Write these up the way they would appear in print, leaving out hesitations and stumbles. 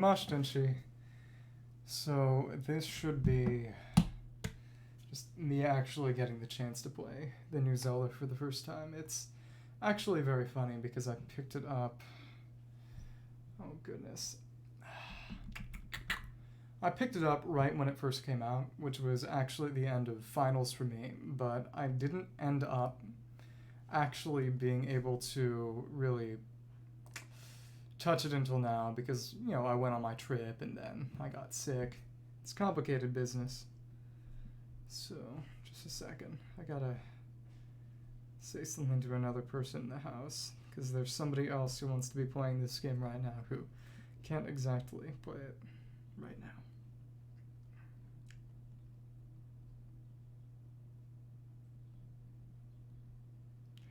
Mashtenshi. So this should be just me actually getting the chance to play the new Zelda for the first time. It's actually very funny because I picked it up. Oh goodness. I picked it up right when it first came out, which was actually the end of finals for me, but I didn't end up actually being able to really touch it until now because, you know, I went on my trip and then I got sick. It's complicated business. So, just a second. I gotta say something to another person in the house because there's somebody else who wants to be playing this game right now who can't exactly play it right now.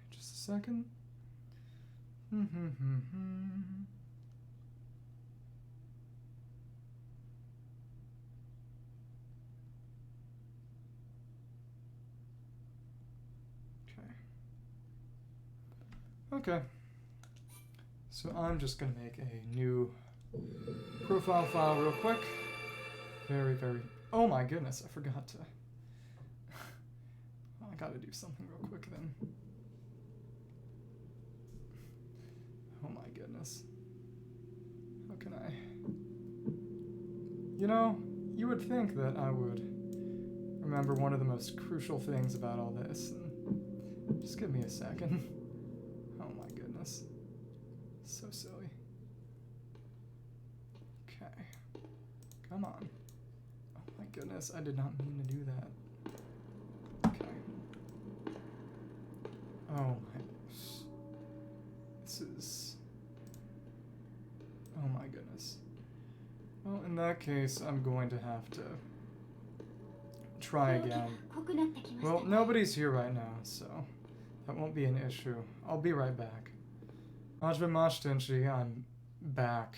Just a second. Okay. So I'm just gonna make a new profile file real quick. Very. Oh my goodness, I forgot to. I gotta do something real quick then. Oh my goodness. How can I? You know, you would think that I would remember one of the most crucial things about all this. Just give me a second. Oh my goodness. So silly. Okay. Come on. Oh my goodness, I did not mean to do that. Okay. Oh my. This is... Oh my goodness. Well, in that case, I'm going to have to try again. Well, nobody's here right now, so that won't be an issue. I'll be right back. Majba Mashtenshi, I'm back.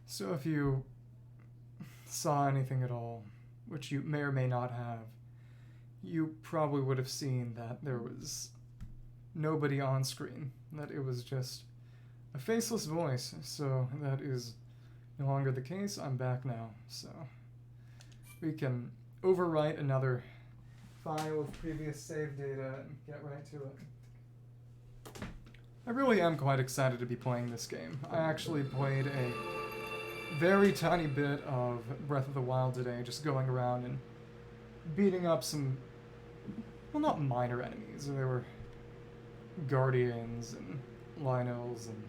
So if you saw anything at all, which you may or may not have, you probably would have seen that there was nobody on screen, that it was just a faceless voice. So that is no longer the case. I'm back now, so we can overwrite another file of previous save data and get right to it. I really am quite excited to be playing this game. I actually played a very tiny bit of Breath of the Wild today, just going around and beating up some, well, not minor enemies. There were Guardians and Lynels and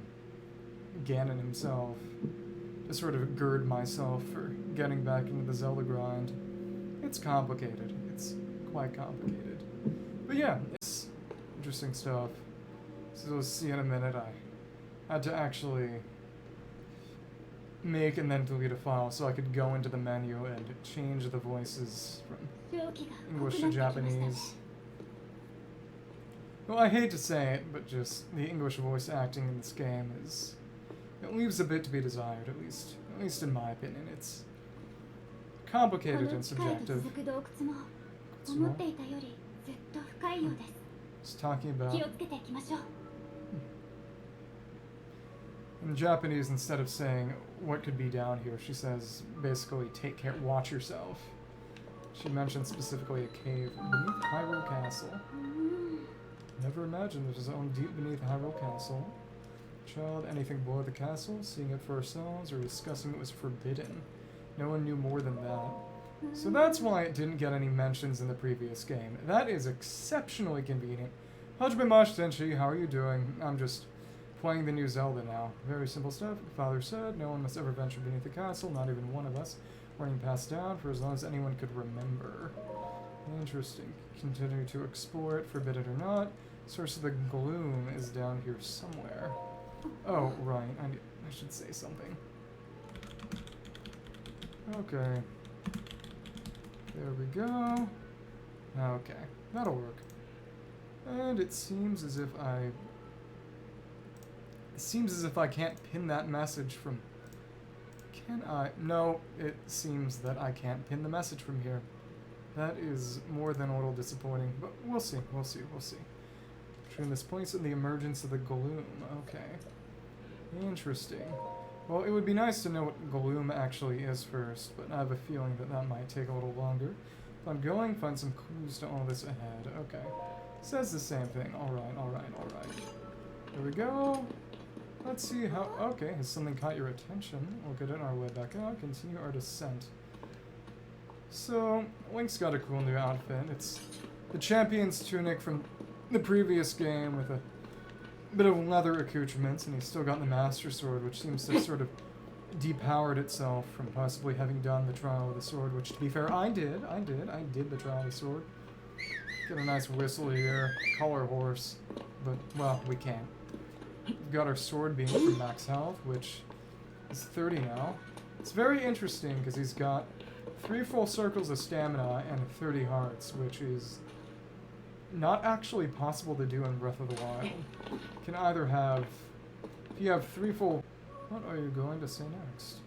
Ganon himself. To sort of gird myself for getting back into the Zelda grind. It's complicated. It's quite complicated. But yeah, it's interesting stuff. So we'll see in a minute. I had to actually make and then delete a file so I could go into the menu and change the voices from English to Japanese. Well, I hate to say it, but just the English voice acting in this game is... It leaves a bit to be desired, at least in my opinion. It's complicated and subjective. It's talking about... In Japanese, instead of saying, what could be down here, she says, basically, take care, watch yourself. She mentioned specifically a cave beneath Hyrule Castle. Never imagined there's a zone deep beneath Hyrule Castle. Child, anything below the castle, seeing it for ourselves, or discussing it was forbidden. No one knew more than that. So that's why it didn't get any mentions in the previous game. That is exceptionally convenient. Hajime Mashtenshi, how are you doing? I'm just playing the new Zelda now. Very simple stuff. Father said, no one must ever venture beneath the castle, not even one of us. Warning passed down for as long as anyone could remember. Interesting. Continue to explore it, forbid it or not. Source of the gloom is down here somewhere. Oh, right. I should say something. Okay. There we go. Okay. That'll work. And it seems as if I... It seems as if I can't pin that message from... Can I? No, it seems that I can't pin the message from here. That is more than a little disappointing, but we'll see. Between this place and the emergence of the gloom. Okay. Interesting. Well, it would be nice to know what gloom actually is first, but I have a feeling that that might take a little longer. If I'm going, find some clues to all this ahead. Okay. Says the same thing. Alright, alright, alright. There we go. Let's see how... Okay, has something caught your attention? We'll get it on our way back out. Continue our descent. So, Link's got a cool new outfit. It's the champion's tunic from the previous game with a bit of leather accoutrements, and he's still got the Master Sword, which seems to have sort of depowered itself from possibly having done the Trial of the Sword, which, to be fair, I did the Trial of the Sword. Get a nice whistle here, color horse, but, well, we can't. We've got our sword beam from max health, which is 30 now. It's very interesting because he's got 3 full circles of stamina and 30 hearts, which is not actually possible to do in Breath of the Wild. You can either have... If you have 3 full... What are you going to say next?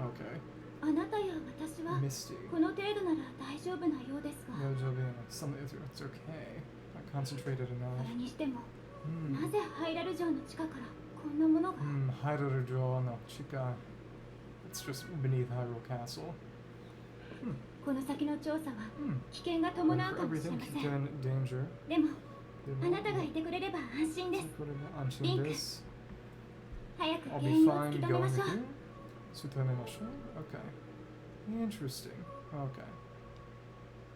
Okay. Misty. Something, it's okay. Not concentrated enough. Hyrule no Chika. It's just beneath Hyrule Castle. Everything can get in danger. I'll be fine going with you. Okay. Interesting. Okay.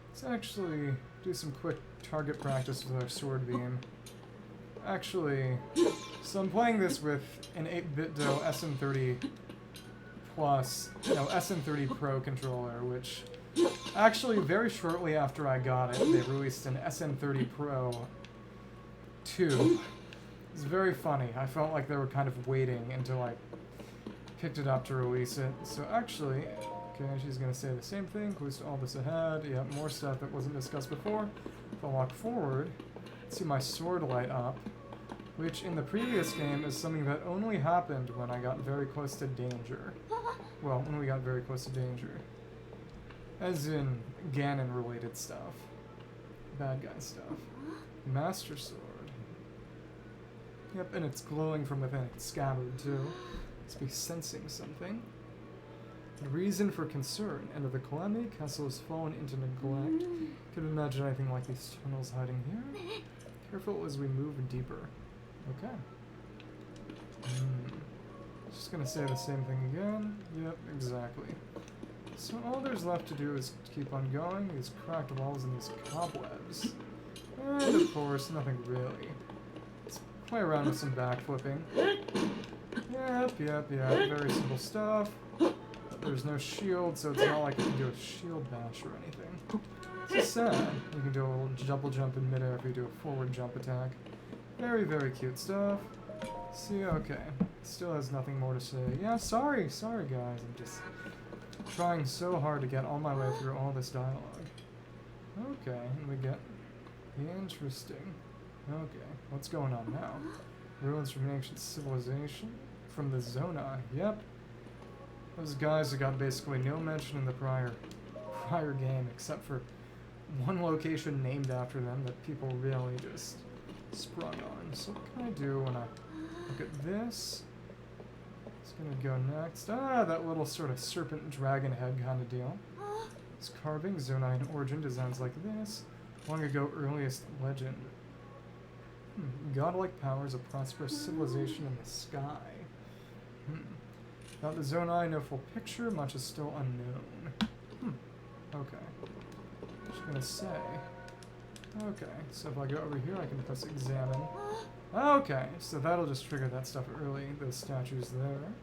Let's actually do some quick target practice with our sword beam. Actually, so I'm playing this with an 8-bit Do SN30 Plus, no, SN30 Pro controller, which actually very shortly after I got it, they released an SN30 Pro 2. It's very funny. I felt like they were kind of waiting until I picked it up to release it. So actually, okay, she's gonna say the same thing. Clues to all this ahead. Yeah, more stuff that wasn't discussed before. If I walk forward, see my sword light up, which in the previous game is something that only happened when I got very close to danger. Well, when we got very close to danger. As in Ganon-related stuff. Bad guy stuff. Master Sword. Yep, and it's glowing from within. It's scabbard, too. Must be sensing something. The reason for concern. End of the Calamity. Castle has fallen into neglect. Could imagine anything like these tunnels hiding here. Careful as we move deeper. Okay. Just gonna say the same thing again. Yep, exactly. So all there's left to do is keep on going. These cracked walls and these cobwebs. And of course, nothing really. Let's play around with some backflipping. Yep. Very simple stuff. There's no shield, so it's not like you can do a shield bash or anything. It's sad. You can do a little double jump in midair if you do a forward jump attack. Very, very cute stuff. See, okay. Still has nothing more to say. Yeah, sorry guys. I'm just trying so hard to get all my way through all this dialogue. Okay, and we get... Interesting. Okay, what's going on now? Ruins from an ancient civilization? From the Zona, yep. Those guys that got basically no mention in the prior game, except for one location named after them that people really just sprung on. So what can I do when I look at this? It's gonna go next. Ah, that little sort of serpent dragon head kind of deal. This carving, Zonine origin, designs like this. Long ago, earliest legend. Godlike powers, a prosperous civilization in the sky. About the Zonai, no full picture, much is still unknown. Okay. Just gonna say. Okay, so if I go over here, I can press examine. Okay, so that'll just trigger that stuff early, those statues there.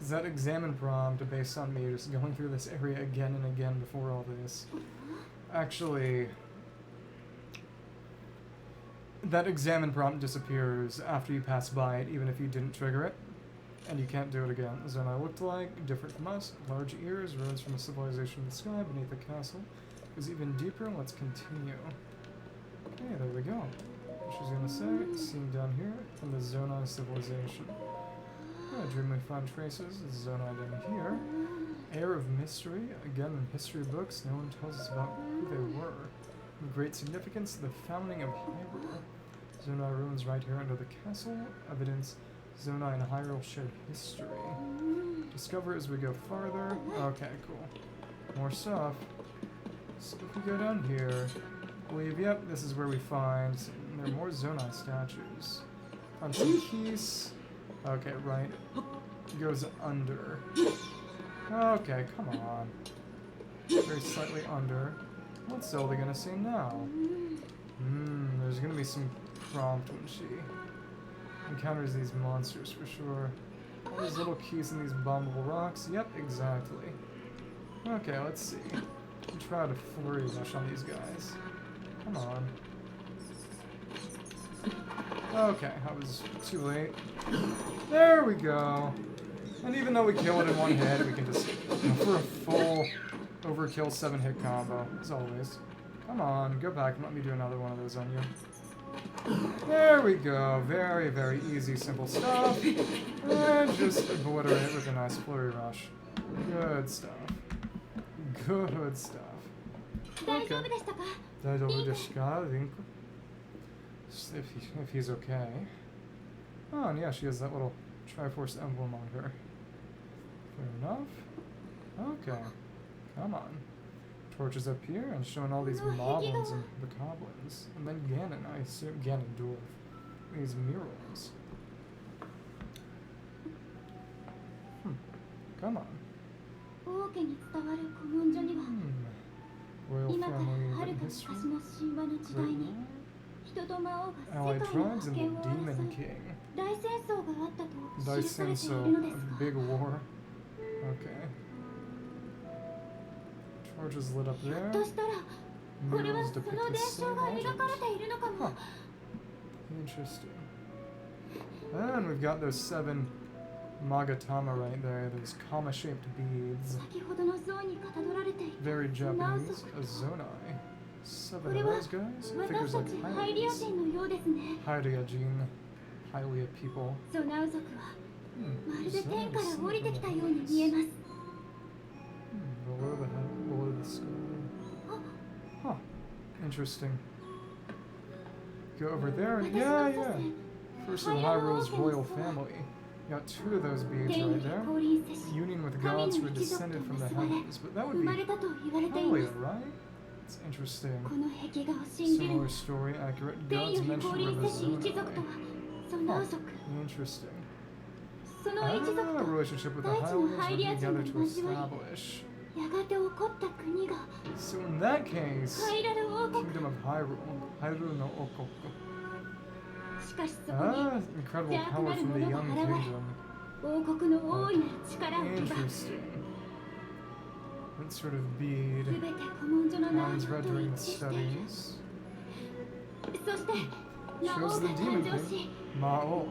Is that examine prompt based on me just going through this area again and again before all this? Actually, that examine prompt disappears after you pass by it, even if you didn't trigger it. And you can't do it again. Zona looked like, different from us, large ears, ruins from a civilization in the sky beneath the castle. It was even deeper, let's continue. Okay, there we go. She's gonna say, seen down here, from the Zona civilization. Yeah, dream we find traces, Zona down here. Air of mystery, again in history books, no one tells us about who they were. Of great significance, the founding of Hyrule. Zonai ruins right here under the castle. Evidence Zonai and Hyrule shared history. Discover as we go farther. Okay, cool. More stuff. So if we go down here, I believe, yep, this is where we find. There are more Zonai statues. Find some keys. Okay, right. It goes under. Okay, come on. Very slightly under. What's Zelda gonna say now? There's gonna be some prompt when she encounters these monsters for sure. All these little keys in these bombable rocks. Yep, exactly. Okay, let's see. I'll try to flurry rush on these guys. Come on. Okay, I was too late. There we go. And even though we kill it in one hit, we can just go for a full overkill 7-hit combo, as always. Come on, go back and let me do another one of those on you. There we go. Very, very easy, simple stuff. And just obliterate it with a nice flurry rush. Good stuff. Good stuff. Okay. If he's okay. Oh, and yeah, she has that little Triforce emblem on her. Fair enough. Okay. Come on. Torches up here and showing all these moblins and the goblins. And then Ganon, I assume Ganondorf. These murals. Come on. Royal family history. Allied tribes and the Demon King. Daisenso, a big war. Okay. Torches lit up there. Murals depict the same legend. Huh. Interesting. And we've got those 7 Magatama right there, those comma-shaped beads. Very Japanese. A Zonai. 7 of those guys? Figures like Hylians. Hylian. Hylia people. Below the sky. Huh. Interesting. Go over there and yeah. First of Hyrule's royal family. Got 2 of those beads right there. Union with gods who were descended from the heavens. But that would be Hylia, right? It's interesting. Similar story, accurate. Gods mentioned were the Zonai. Huh. Interesting. A relationship with the Hylians working together to establish. So in that case, Kingdom of Hyrule. Hyrule no Okoko. Incredible power from the young kingdom. Interesting. What sort of bead? Lines read during the studies. Shows the Demon King. Mao.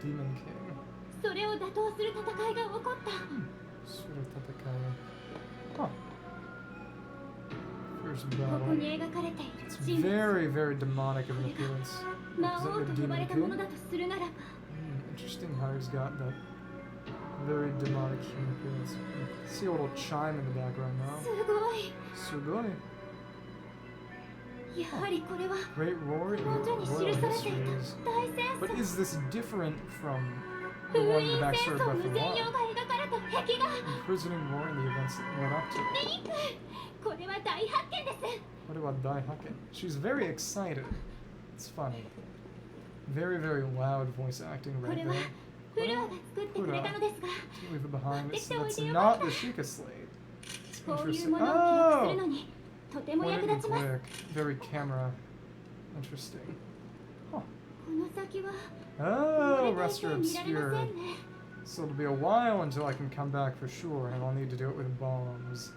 Demon King. Huh. First battle. It's very, very demonic of an appearance. Representative Demon King. Interesting how he's got that very demonic human appearance. See a little chime in the background now. Sugoi. Great roar in royal histories. But is this different from the one in the backstory of Breath of the Wild? Imprisoning roar in the events that led up to it. What about Daihaken? She's very excited. It's funny. Very, very loud voice acting right there. Leave it behind. That's not the Sheikah Slate. It's interesting. Oh! Point and click. Very camera. Interesting. Huh. Oh, Rester Obscured. So it'll be a while until I can come back for sure, and I'll need to do it with bombs.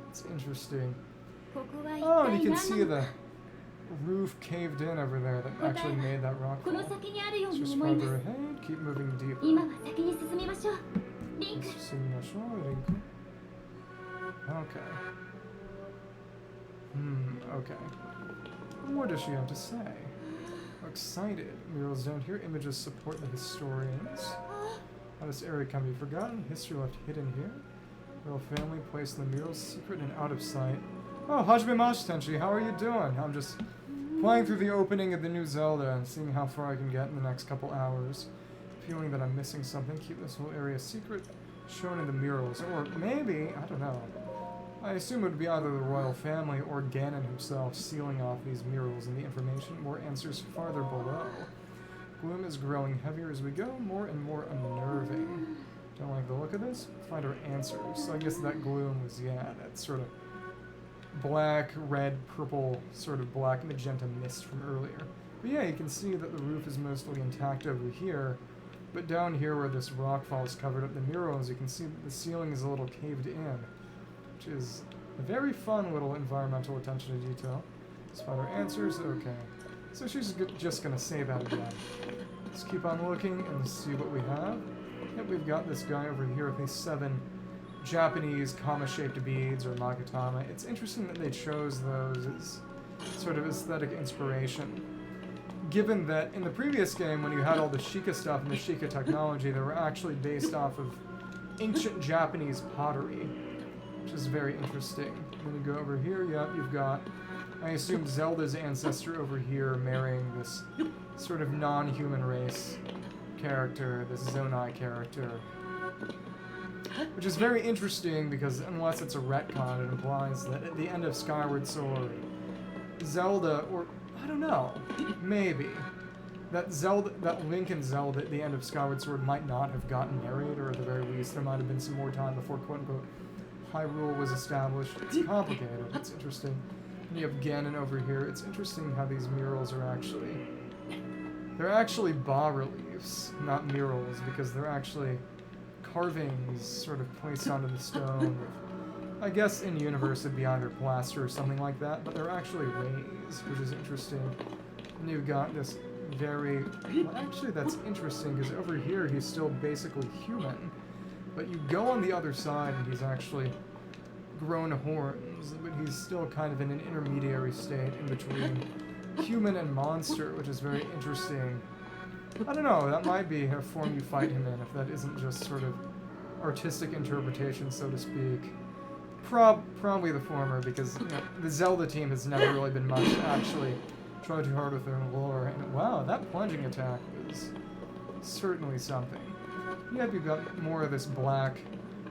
It's interesting. Oh, and you can see the roof caved in over there that actually made that rock fall. It's just further ahead. Keep moving deeper. Okay. Okay. What does she have to say? Excited. Murals down here. Images support the historians. How this area can be forgotten. History left hidden here. Royal family placed the murals secret and out of sight. Oh, Hajime Mash Tenchi, how are you doing? I'm just playing through the opening of the new Zelda and seeing how far I can get in the next couple hours. Feeling that I'm missing something, keep this whole area secret, shown in the murals. Or maybe, I don't know. I assume it would be either the royal family or Ganon himself sealing off these murals and the information or answers farther below. Gloom is growing heavier as we go, more and more unnerving. Don't like the look of this? Find our answers. So I guess that gloom was, yeah, that sort of black, red, purple, sort of black magenta mist from earlier. But yeah, you can see that the roof is mostly intact over here, but down here where this rockfall is covered up the murals, you can see that the ceiling is a little caved in, which is a very fun little environmental attention to detail. Spider answers, okay. So she's just gonna say that again. Let's keep on looking and see what we have. Yep, we've got this guy over here with these 7 Japanese kama-shaped beads, or magatama. It's interesting that they chose those as sort of aesthetic inspiration. Given that in the previous game, when you had all the Sheikah stuff and the Sheikah technology, they were actually based off of ancient Japanese pottery, which is very interesting. When you go over here, yep, you've got, I assume, Zelda's ancestor over here marrying this sort of non-human race character, this Zonai character. Which is very interesting because unless it's a retcon, it implies that at the end of Skyward Sword, Zelda, or I don't know, maybe, that Link and Zelda at the end of Skyward Sword might not have gotten married, or at the very least there might have been some more time before quote-unquote Hyrule was established. It's complicated, it's interesting. And you have Ganon over here. It's interesting how these murals are actually, they're actually bas-reliefs, not murals, because they're actually carvings sort of placed onto the stone. I guess in universe it'd be either plaster or something like that, but they're actually raised, which is interesting. And you've got this very, well, actually that's interesting because over here he's still basically human, but you go on the other side and he's actually grown horns, but he's still kind of in an intermediary state in between human and monster, which is very interesting. I don't know, that might be a form you fight him in, if that isn't just sort of artistic interpretation, so to speak. Probably the former, because you know, the Zelda team has never really been much to actually try too hard with their lore, and wow, that plunging attack was certainly something. Yep, you've got more of this black,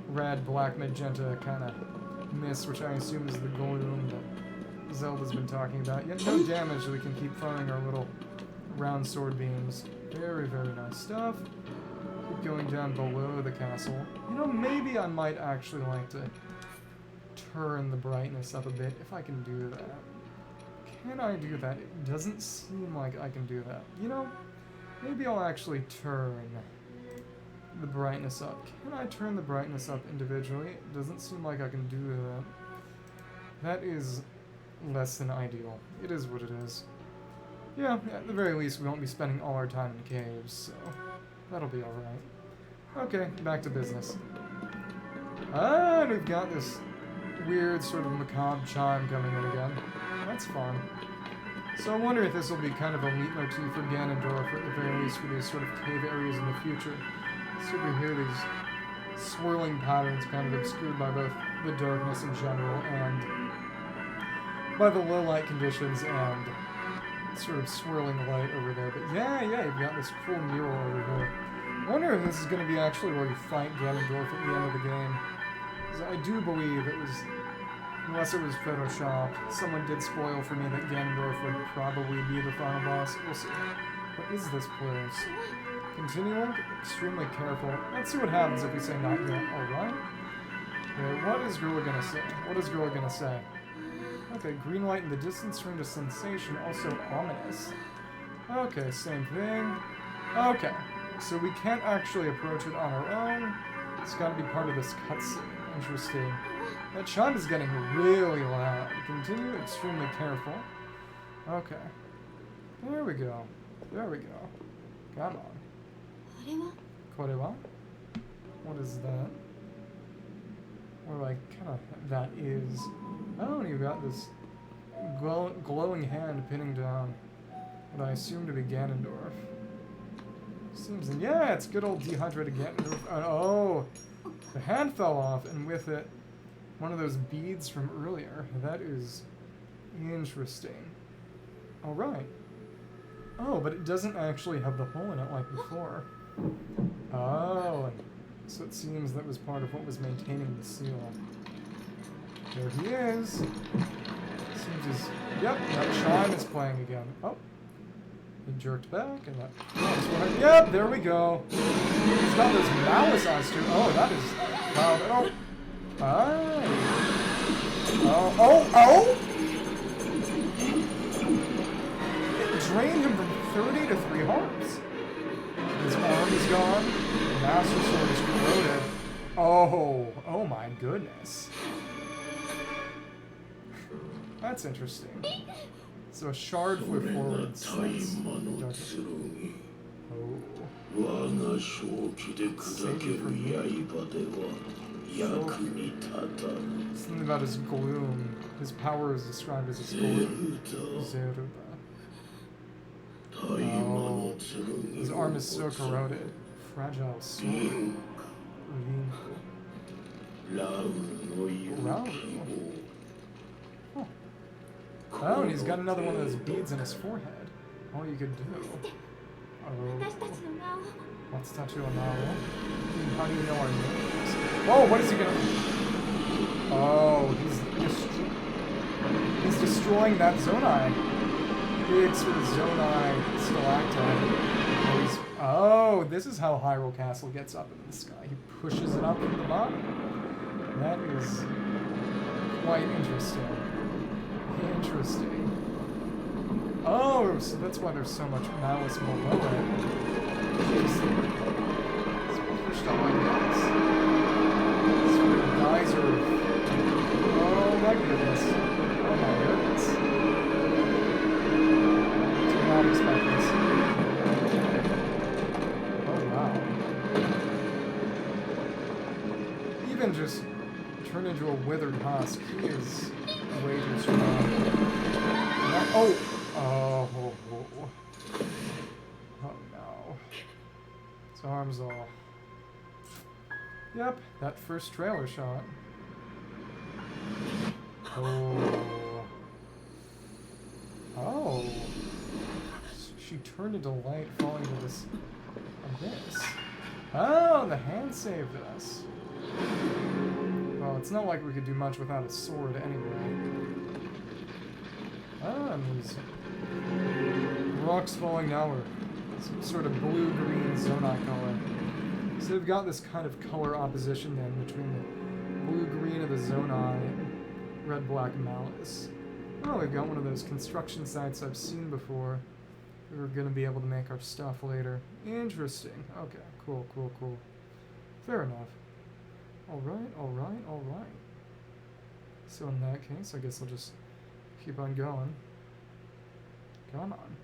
red, black magenta kind of mist, which I assume is the gloom that Zelda's been talking about. Yet no damage, we can keep throwing our little round sword beams. Very, very nice stuff. Keep going down below the castle. You know, maybe I might actually like to turn the brightness up a bit, if I can do that. Can I do that? It doesn't seem like I can do that. You know, maybe I'll actually turn the brightness up. Can I turn the brightness up individually? It doesn't seem like I can do that. That is less than ideal. It is what it is. Yeah, at the very least, we won't be spending all our time in caves, so that'll be alright. Okay, back to business. And we've got this weird sort of macabre chime coming in again. That's fun. So I wonder if this will be kind of a leitmotif for Ganondorf, or at the very least for these sort of cave areas in the future. So over here, these swirling patterns kind of obscured by both the darkness in general and by the low light conditions and sort of swirling light over there. But yeah, you've got this cool mural over here. I wonder if this is going to be actually where you fight Ganondorf at the end of the game. Because I do believe it was, unless it was photoshopped, someone did spoil for me that Ganondorf would probably be the final boss. We'll see. What is this place? Continuing, extremely careful. Let's see what happens if we say not yet. Alright. Okay, what is Gorilla gonna say? What is Gorilla gonna say? Okay, green light in the distance turned to sensation, also ominous. Okay, same thing. Okay, so we can't actually approach it on our own. It's gotta be part of this cutscene. Interesting. That chime is getting really loud. Continue, extremely careful. Okay. There we go. There we go. Come on. Korewa? What is that? Or like, kind of, that is. Oh, and you've got this glowing hand pinning down what I assume to be Ganondorf. Seems, yeah, it's good old dehydrated Ganondorf. Oh, the hand fell off, and with it, one of those beads from earlier. That is interesting. Alright. Oh, but it doesn't actually have the hole in it like before. Oh, so it seems that was part of what was maintaining the seal. There he is. Seems as... Yep, that chime is playing again. Oh. He jerked back and that... Oh, yep, there we go. He's got those malice eyes too. Oh, that is... Wow. Oh. Alright. Oh. It drained him from 30 to 3 hearts. His arm is gone. The Master Sword is corroded. Oh my goodness. That's interesting. So a shard flew forward. Oh. Save you from me. Something about his gloom. His power is described as his gloom. Zelda. Oh. His arm is so corroded. Fragile sword. Wow. Oh, and he's got another one of those beads in his forehead. All you could do. Oh. Let's tattoo a novel. How do you know our names? Whoa, what is he gonna... Oh, he's destroying that Zonai. Big sort of Zonai stalactite. Oh, this is how Hyrule Castle gets up into the sky. He pushes it up from the bottom. That is quite interesting. Interesting. Oh, so that's why there's so much malice below it. It's pushed up like this. Sort of geyser. Oh my goodness. Oh my goodness. Did not expect this. Oh wow. Even just turn into a withered husk. He is way too strong. Oh no. His arm's all... Yep, that first trailer shot. Oh. She turned into light falling into this abyss. Oh, the hand saved us. Well, it's not like we could do much without a sword anyway. Ah, and these rocks falling now are some sort of blue-green Zonai color. So they've got this kind of color opposition then between the blue-green of the Zonai and red-black Malice. Oh, we've got one of those construction sites I've seen before. We're going to be able to make our stuff later. Interesting. Okay, cool. Fair enough. Alright. So in that case, I guess I'll just keep on going. Come on.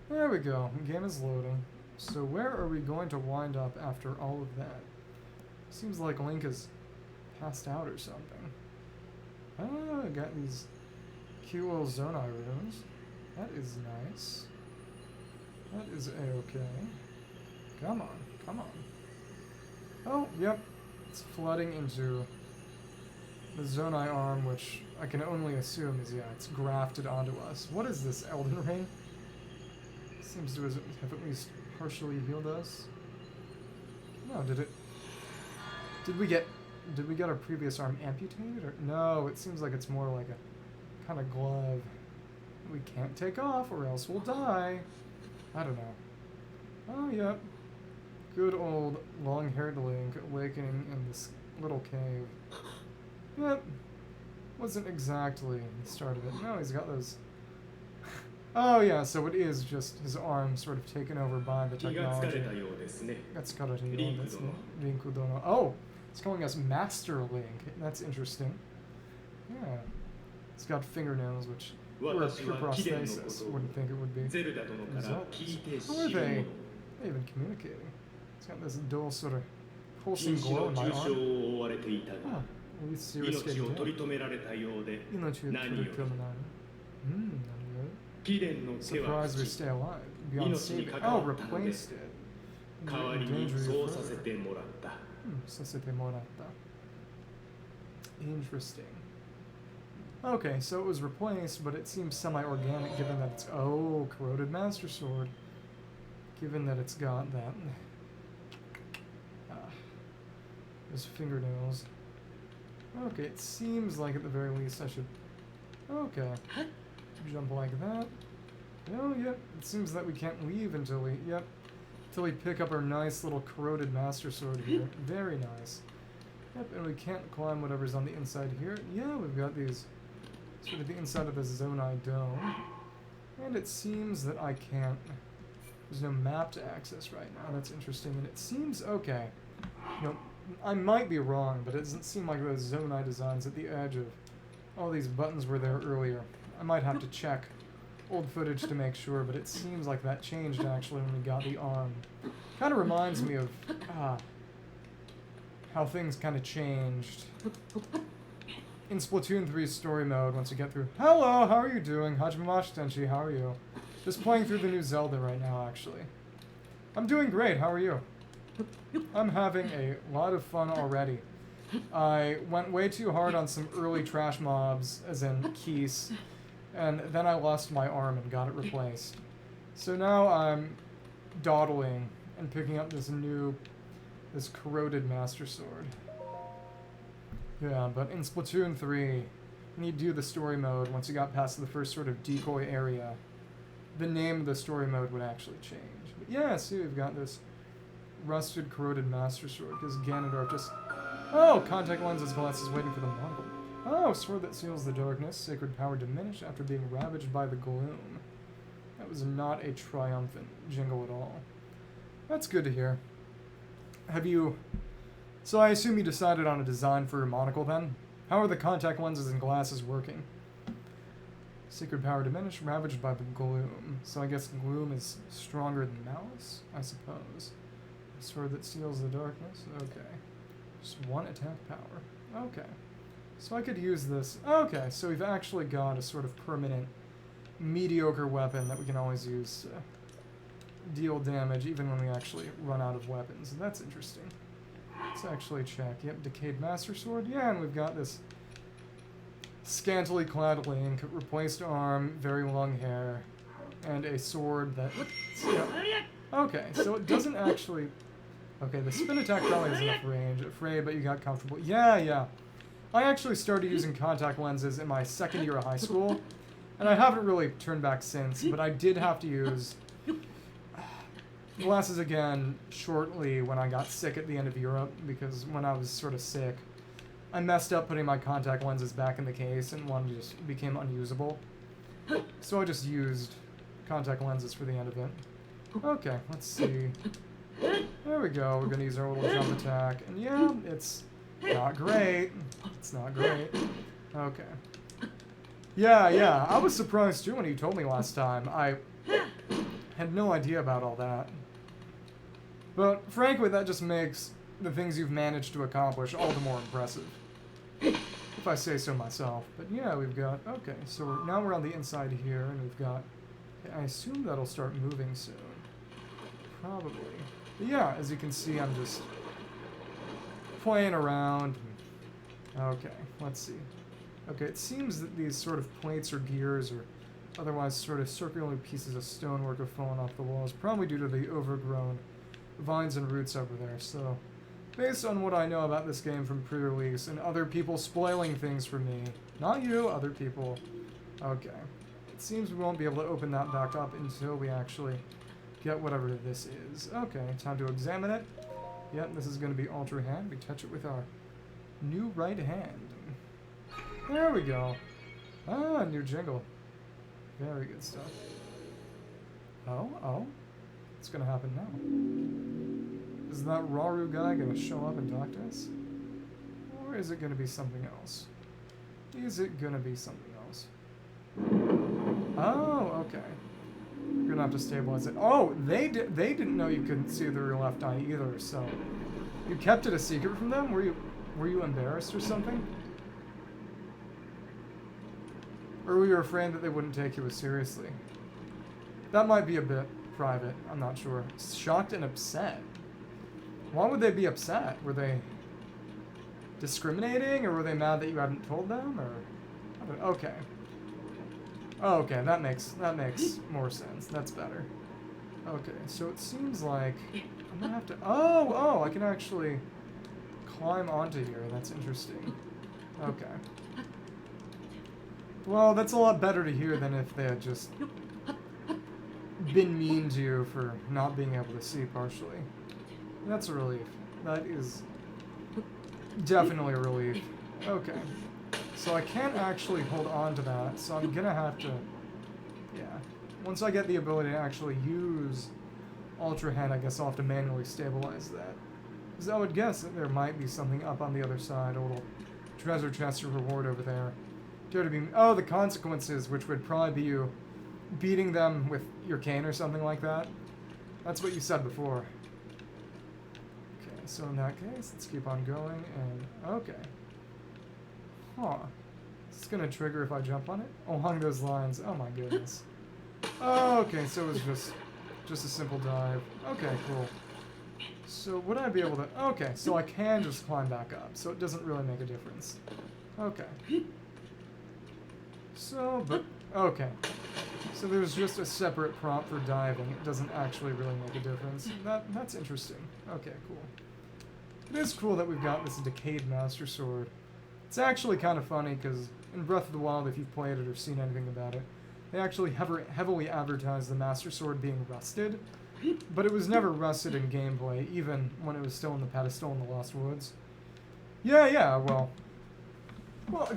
There we go. The game is loading. So where are we going to wind up after all of that? Seems like Link is passed out or something. Ah, I got these cute little Zonai runes. That is nice. That is a-okay. Come on. Oh, yep. It's flooding into the Zonai arm, which I can only assume is, it's grafted onto us. What is this, Elden Ring? Seems to have at least partially healed us. No, did we get our previous arm amputated? Or no, it seems like it's more like a kind of glove we can't take off or else we'll die. I don't know. Oh, yep. Good old long-haired Link awakening in this little cave. Yep. Wasn't exactly the start of it. No, he's got those... Oh yeah, so it is just his arm sort of taken over by the technology. Oh! It's calling us Master Link. That's interesting. Yeah. It's got fingernails, which were a pure prosthesis. Wouldn't think it would be. How are they? They're even communicating. It's got this dull sort of pulsing glow in my arm. Huh. At least you escaped death. Surprised we stay alive. Beyond saving. Oh, replaced it. In danger of further. させてもらった。Interesting. Okay, so it was replaced, but it seems semi-organic given that it's... Oh, corroded Master Sword. Given that it's got that... those fingernails. Okay, it seems like at the very least I should... Okay. Jump like that. Oh, yep. It seems that we can't leave until we... Yep. Until we pick up our nice little corroded Master Sword here. Very nice. Yep, and we can't climb whatever's on the inside here. Yeah, we've got these... sort of the inside of the Zonai Dome. And it seems that I can't... There's no map to access right now. That's interesting. And it seems... Okay. You know, I might be wrong, but it doesn't seem like those Zonai designs at the edge of all these buttons were there earlier. I might have to check old footage to make sure, but it seems like that changed actually when we got the arm. Kind of reminds me of how things kind of changed in Splatoon 3's story mode once you get through. Hello, how are you doing? Hajime Tenchi, how are you? Just playing through the new Zelda right now, actually. I'm doing great, how are you? I'm having a lot of fun already. I went way too hard on some early trash mobs, as in Keese, and then I lost my arm and got it replaced. So now I'm dawdling and picking up this corroded Master Sword. Yeah, but in Splatoon 3, when you do the story mode, once you got past the first sort of decoy area, the name of the story mode would actually change. But yeah, see, we've got this rusted, corroded Master Sword, because Ganondorf just... Oh, contact lenses, glasses waiting for the monocle. Oh, sword that seals the darkness, sacred power diminished after being ravaged by the gloom. That was not a triumphant jingle at all. That's good to hear. Have you... So I assume you decided on a design for your monocle then? How are the contact lenses and glasses working? Sacred power diminished, ravaged by the gloom. So I guess gloom is stronger than malice, I suppose. Sword that seals the darkness? Okay. Just one attack power. Okay. So I could use this. Okay, so we've actually got a sort of permanent mediocre weapon that we can always use to deal damage even when we actually run out of weapons. That's interesting. Let's actually check. Yep, Decayed Master Sword. Yeah, and we've got this scantily clad Link, replaced arm, very long hair, and a sword that... Yeah. Okay, so it doesn't actually... Okay, the spin attack probably has enough range. Afraid, but you got comfortable. Yeah, yeah. I actually started using contact lenses in my second year of high school, and I haven't really turned back since, but I did have to use glasses again shortly when I got sick at the end of Europe, because when I was sort of sick, I messed up putting my contact lenses back in the case, and one just became unusable. So I just used contact lenses for the end of it. Okay, let's see. There we go, we're gonna use our little jump attack, and yeah, it's not great. It's not great. Okay. Yeah, I was surprised too when you told me last time. I had no idea about all that. But frankly, that just makes the things you've managed to accomplish all the more impressive. If I say so myself. But yeah, we've got... Okay, so now we're on the inside here, and we've got... I assume that'll start moving soon. Probably. But yeah, as you can see, I'm just playing around. Okay, let's see. Okay, it seems that these sort of plates or gears or otherwise sort of circular pieces of stonework have fallen off the walls, probably due to the overgrown vines and roots over there. So, based on what I know about this game from pre-release and other people spoiling things for me, not you, other people, okay. It seems we won't be able to open that back up until we actually get whatever this is. Okay, time to examine it. Yep, this is going to be Ultra Hand. We touch it with our new right hand. There we go. Ah, new jingle. Very good stuff. Oh. What's going to happen now? Is that Raru guy going to show up and talk to us? Or is it going to be something else? Is it going to be something else? Oh, okay. You're gonna have to stabilize it. Oh, they didn't know you couldn't see through your left eye either, so you kept it a secret from them? Were you embarrassed or something? Or were you afraid that they wouldn't take you as seriously? That might be a bit private, I'm not sure. Shocked and upset. Why would they be upset? Were they discriminating, or were they mad that you hadn't told them, or... Okay. Oh, okay, that makes more sense. That's better. Okay, so it seems like I'm gonna have to... Oh, I can actually climb onto here. That's interesting. Okay. Well, that's a lot better to hear than if they had just been mean to you for not being able to see partially. That's a relief. That is definitely a relief. Okay. So I can't actually hold on to that, so I'm gonna have to... Yeah. Once I get the ability to actually use Ultra Hand, I guess I'll have to manually stabilize that. Because I would guess that there might be something up on the other side, a little treasure chest or reward over there. Dare to be... Oh, the consequences, which would probably be you beating them with your cane or something like that. That's what you said before. Okay, so in that case, let's keep on going, and... Okay. Huh. Is this gonna trigger if I jump on it? Along those lines. Oh my goodness. Oh, okay, so it was just a simple dive. Okay, cool. So would I be able to... Okay, so I can just climb back up, so it doesn't really make a difference. Okay. So, but... Okay. So there's just a separate prompt for diving. It doesn't actually really make a difference. That's interesting. Okay, cool. It is cool that we've got this decayed Master Sword. It's actually kind of funny, because in Breath of the Wild, if you've played it or seen anything about it, they actually heavily advertised the Master Sword being rusted, but it was never rusted in gameplay, even when it was still in the pedestal in the Lost Woods. Yeah, well,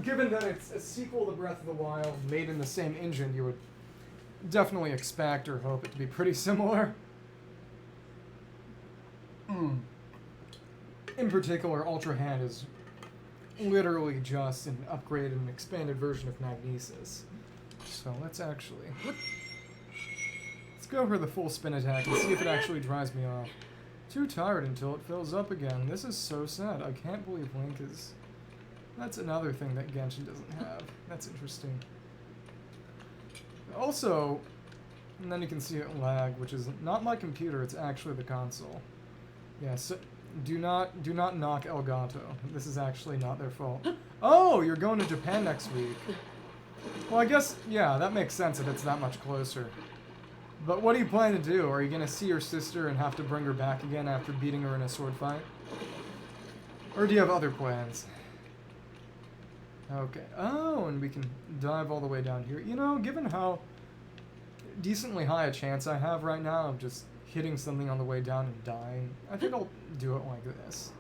given that it's a sequel to Breath of the Wild, made in the same engine, you would definitely expect or hope it to be pretty similar. In particular, Ultra Hand is literally just an upgraded and expanded version of Magnesis. So let's go for the full spin attack and see if it actually drives me off. Too tired until it fills up again. This is so sad. I can't believe Link is... That's another thing that Genshin doesn't have. That's interesting. Also, and then you can see it lag, which is not my computer, it's actually the console. Yeah, so do not knock Elgato. This is actually not their fault. Oh, you're going to Japan next week. Well, I guess, yeah, that makes sense if it's that much closer. But what do you plan to do? Are you going to see your sister and have to bring her back again after beating her in a sword fight? Or do you have other plans? Okay. Oh, and we can dive all the way down here. You know, given how decently high a chance I have right now of just hitting something on the way down and dying, I think I'll do it like this.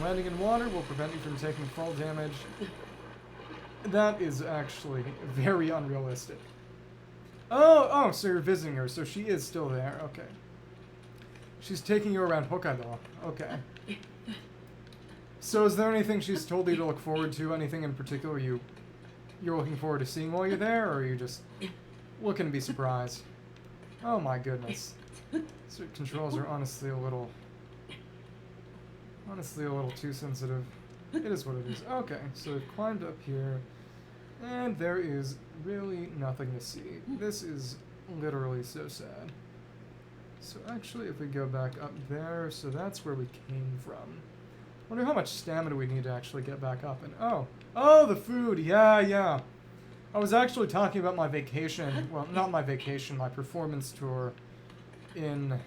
Landing in water will prevent you from taking fall damage. That is actually very unrealistic. Oh, so you're visiting her, so she is still there. Okay. She's taking you around Hokkaido. Okay. So is there anything she's told you to look forward to? Anything in particular you're looking forward to seeing while you're there, or are you just looking to be surprised? Oh my goodness. So controls are honestly a little too sensitive. It is what it is. Okay, so we've climbed up here, and there is really nothing to see. This is literally so sad. So actually, if we go back up there, so that's where we came from. Wonder how much stamina we need to actually get back up. And oh, the food. Yeah. I was actually talking about my vacation. Well, not my vacation, my performance tour in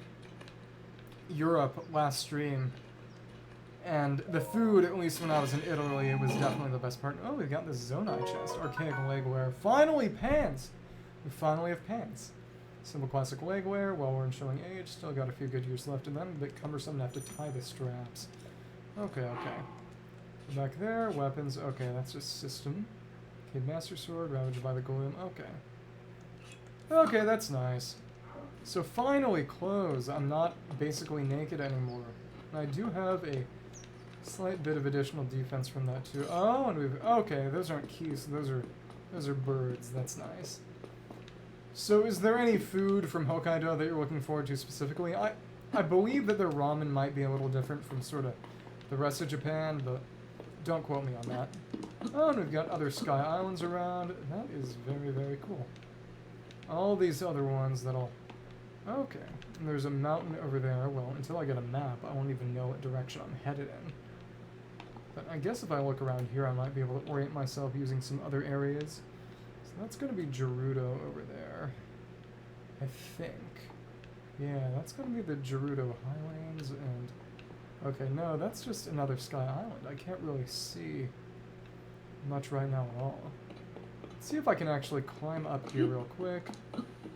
Europe last stream. And the food, at least when I was in Italy, it was definitely the best part. Oh, we got this Zonai chest. Archaic legwear. Finally, pants! We finally have pants. Simple classic legwear. While we're in showing age, still got a few good years left in them. A bit cumbersome to have to tie the straps. Okay. Back there, weapons. Okay, that's just system. Okay, Master Sword, ravaged by the gloom. Okay, that's nice. So finally, clothes. I'm not basically naked anymore. And I do have a slight bit of additional defense from that too. Oh, and we've... Okay, those aren't keys. Those are birds. That's nice. So is there any food from Hokkaido that you're looking forward to specifically? I believe that their ramen might be a little different from sort of the rest of Japan, but don't quote me on that. Oh, and we've got other sky islands around. That is very, very cool. All these other ones that'll... Okay. And there's a mountain over there. Well, until I get a map, I won't even know what direction I'm headed in. But I guess if I look around here, I might be able to orient myself using some other areas. So that's going to be Gerudo over there, I think. Yeah, that's going to be the Gerudo Highlands, and... Okay, no, that's just another Sky Island. I can't really see much right now at all. Let's see if I can actually climb up here real quick.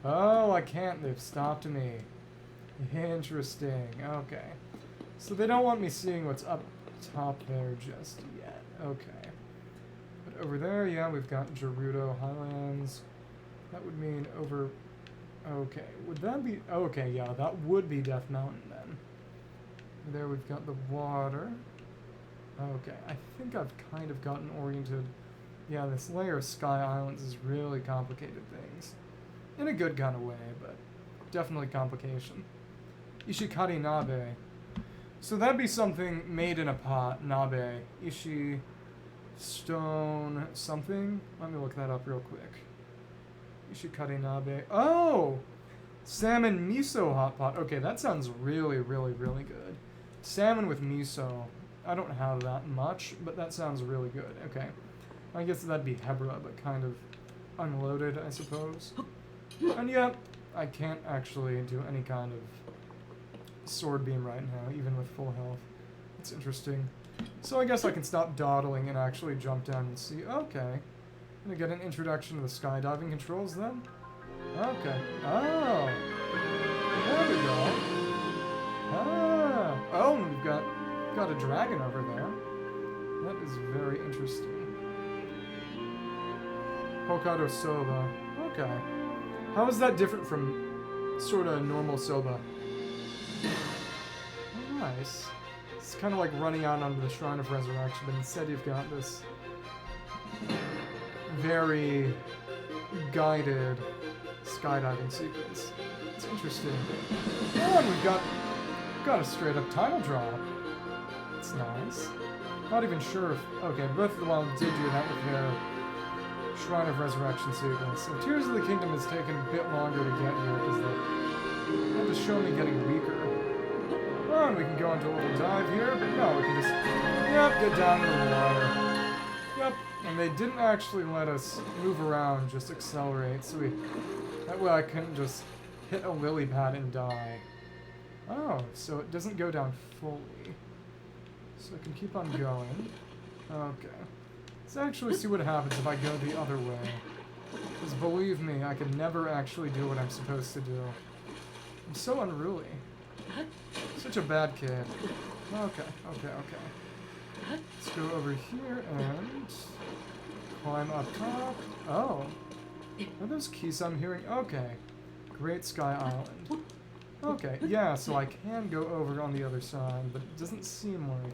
Oh, I can't. They've stopped me. Interesting. Okay. So they don't want me seeing what's up top there just yet. Okay. But over there, yeah, we've got Gerudo Highlands. That would mean over... Okay. Would that be... Okay, yeah, that would be Death Mountain then. There we've got the water. Okay, I think I've kind of gotten oriented. Yeah, this layer of Sky Islands has really complicated things. In a good kind of way, but definitely complication. Ishikari Nabe. So that'd be something made in a pot, Nabe. Ishi, stone, something? Let me look that up real quick. Ishikari Nabe. Oh! Salmon miso hot pot. Okay, that sounds really, really, really good. Salmon with miso. I don't have that much, but that sounds really good. Okay. I guess that'd be Hebra, but kind of unloaded, I suppose. And yeah, I can't actually do any kind of sword beam right now, even with full health. It's interesting. So I guess I can stop dawdling and actually jump down and see. Okay. Gonna get an introduction to the skydiving controls then? Okay. Oh! There we go. Ah! Oh, and we've got a dragon over there. That is very interesting. Hokkaido soba. Okay. How is that different from sort of normal soba? Oh, nice. It's kind of like running out onto the Shrine of Resurrection, but instead you've got this very guided skydiving sequence. It's interesting. Oh, and we've got a straight up title drop. It's nice. Not even sure if... Okay, Breath of the Wild did do that with their Shrine of Resurrection sequence. So Tears of the Kingdom has taken a bit longer to get here because they had to show me getting weaker. Oh, and we can go into a little dive here, but no, we can just... Yep, get down in the water. Yep, and they didn't actually let us move around, just accelerate, so we... That way I couldn't just hit a lily pad and die. Oh, so it doesn't go down fully. So I can keep on going. Okay. Let's actually see what happens if I go the other way. Because believe me, I can never actually do what I'm supposed to do. I'm so unruly. Such a bad kid. Okay. Let's go over here and climb up top. Oh. Are those keys I'm hearing? Okay. Great Sky Island. Okay, yeah, so I can go over on the other side, but it doesn't seem like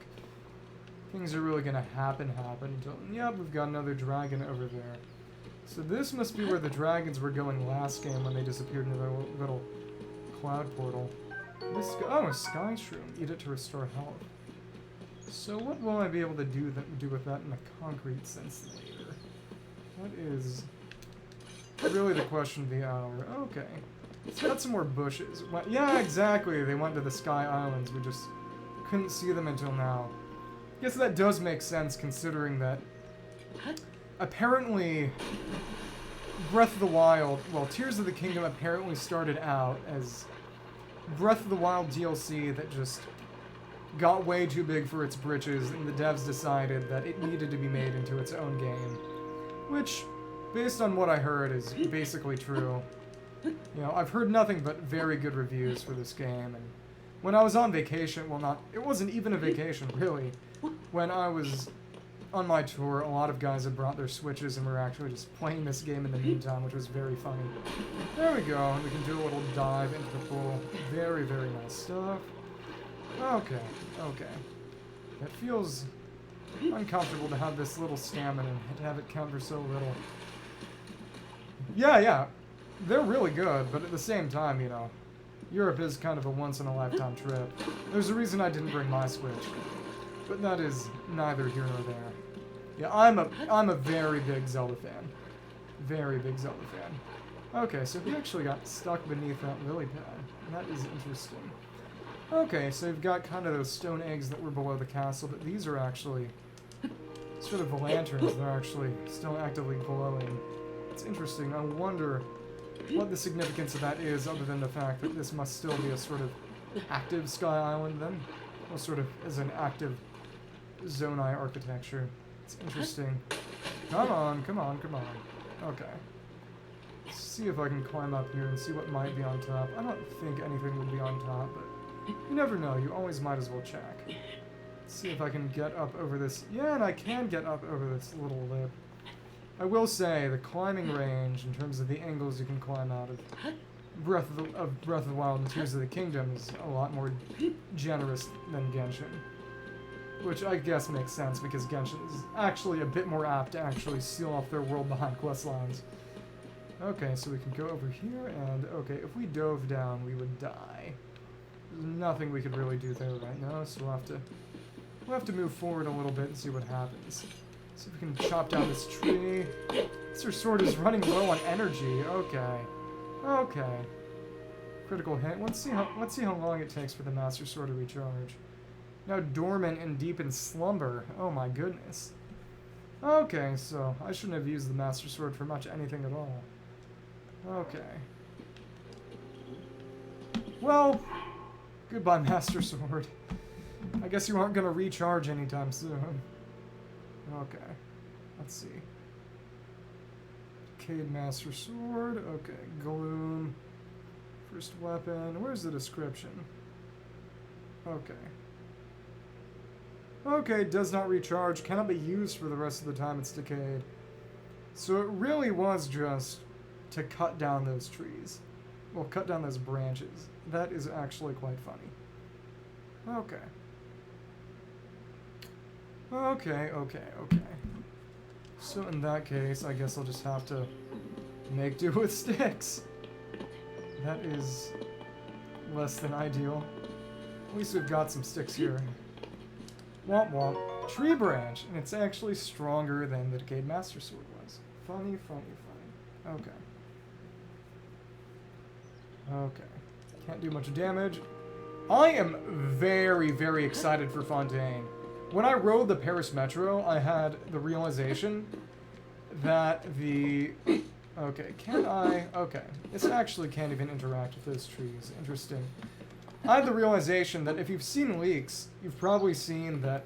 things are really gonna happen until... Yep, we've got another dragon over there. So this must be where the dragons were going last game when they disappeared into their little cloud portal. This... Oh, a sky shroom. Eat it to restore health. So what will I be able to do with that in a concrete sense later? What is really the question of the hour? Okay. It's got some more bushes. Well, yeah, exactly. They went to the Sky Islands. We just couldn't see them until now. Guess that does make sense considering that apparently Breath of the Wild, well, Tears of the Kingdom apparently started out as Breath of the Wild DLC that just got way too big for its britches, and the devs decided that it needed to be made into its own game. Which, based on what I heard, is basically true. You know, I've heard nothing but very good reviews for this game, and when I was on vacation, well, it wasn't even a vacation, really. When I was on my tour, a lot of guys had brought their Switches and were actually just playing this game in the meantime, which was very funny. There we go, and we can do a little dive into the pool. Very, very nice stuff. Okay. It feels uncomfortable to have this little stamina and to have it count for so little. Yeah. They're really good, but at the same time, you know, Europe is kind of a once-in-a-lifetime trip. There's a reason I didn't bring my Switch, but that is neither here nor there. Yeah, I'm a very big Zelda fan. Very big Zelda fan. Okay, so he actually got stuck beneath that lily pad. That is interesting. Okay, so you've got kind of those stone eggs that were below the castle, but these are actually sort of lanterns. They're actually still actively glowing. It's interesting. I wonder what the significance of that is, other than the fact that this must still be a sort of active Sky Island, then? Well, sort of as an active Zonai architecture. It's interesting. Come on, come on, come on. Okay. Let's see if I can climb up here and see what might be on top. I don't think anything would be on top, but you never know. You always might as well check. Let's see if I can get up over this. Yeah, and I can get up over this little lip. I will say, the climbing range, in terms of the angles you can climb out of Breath of the Wild and Tears of the Kingdom, is a lot more generous than Genshin. Which I guess makes sense, because Genshin is actually a bit more apt to actually seal off their world behind quest lines. Okay, so we can go over here, and okay, if we dove down, we would die. There's nothing we could really do there right now, so we'll have to move forward a little bit and see what happens. See if we can chop down this tree. Master Sword is running low on energy. Okay. Okay. Critical hit. Let's see how long it takes for the Master Sword to recharge. Now dormant and deep in slumber. Oh my goodness. Okay, so I shouldn't have used the Master Sword for much anything at all. Okay. Well, goodbye, Master Sword. I guess you aren't going to recharge anytime soon. Okay. Let's see. Decayed Master Sword. Okay. Gloom. First weapon. Where's the description? Okay. Okay, does not recharge. Cannot be used for the rest of the time it's decayed. So it really was just to cut down those trees. Well, cut down those branches. That is actually quite funny. Okay. Okay. So in that case, I guess I'll just have to make do with sticks. That is less than ideal. At least we've got some sticks here. Womp womp. Tree branch! And it's actually stronger than the Decayed Master Sword was. Funny. Okay. Okay. Can't do much damage. I am very, very excited for Fontaine. When I rode the Paris Metro, I had the realization that the... Okay, can I... Okay, this actually can't even interact with those trees. Interesting. I had the realization that if you've seen leaks, you've probably seen that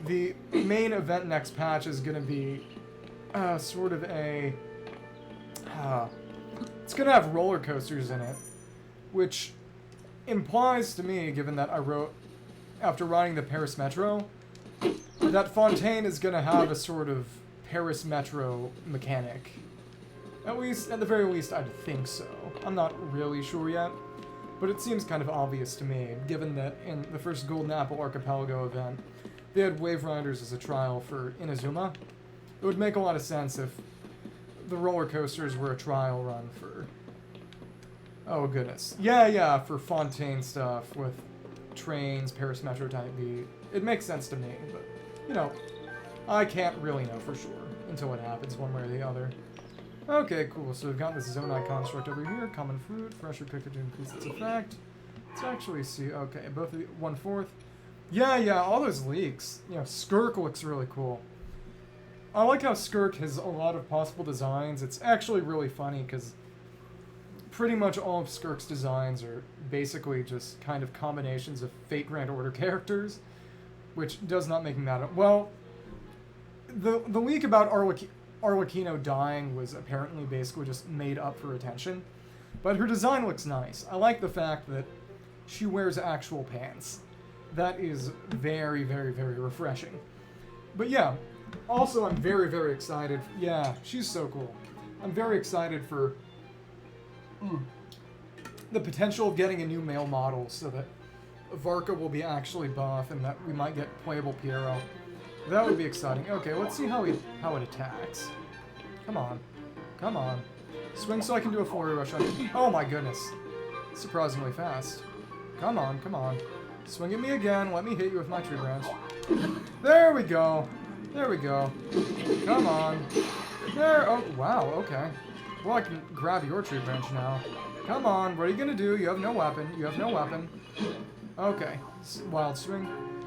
the main event next patch is going to be sort of a... it's going to have roller coasters in it, which implies to me, given that I wrote, after riding the Paris Metro, that Fontaine is going to have a sort of Paris Metro mechanic. At the very least, I'd think so. I'm not really sure yet, but it seems kind of obvious to me, given that in the first Golden Apple Archipelago event, they had Wave Riders as a trial for Inazuma. It would make a lot of sense if the roller coasters were a trial run for... Oh, goodness. Yeah, for Fontaine stuff with trains, Paris Metro Type B. It makes sense to me, but, you know, I can't really know for sure until it happens one way or the other. Okay, cool. So we've got this Zonai construct over here. Common fruit, fresher picked to increase its effect. Let's actually see. Okay, both of you, 1/4. Yeah, all those leaks. You know, Skirk looks really cool. I like how Skirk has a lot of possible designs. It's actually really funny because pretty much all of Skirk's designs are basically just kind of combinations of Fate Grand Order characters, which does not make me mad at... Well, the leak about Arlecchino dying was apparently basically just made up for attention, but her design looks nice. I like the fact that she wears actual pants. That is very, very, very refreshing. But yeah, also I'm very, very excited. Yeah, she's so cool. I'm very excited for the potential of getting a new male model so that Varka will be actually buff and that we might get playable Piero. That would be exciting. Okay, let's see how it attacks. Come on. Swing so I can do a forward rush on you. Oh my goodness. Surprisingly fast. Come on. Swing at me again. Let me hit you with my tree branch. There we go. Come on. There. Oh, wow. Okay. Well, I can grab your tree branch now. Come on. What are you going to do? You have no weapon. Okay, Wild Swing.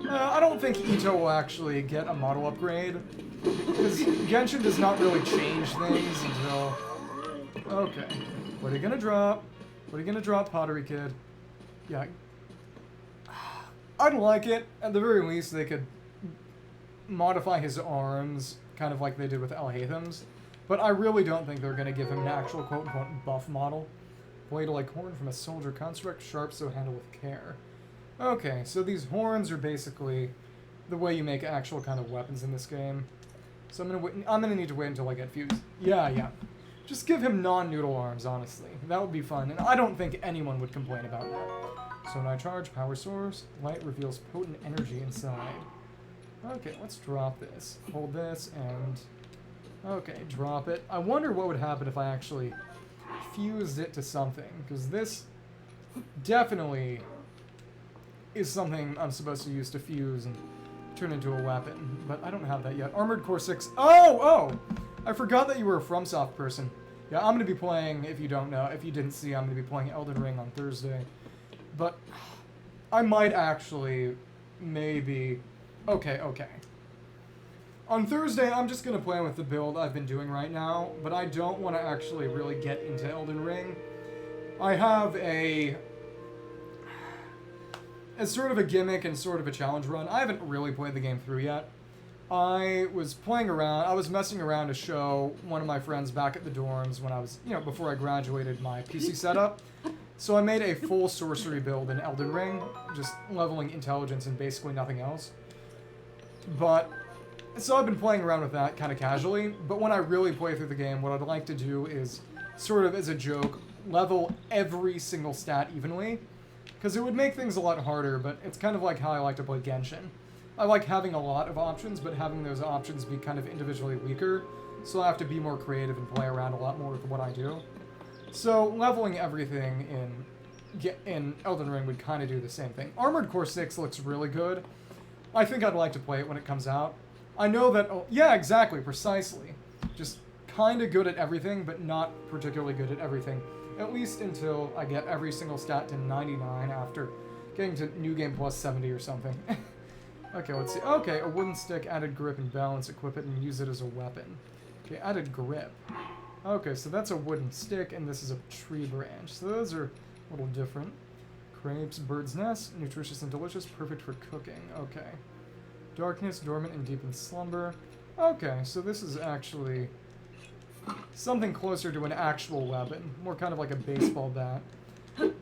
I don't think Ito will actually get a model upgrade, because Genshin does not really change things until... Okay. What are you gonna drop? What are you gonna drop, Pottery Kid? Yeah. I'd like it. At the very least, they could modify his arms, kind of like they did with Alhatham's. But I really don't think they're gonna give him an actual quote-unquote buff model. Blade like horn from a soldier construct, sharp so handle with care. Okay, so these horns are basically the way you make actual kind of weapons in this game. So I'm gonna need to wait until I get fused. Yeah. Just give him non-noodle arms, honestly. That would be fun, and I don't think anyone would complain about that. So when I charge power source, light reveals potent energy inside. Okay, let's drop this. Hold this, and... Okay, drop it. I wonder what would happen if I actually fused it to something, because this definitely is something I'm supposed to use to fuse and turn into a weapon, but I don't have that yet. Armored Core 6. Oh! I forgot that you were a FromSoft person. Yeah, I'm going to be playing, if you don't know, if you didn't see, I'm going to be playing Elden Ring on Thursday. But I might actually, maybe... Okay. On Thursday, I'm just going to play with the build I've been doing right now, but I don't want to actually really get into Elden Ring. I have a sort of a gimmick and sort of a challenge run. I haven't really played the game through yet. I was playing around, I was messing around to show one of my friends back at the dorms when I was, before I graduated my PC setup. So I made a full sorcery build in Elden Ring, just leveling intelligence and basically nothing else. So I've been playing around with that kind of casually, but when I really play through the game, what I'd like to do is, sort of as a joke, level every single stat evenly, because it would make things a lot harder, but it's kind of like how I like to play Genshin. I like having a lot of options, but having those options be kind of individually weaker, so I have to be more creative and play around a lot more with what I do. So leveling everything in Elden Ring would kind of do the same thing. Armored Core 6 looks really good. I think I'd like to play it when it comes out. I know that... Oh, yeah, exactly, precisely. Just kind of good at everything, but not particularly good at everything. At least until I get every single stat to 99 after getting to New Game Plus 70 or something. Okay, let's see. Okay, a wooden stick, added grip and balance, equip it and use it as a weapon. Okay, added grip. Okay, so that's a wooden stick, and this is a tree branch. So those are a little different. Crepes, bird's nest, nutritious and delicious, perfect for cooking. Okay. Darkness, dormant and deep in slumber. Okay, so this is actually something closer to an actual weapon. More kind of like a baseball bat.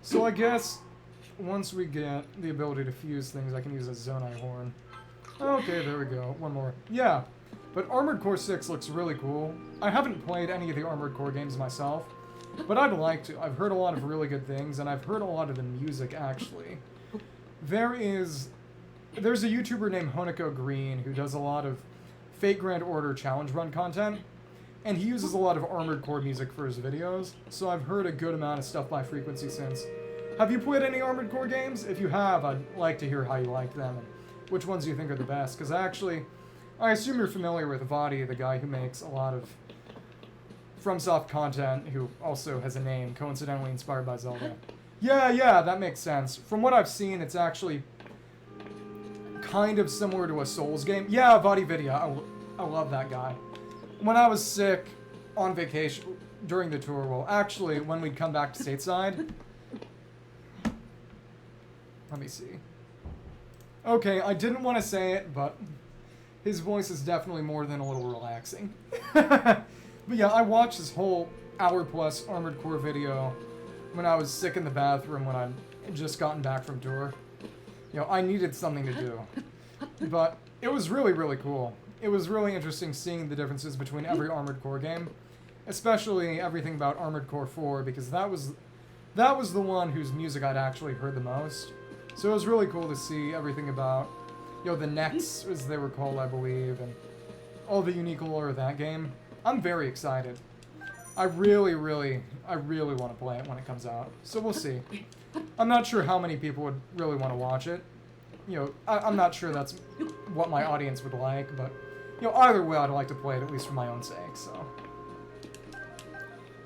So I guess once we get the ability to fuse things, I can use a Zonai horn. Okay, there we go. One more. Yeah, but Armored Core 6 looks really cool. I haven't played any of the Armored Core games myself, but I'd like to. I've heard a lot of really good things, and I've heard a lot of the music, actually. There's a YouTuber named Honeko Green who does a lot of Fate Grand Order challenge run content, and he uses a lot of Armored Core music for his videos, so I've heard a good amount of stuff by Frequency since. Have you played any Armored Core games? If you have, I'd like to hear how you like them and which ones you think are the best, because I assume you're familiar with Vadi, the guy who makes a lot of FromSoft content, who also has a name, coincidentally inspired by Zelda. Yeah, that makes sense. From what I've seen, it's actually kind of similar to a Souls game. Yeah, Vadi Vidya, I love that guy. When I was sick on vacation during the tour, well, actually, when we'd come back to stateside... Let me see. Okay, I didn't want to say it, but his voice is definitely more than a little relaxing. But yeah, I watched this whole hour-plus Armored Core video when I was sick in the bathroom when I'd just gotten back from tour. I needed something to do. But it was really, really cool. It was really interesting seeing the differences between every Armored Core game, especially everything about Armored Core 4, because that was the one whose music I'd actually heard the most. So it was really cool to see everything about, the Nets, as they were called, I believe, and all the unique lore of that game. I'm very excited. I really want to play it when it comes out. So we'll see. I'm not sure how many people would really want to watch it. I'm not sure that's what my audience would like, but, either way, I'd like to play it, at least for my own sake, so.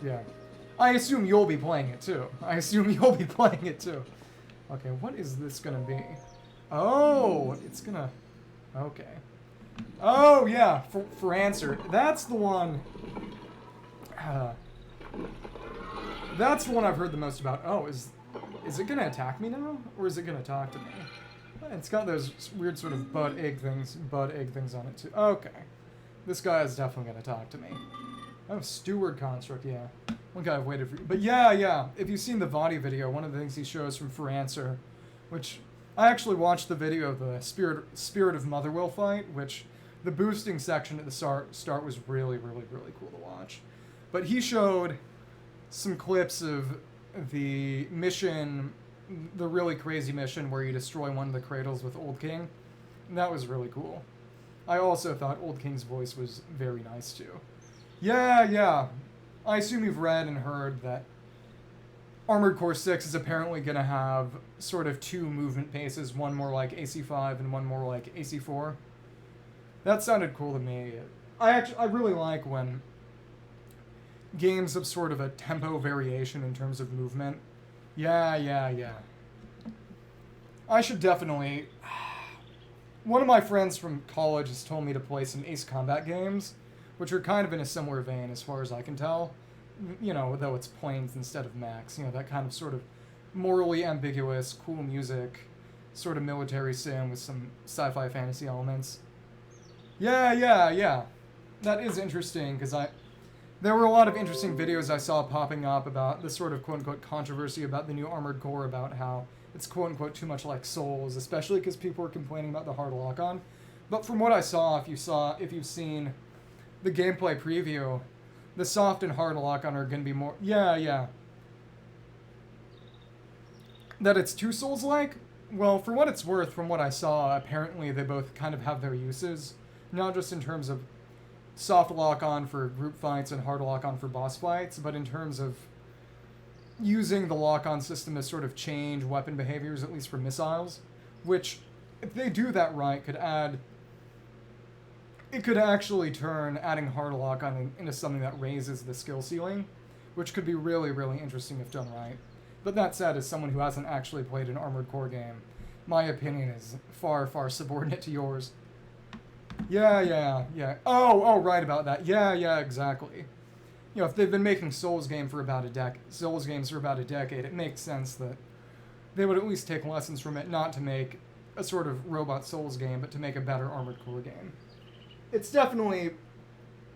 Yeah. I assume you'll be playing it, too. Okay, what is this gonna be? Oh, it's gonna... Okay. Oh, yeah, for answer. That's the one... that's the one I've heard the most about. Oh, is it gonna attack me now? Or is it gonna talk to me? It's got those weird sort of bud egg things on it too. Okay. This guy is definitely gonna talk to me. Oh, steward construct, yeah. One guy I've waited for. But yeah. If you've seen the Vadi video, one of the things he shows from For Answer, which I actually watched the video of the Spirit of Motherwill fight, which the boosting section at the start was really cool to watch. But he showed some clips of the mission, the really crazy mission where you destroy one of the cradles with Old King. And that was really cool. I also thought Old King's voice was very nice too. Yeah. I assume you've read and heard that Armored Core 6 is apparently going to have sort of two movement paces, one more like AC5 and one more like AC4. That sounded cool to me. I really like when games have sort of a tempo variation in terms of movement. Yeah. I should definitely... One of my friends from college has told me to play some Ace Combat games, which are kind of in a similar vein as far as I can tell. You know, though it's planes instead of mechs. You know, that kind of sort of morally ambiguous, cool music, sort of military sim with some sci-fi fantasy elements. Yeah. That is interesting, because there were a lot of interesting videos I saw popping up about the sort of quote-unquote controversy about the new Armored Core, about how it's quote-unquote too much like Souls, especially because people were complaining about the hard lock-on. But from what I saw, if you've seen the gameplay preview, the soft and hard lock-on are going to be more... Yeah. That it's too Souls-like? Well, for what it's worth, from what I saw, apparently they both kind of have their uses. Not just in terms of soft lock-on for group fights and hard lock-on for boss fights, but in terms of using the lock-on system to sort of change weapon behaviors, at least for missiles, which, if they do that right, it could actually turn adding hard lock-on into something that raises the skill ceiling, which could be really really interesting if done right. But that said, as someone who hasn't actually played an Armored Core game, my opinion is far subordinate to yours. Yeah. Oh, right about that. Yeah, exactly. You know, if they've been making Souls games for about a decade, it makes sense that they would at least take lessons from it, not to make a sort of robot Souls game, but to make a better Armored Core game. It's definitely...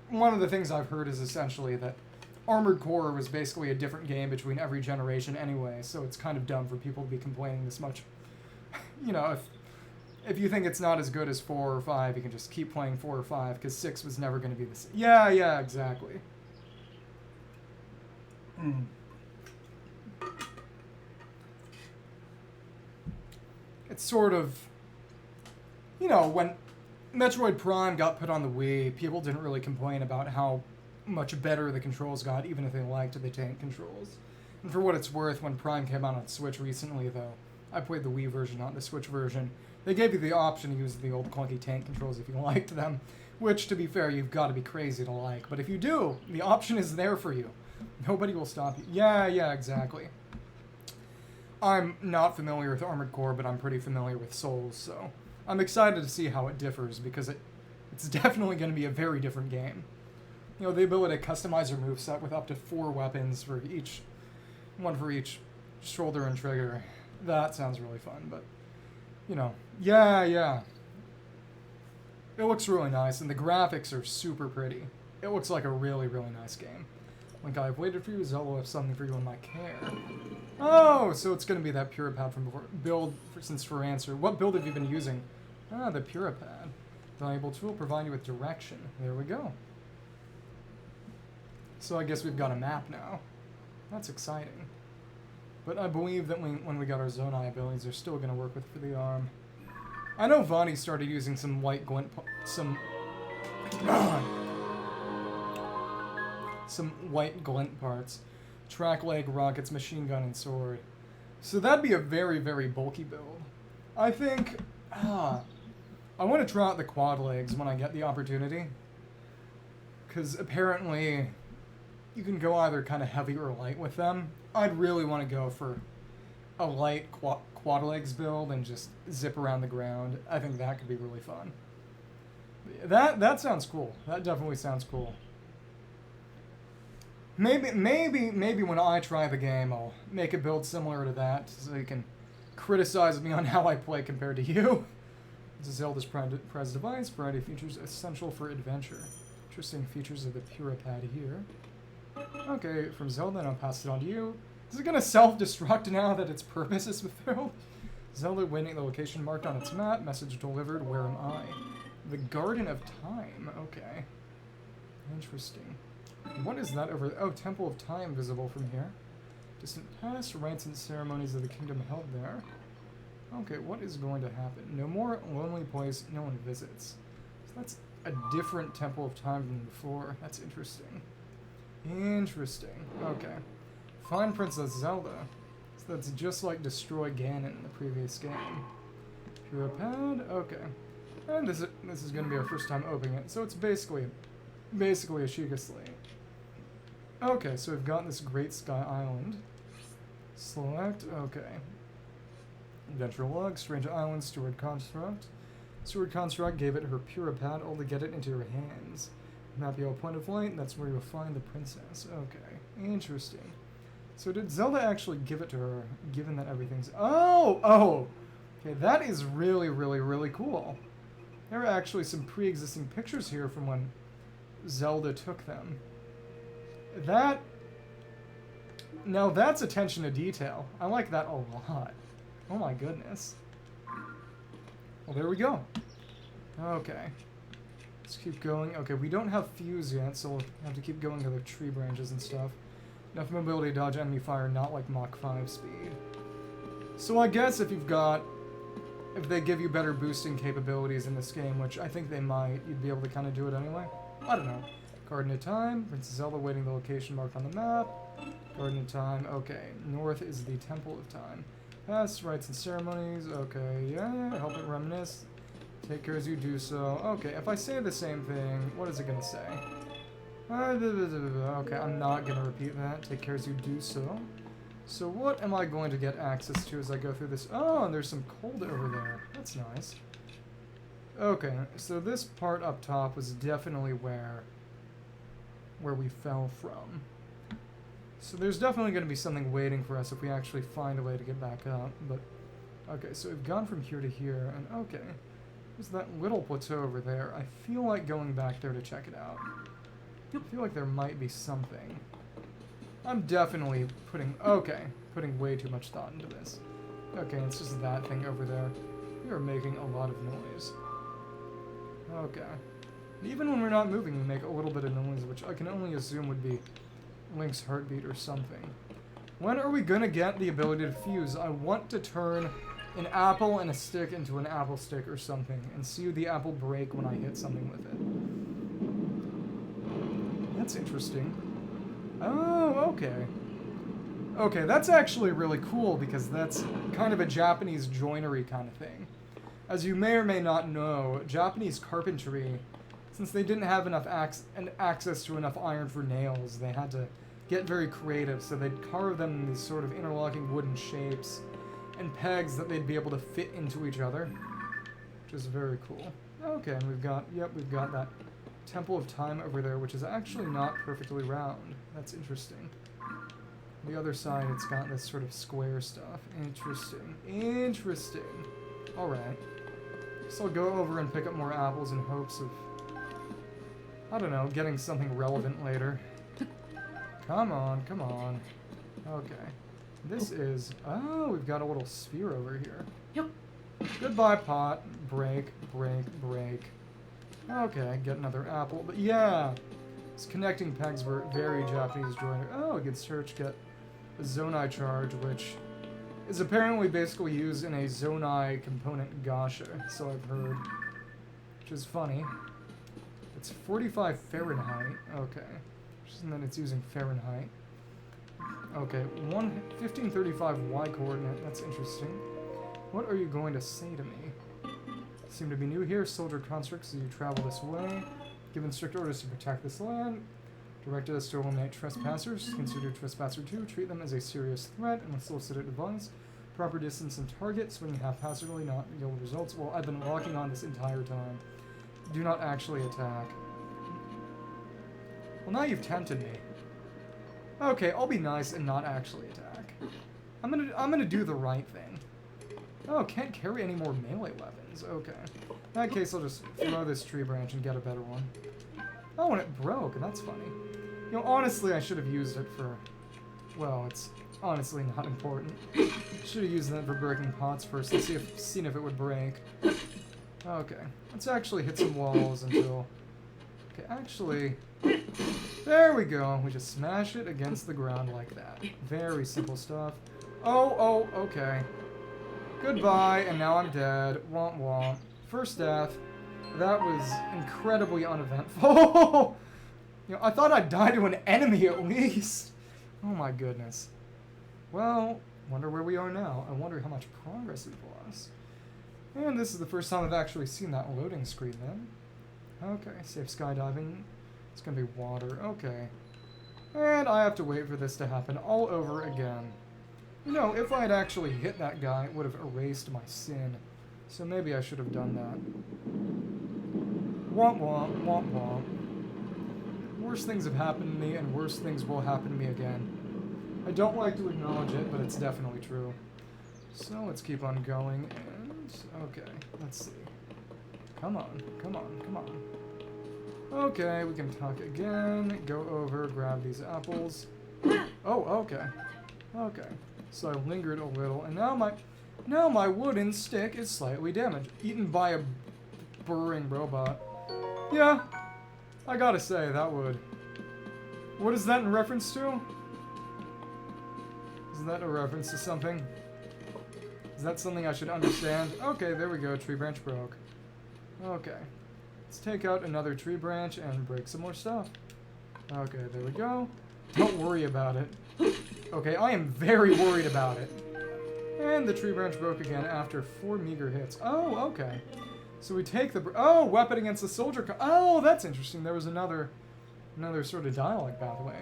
One of the things I've heard is essentially that Armored Core was basically a different game between every generation anyway, so it's kind of dumb for people to be complaining this much. You know, if you think it's not as good as 4 or 5, you can just keep playing 4 or 5, because 6 was never going to be the same. Yeah, exactly. It's sort of... You know, when Metroid Prime got put on the Wii, people didn't really complain about how much better the controls got, even if they liked the tank controls. And for what it's worth, when Prime came out on Switch recently, though, I played the Wii version, not the Switch version, they gave you the option to use the old clunky tank controls if you liked them, which, to be fair, you've got to be crazy to like. But if you do, the option is there for you. Nobody will stop you. Yeah, exactly. I'm not familiar with Armored Core, but I'm pretty familiar with Souls, so I'm excited to see how it differs, because it's definitely going to be a very different game. You know, the ability to customize your moveset with up to 4 weapons for each... One for each shoulder and trigger. That sounds really fun, but... You know, yeah. It looks really nice, and the graphics are super pretty. It looks like a really nice game. Like, I've waited for you, Zelda, have something for you in my care. Oh, so it's going to be that Puripad from before. Build, since for answer. What build have you been using? The Puripad. Valuable tool, provide you with direction. There we go. So I guess we've got a map now. That's exciting. But I believe that when we got our Zonai abilities, they're still going to work with for the arm. I know Vani started using some white glint... Some white glint parts. Track leg, rockets, machine gun, and sword. So that'd be a very bulky build. I think... I want to try out the quad legs when I get the opportunity. Because apparently you can go either kind of heavy or light with them. I'd really want to go for a light quad legs build and just zip around the ground. I think that could be really fun. That sounds cool. That definitely sounds cool. Maybe when I try the game, I'll make a build similar to that, so you can criticize me on how I play compared to you. This is Zelda's prize device. Variety of features essential for adventure. Interesting features of the Puripad here. Okay, from Zelda, and I'll pass it on to you. Is it gonna self-destruct now that its purpose is fulfilled? Zelda waiting the location marked on its map. Message delivered. Where am I? The Garden of Time. Okay. Interesting. What is that over there? Oh, Temple of Time visible from here. Distant past, rites and ceremonies of the kingdom held there. Okay, what is going to happen? No more lonely place no one visits. So that's a different Temple of Time than before. That's interesting. Interesting. Okay. Find Princess Zelda. So that's just like Destroy Ganon in the previous game. Puripad? Okay. And this is going to be our first time opening it. So it's basically a Sheikah Slate. Okay, so we've got this Great Sky Island. Select, okay. Adventure log, Strange Island, Steward Construct. Steward Construct gave it her Puripad, all to get it into her hands. Map your point of light, that's where you'll find the princess. Okay, interesting. So did Zelda actually give it to her, given that everything's... Oh! Okay, that is really, really, really cool. There are actually some pre-existing pictures here from when Zelda took them. Now that's attention to detail. I like that a lot. Oh my goodness. Well, there we go. Okay. Let's keep going. Okay, we don't have fuse yet, so we'll have to keep going to the tree branches and stuff. Enough mobility to dodge enemy fire, not like Mach 5 speed. So I guess if they give you better boosting capabilities in this game, which I think they might, you'd be able to kind of do it anyway. I don't know. Garden of Time, Princess Zelda waiting the location marked on the map. Garden of Time, okay. North is the Temple of Time. Past, rites and ceremonies, okay, yeah, help it reminisce. Take care as you do so. Okay, if I say the same thing, what is it gonna say? Okay, I'm not gonna repeat that. Take care as you do so. So what am I going to get access to as I go through this? Oh, and there's some cold over there. That's nice. Okay, so this part up top was definitely where we fell from. So there's definitely going to be something waiting for us if we actually find a way to get back up. But okay, so we've gone from here to here, and okay, there's that little plateau over there. I feel like going back there to check it out. I feel like there might be something. I'm definitely putting way too much thought into this. Okay, it's just that thing over there. We are making a lot of noise. Okay. Even when we're not moving, we make a little bit of noise, which I can only assume would be Link's heartbeat or something. When are we gonna get the ability to fuse? I want to turn an apple and a stick into an apple stick or something, and see the apple break when I hit something with it. That's interesting. Oh, okay. Okay, that's actually really cool, because that's kind of a Japanese joinery kind of thing. As you may or may not know, Japanese carpentry, since they didn't have enough access to enough iron for nails, they had to get very creative, so they'd carve them in these sort of interlocking wooden shapes and pegs that they'd be able to fit into each other, which is very cool. Okay, and we've got that Temple of Time over there, which is actually not perfectly round. That's interesting. The other side, it's got this sort of square stuff. Interesting. Interesting. Alright. So I'll go over and pick up more apples in hopes of, I don't know, getting something relevant later. Come on, come on. Okay. This is... Oh, we've got a little sphere over here. Yep. Goodbye, pot. Break, break, break. Okay, get another apple. But yeah, these connecting pegs were very Japanese joiner. Oh, I can search, get a Zonai charge, which is apparently basically used in a Zonai component gacha, so I've heard. Which is funny. It's 45 Fahrenheit. Okay. And then it's using Fahrenheit. Okay, 1535 Y coordinate. That's interesting. What are you going to say to me? Seem to be new here. Soldier constructs as you travel this way. Given strict orders to protect this land. Directed us to eliminate trespassers. Consider trespasser 2. Treat them as a serious threat and solicit advice. Proper distance and target, swinging haphazardly, not yield results. Well, I've been walking on this entire time. Do not actually attack. Well, now you've tempted me. Okay, I'll be nice and not actually attack. I'm gonna do the right thing. Oh, can't carry any more melee weapons. Okay. In that case, I'll just throw this tree branch and get a better one. Oh, and it broke. That's funny. You know, honestly, I should have used it for... Well, it's honestly not important. Should have used that for breaking pots first and seen if it would break. Okay. Let's actually hit some walls until... Okay, actually... There we go. We just smash it against the ground like that. Very simple stuff. Oh, okay. Goodbye, and now I'm dead. Womp womp. First death. That was incredibly uneventful. You know, I thought I'd die to an enemy at least. Oh my goodness. Well, wonder where we are now. I wonder how much progress we've lost. And this is the first time I've actually seen that loading screen then. Okay, safe skydiving. It's gonna be water. Okay. And I have to wait for this to happen all over again. You know, if I had actually hit that guy, it would have erased my sin. So maybe I should have done that. Womp womp, womp womp. Worse things have happened to me, and worse things will happen to me again. I don't like to acknowledge it, but it's definitely true. So let's keep on going, and... Okay, let's see. Come on, come on, come on. Okay, we can talk again, go over, grab these apples. Oh, okay. Okay. So I lingered a little, and now my wooden stick is slightly damaged. Eaten by a burrowing robot. Yeah, I gotta say, that would... What is that in reference to? Is that a reference to something? Is that something I should understand? Okay, there we go, tree branch broke. Okay. Let's take out another tree branch and break some more stuff. Okay, there we go. Don't worry about it. Okay, I am very worried about it. And the tree branch broke again after 4 meager hits. Oh, okay. So we take the... Oh, weapon against the soldier... Oh, that's interesting. There was another sort of dialogue pathway.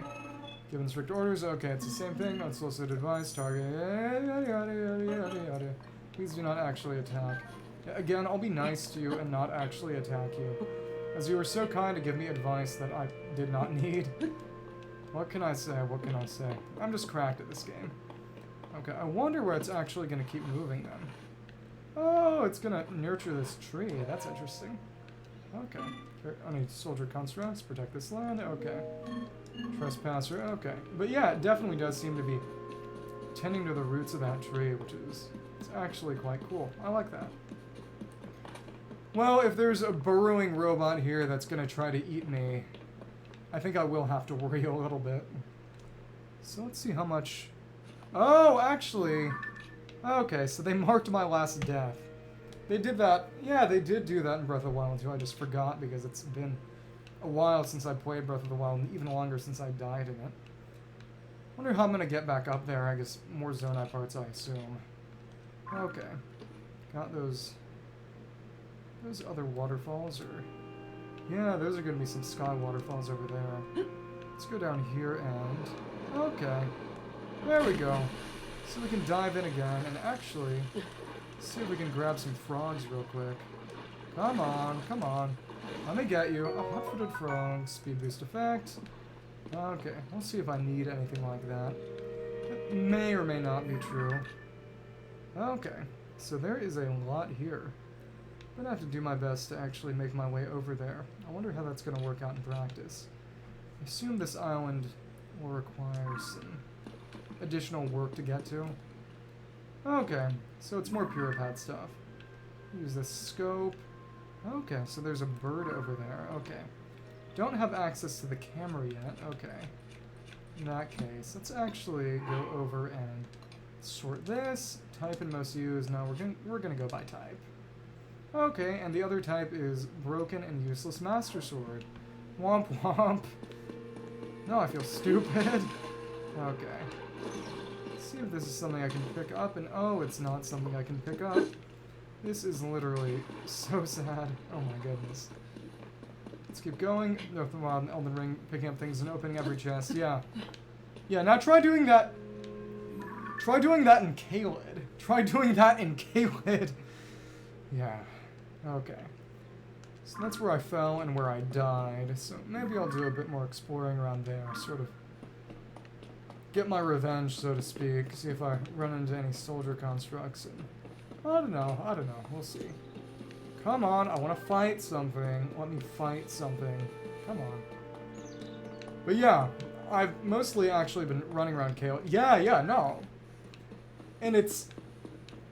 Given strict orders. Okay, it's the same thing. Unsolicited advice. Target... Yada, yada, yada, yada, yada. Please do not actually attack. Again, I'll be nice to you and not actually attack you. As you were so kind to give me advice that I did not need. What can I say? What can I say? I'm just cracked at this game. Okay, I wonder where it's actually going to keep moving then. Oh, it's going to nurture this tree. That's interesting. Okay. I need soldier constructs. Protect this land. Okay. Trespasser. Okay. But yeah, it definitely does seem to be tending to the roots of that tree, which is it's actually quite cool. I like that. Well, if there's a burrowing robot here that's going to try to eat me, I think I will have to worry a little bit. So let's see how much... Oh, actually... Okay, so they marked my last death. They did that... Yeah, they did do that in Breath of the Wild too. I just forgot because it's been a while since I played Breath of the Wild, and even longer since I died in it. Wonder how I'm going to get back up there. I guess more Zonai parts, I assume. Okay. Got those other waterfalls, or... Yeah, those are going to be some sky waterfalls over there. Let's go down here and... Okay. There we go. So we can dive in again and actually see if we can grab some frogs real quick. Come on, come on. Let me get you. A hot-footed frog. Speed boost effect. Okay, we'll see if I need anything like that. It may or may not be true. Okay, so there is a lot here. I'm gonna have to do my best to actually make my way over there. I wonder how that's gonna work out in practice. I assume this island will require some additional work to get to. Okay, so it's more Puripad stuff. Use this scope. Okay, so there's a bird over there. Okay. Don't have access to the camera yet. Okay. In that case, let's actually go over and sort this. Type and most used. No, we're gonna go by type. Okay, and the other type is broken and useless master sword. Womp womp. No, I feel stupid. Okay. Let's see if this is something I can pick up, and oh, it's not something I can pick up. This is literally so sad. Oh my goodness. Let's keep going. Breath of the Wild and Elden Ring, picking up things and opening every chest. Yeah. Yeah, now try doing that. Try doing that in Caelid. Try doing that in Kaled. Yeah. Okay. So that's where I fell and where I died. So maybe I'll do a bit more exploring around there. Sort of get my revenge, so to speak. See if I run into any soldier constructs. And I don't know. We'll see. Come on. I want to fight something. Let me fight something. Come on. But yeah, I've mostly actually been running around Kaled. Yeah, no. And it's...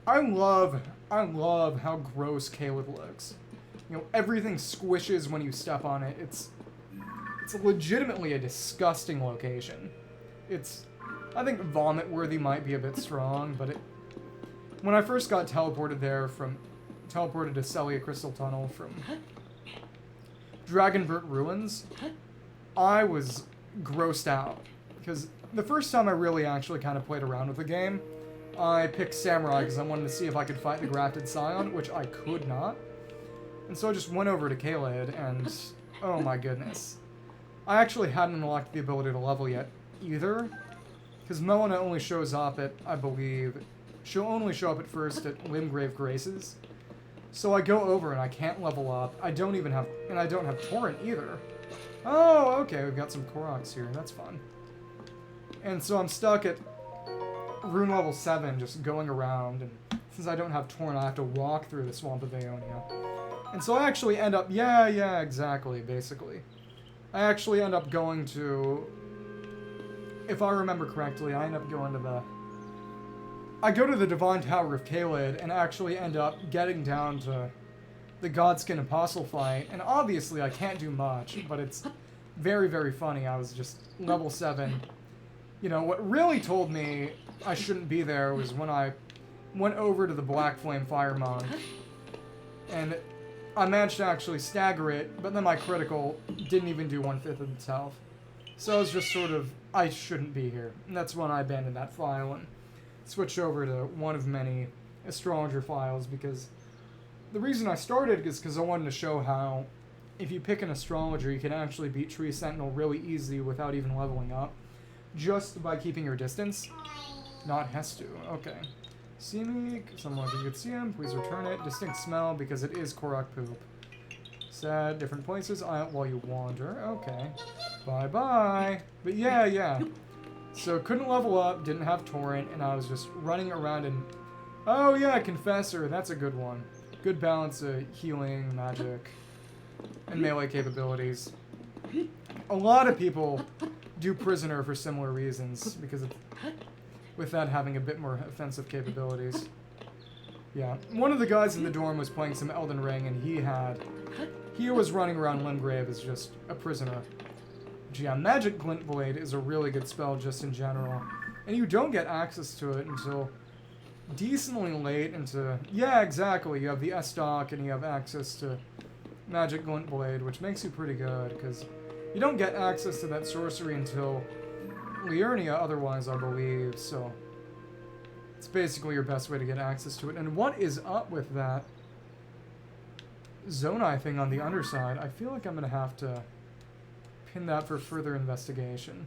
I love how gross Kaled looks. You know, everything squishes when you step on it. It's legitimately a disgusting location. I think vomit-worthy might be a bit strong, but when I first got teleported to Celia Crystal Tunnel from Dragonburt Ruins, I was grossed out. Because the first time I really actually kind of played around with the game, I picked Samurai because I wanted to see if I could fight the Grafted Scion, which I could not. And so I just went over to Kaled, and oh my goodness. I actually hadn't unlocked the ability to level yet either, because Melina only shows up at, I believe, she'll only show up at first at Limgrave Graces. So I go over and I can't level up. I don't have Torrent either. Oh, okay, we've got some Koroks here. That's fun. And so I'm stuck at rune level 7, just going around, and since I don't have Torrent, I have to walk through the Swamp of Aeonia. And so I actually end up, yeah, exactly, basically. I actually end up going to, if I remember correctly, I go to the Divine Tower of Kaled and actually end up getting down to the Godskin Apostle fight, and obviously I can't do much, but it's very, very funny. I was just level 7. You know, what really told me I shouldn't be there was when I went over to the Black Flame Fire Monk, and I managed to actually stagger it, but then my critical didn't even do 1/5 of its health. So I was just sort of, I shouldn't be here. And that's when I abandoned that file and switched over to one of many astrologer files, because the reason I started is because I wanted to show how if you pick an astrologer, you can actually beat Tree Sentinel really easy without even leveling up, just by keeping your distance. Not Hestu. Okay. See me? Someone if you could see him, please return it. Distinct smell, because it is Korok poop. Sad, different places, eye out while you wander. Okay. Bye-bye. But yeah. So couldn't level up, didn't have Torrent, and I was just running around and... Oh yeah, Confessor, that's a good one. Good balance of healing, magic, and melee capabilities. A lot of people do Prisoner for similar reasons, because of, with that having a bit more offensive capabilities. Yeah, one of the guys in the dorm was playing some Elden Ring, and he was running around Limgrave as just a prisoner. Yeah, Magic Glint Blade is a really good spell just in general, and you don't get access to it until decently late into... Yeah, exactly, you have the S-Dock and you have access to Magic Glint Blade, which makes you pretty good, because you don't get access to that sorcery until Liurnia otherwise, I believe, so it's basically your best way to get access to it. And what is up with that Zonai thing on the underside? I feel like I'm going to have to pin that for further investigation.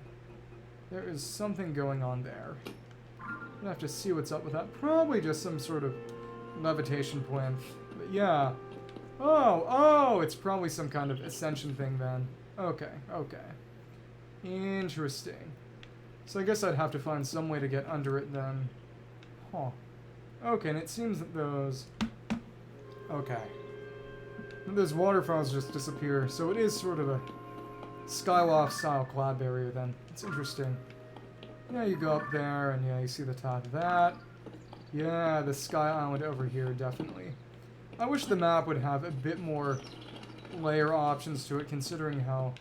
There is something going on there. I'm going to have to see what's up with that. Probably just some sort of levitation plinth. But yeah. Oh, it's probably some kind of ascension thing then. Okay. Interesting. So I guess I'd have to find some way to get under it then. Huh. Okay, and it seems that those... Okay. Those waterfalls just disappear, so it is sort of a Skyloft-style collab barrier then. It's interesting. Yeah, you go up there, and yeah, you see the top of that. Yeah, the Sky Island over here, definitely. I wish the map would have a bit more layer options to it, considering how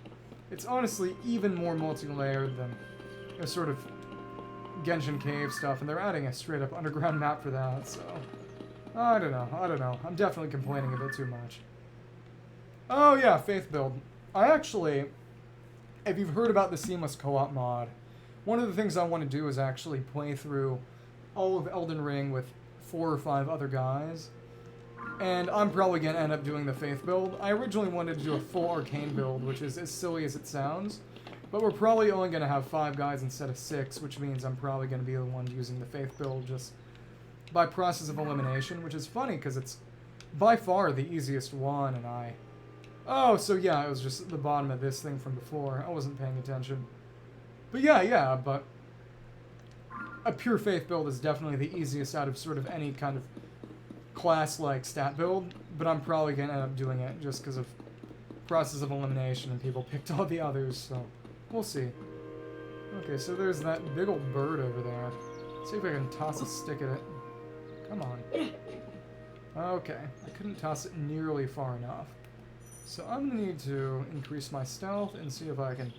it's honestly even more multi-layered than a sort of Genshin Cave stuff, and they're adding a straight-up underground map for that, so... I don't know. I'm definitely complaining a bit too much. Oh yeah, Faith build. I actually, if you've heard about the Seamless Co-op mod, one of the things I want to do is actually play through all of Elden Ring with 4 or 5 other guys. And I'm probably going to end up doing the Faith build. I originally wanted to do a full Arcane build, which is as silly as it sounds. But we're probably only going to have 5 guys instead of 6, which means I'm probably going to be the one using the Faith build just by process of elimination, which is funny because it's by far the easiest one, and I... Oh, so yeah, it was just the bottom of this thing from before. I wasn't paying attention. But yeah, but a pure faith build is definitely the easiest out of sort of any kind of class-like stat build, but I'm probably going to end up doing it just because of process of elimination and people picked all the others, so we'll see. Okay, so there's that big old bird over there. See if I can toss a stick at it. Come on. Okay, I couldn't toss it nearly far enough. So I'm going to need to increase my stealth and see if I can...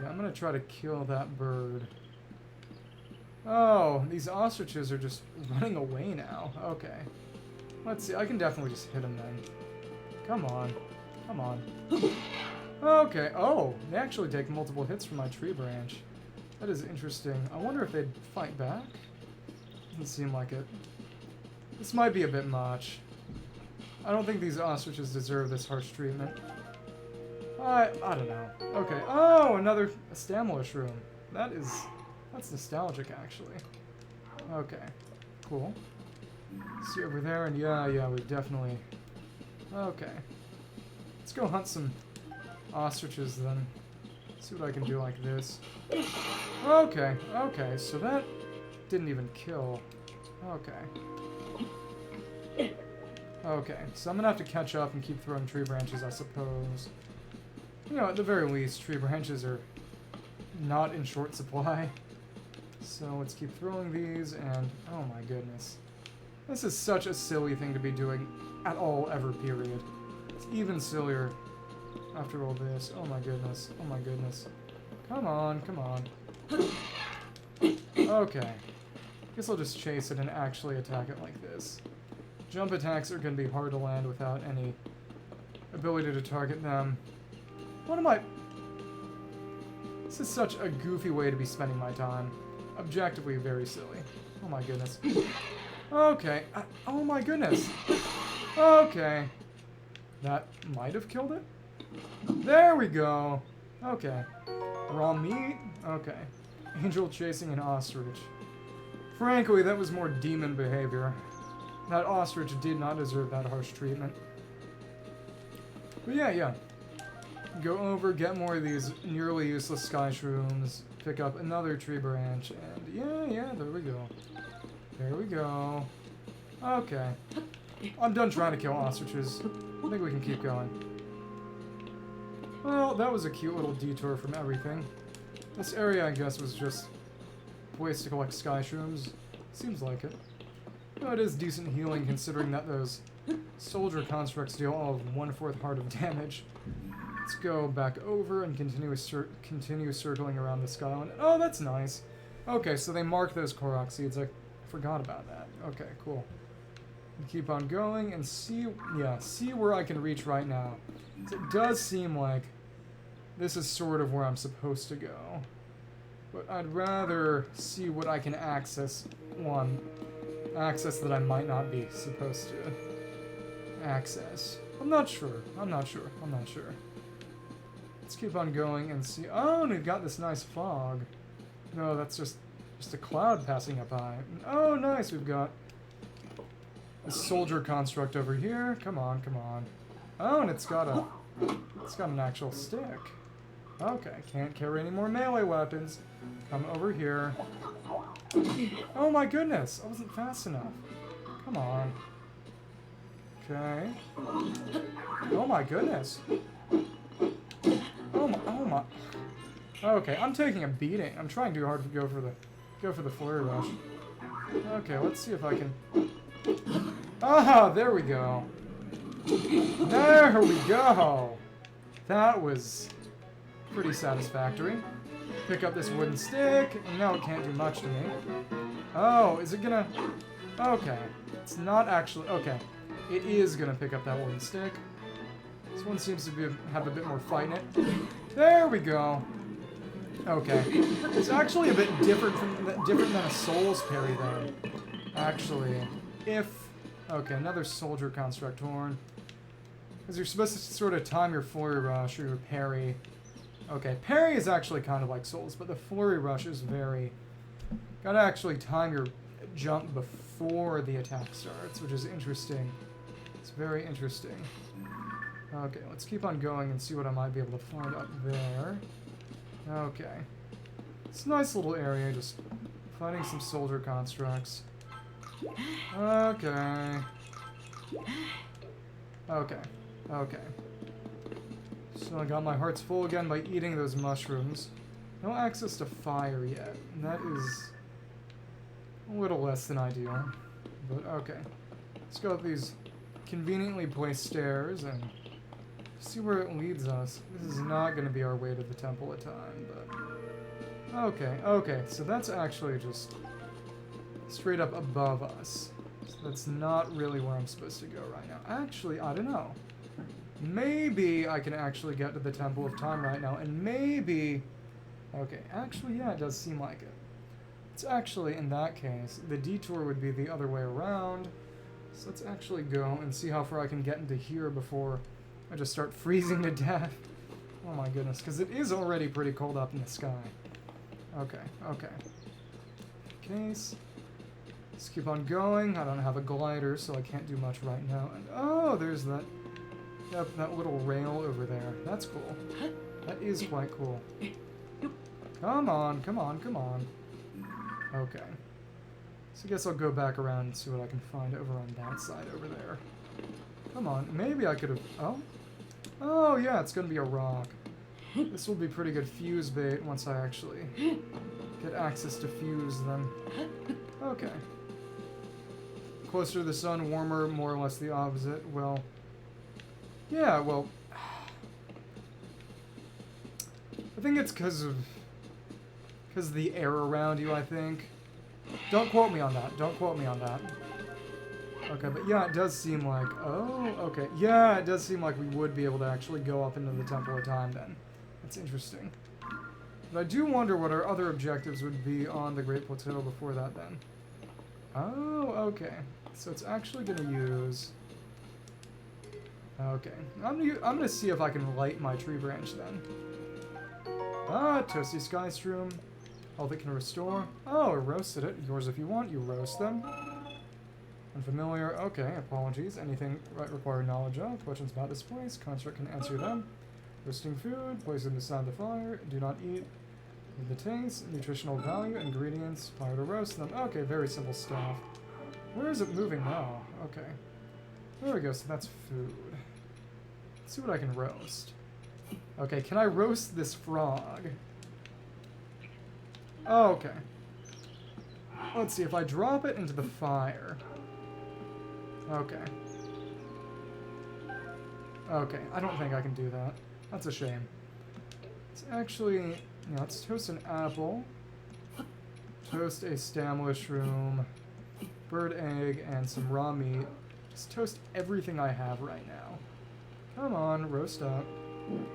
Yeah, I'm going to try to kill that bird. Oh, these ostriches are just running away now. Okay. Let's see, I can definitely just hit them then. Come on. Come on. Okay, oh, they actually take multiple hits from my tree branch. That is interesting. I wonder if they'd fight back? Doesn't seem like it. This might be a bit much. I don't think these ostriches deserve this harsh treatment. I don't know. Okay. Oh, another stamina shroom. That's nostalgic, actually. Okay. Cool. See over there, and yeah, we've definitely... Okay. Let's go hunt some ostriches, then. See what I can do like this. Okay, so that didn't even kill. Okay, so I'm gonna have to catch up and keep throwing tree branches, I suppose. You know, at the very least, tree branches are not in short supply. So let's keep throwing these, and oh my goodness. This is such a silly thing to be doing at all, ever, period. It's even sillier after all this. Oh my goodness, oh my goodness. Come on, come on. Okay. Guess I'll just chase it and actually attack it like this. Jump attacks are going to be hard to land without any ability to target them. What am I... This is such a goofy way to be spending my time. Objectively very silly. Oh my goodness. Okay. Oh my goodness. Okay. That might have killed it? There we go. Okay. Raw meat? Okay. Angel chasing an ostrich. Frankly, that was more demon behavior. That ostrich did not deserve that harsh treatment. But yeah. Go over, get more of these nearly useless sky shrooms, pick up another tree branch, and yeah, there we go. There we go. Okay. I'm done trying to kill ostriches. I think we can keep going. Well, that was a cute little detour from everything. This area, I guess, was just a place to collect sky shrooms. Seems like it. It is decent healing considering that those soldier constructs deal all of 1/4 heart of damage. Let's go back over and continue circling around this island. Oh, that's nice. Okay, so they mark those Korok seeds. I forgot about that. Okay, cool. Keep on going and see where I can reach right now. So it does seem like this is sort of where I'm supposed to go. But I'd rather see what I can access. Access that I might not be supposed to access. I'm not sure. Let's keep on going and see. Oh, and we've got this nice fog. No, that's just a cloud passing up high. Oh, nice. We've got a soldier construct over here. Come on. Oh, and it's got an actual stick. Okay, can't carry any more melee weapons. Come over here. Oh my goodness, I wasn't fast enough. Come on. Okay. Oh my goodness. Oh my. Okay, I'm taking a beating. I'm trying too hard to go for the flurry rush. Okay, let's see if I can. Ah, there we go. There we go. That was pretty satisfactory. Pick up this wooden stick, and now it can't do much to me. Oh, is it gonna... Okay. It's not actually... Okay. It is gonna pick up that wooden stick. This one seems to have a bit more fight in it. There we go. Okay. It's actually a bit different than a Souls parry, though. Actually. Okay, another soldier construct horn. Because you're supposed to sort of time your flurry rush or your parry. Okay, parry is actually kind of like Souls, but the flurry rush is very... Gotta actually time your jump before the attack starts, which is interesting. It's very interesting. Okay, let's keep on going and see what I might be able to find up there. Okay. It's a nice little area, just fighting some soldier constructs. Okay. Okay. Okay. So I got my hearts full again by eating those mushrooms. No access to fire yet. And that is a little less than ideal. But okay. Let's go up these conveniently placed stairs and see where it leads us. This is not going to be our way to the Temple of Time, but... Okay, okay. So that's actually just straight up above us. So that's not really where I'm supposed to go right now. Actually, I don't know. Maybe I can actually get to the Temple of Time right now, and maybe... Okay, actually, yeah, it does seem like it. It's actually, in that case, the detour would be the other way around. So let's actually go and see how far I can get into here before I just start freezing to death. Oh my goodness, because it is already pretty cold up in the sky. Okay, okay. Case. Let's keep on going. I don't have a glider, so I can't do much right now. And oh, there's that... Yep, that little rail over there. That's cool. That is quite cool. Come on, come on, come on. Okay. So I guess I'll go back around and see what I can find over on that side over there. Come on, maybe I could have... Oh? Oh, yeah, it's going to be a rock. This will be pretty good fuse bait once I actually get access to fuse them. Okay. Closer to the sun, warmer, more or less the opposite. Well... Yeah, well... I think it's because of the air around you, I think. Don't quote me on that. Don't quote me on that. Okay, but yeah, it does seem like... Oh, okay. Yeah, it does seem like we would be able to actually go up into the Temple of Time then. That's interesting. But I do wonder what our other objectives would be on the Great Plateau before that then. Oh, okay. So it's actually going to use... Okay. I'm gonna see if I can light my tree branch then. Ah, Toasty Sky Shroom. Health it can restore. Oh, I roasted it. Yours if you want. You roast them. Unfamiliar. Okay, apologies. Anything require knowledge of. Questions about this place. Construct can answer them. Roasting food. Place it beside the fire. Do not eat. The taste. Nutritional value. Ingredients. Fire to roast them. Okay, very simple stuff. Where is it moving now? Okay. There we go. So that's food. Let's see what I can roast. Okay, can I roast this frog? Oh, okay. Let's see, if I drop it into the fire... Okay. Okay, I don't think I can do that. That's a shame. Let's actually... Yeah, let's toast an apple. Toast a stam mushroom. Bird egg and some raw meat. Just toast everything I have right now. Come on, roast up.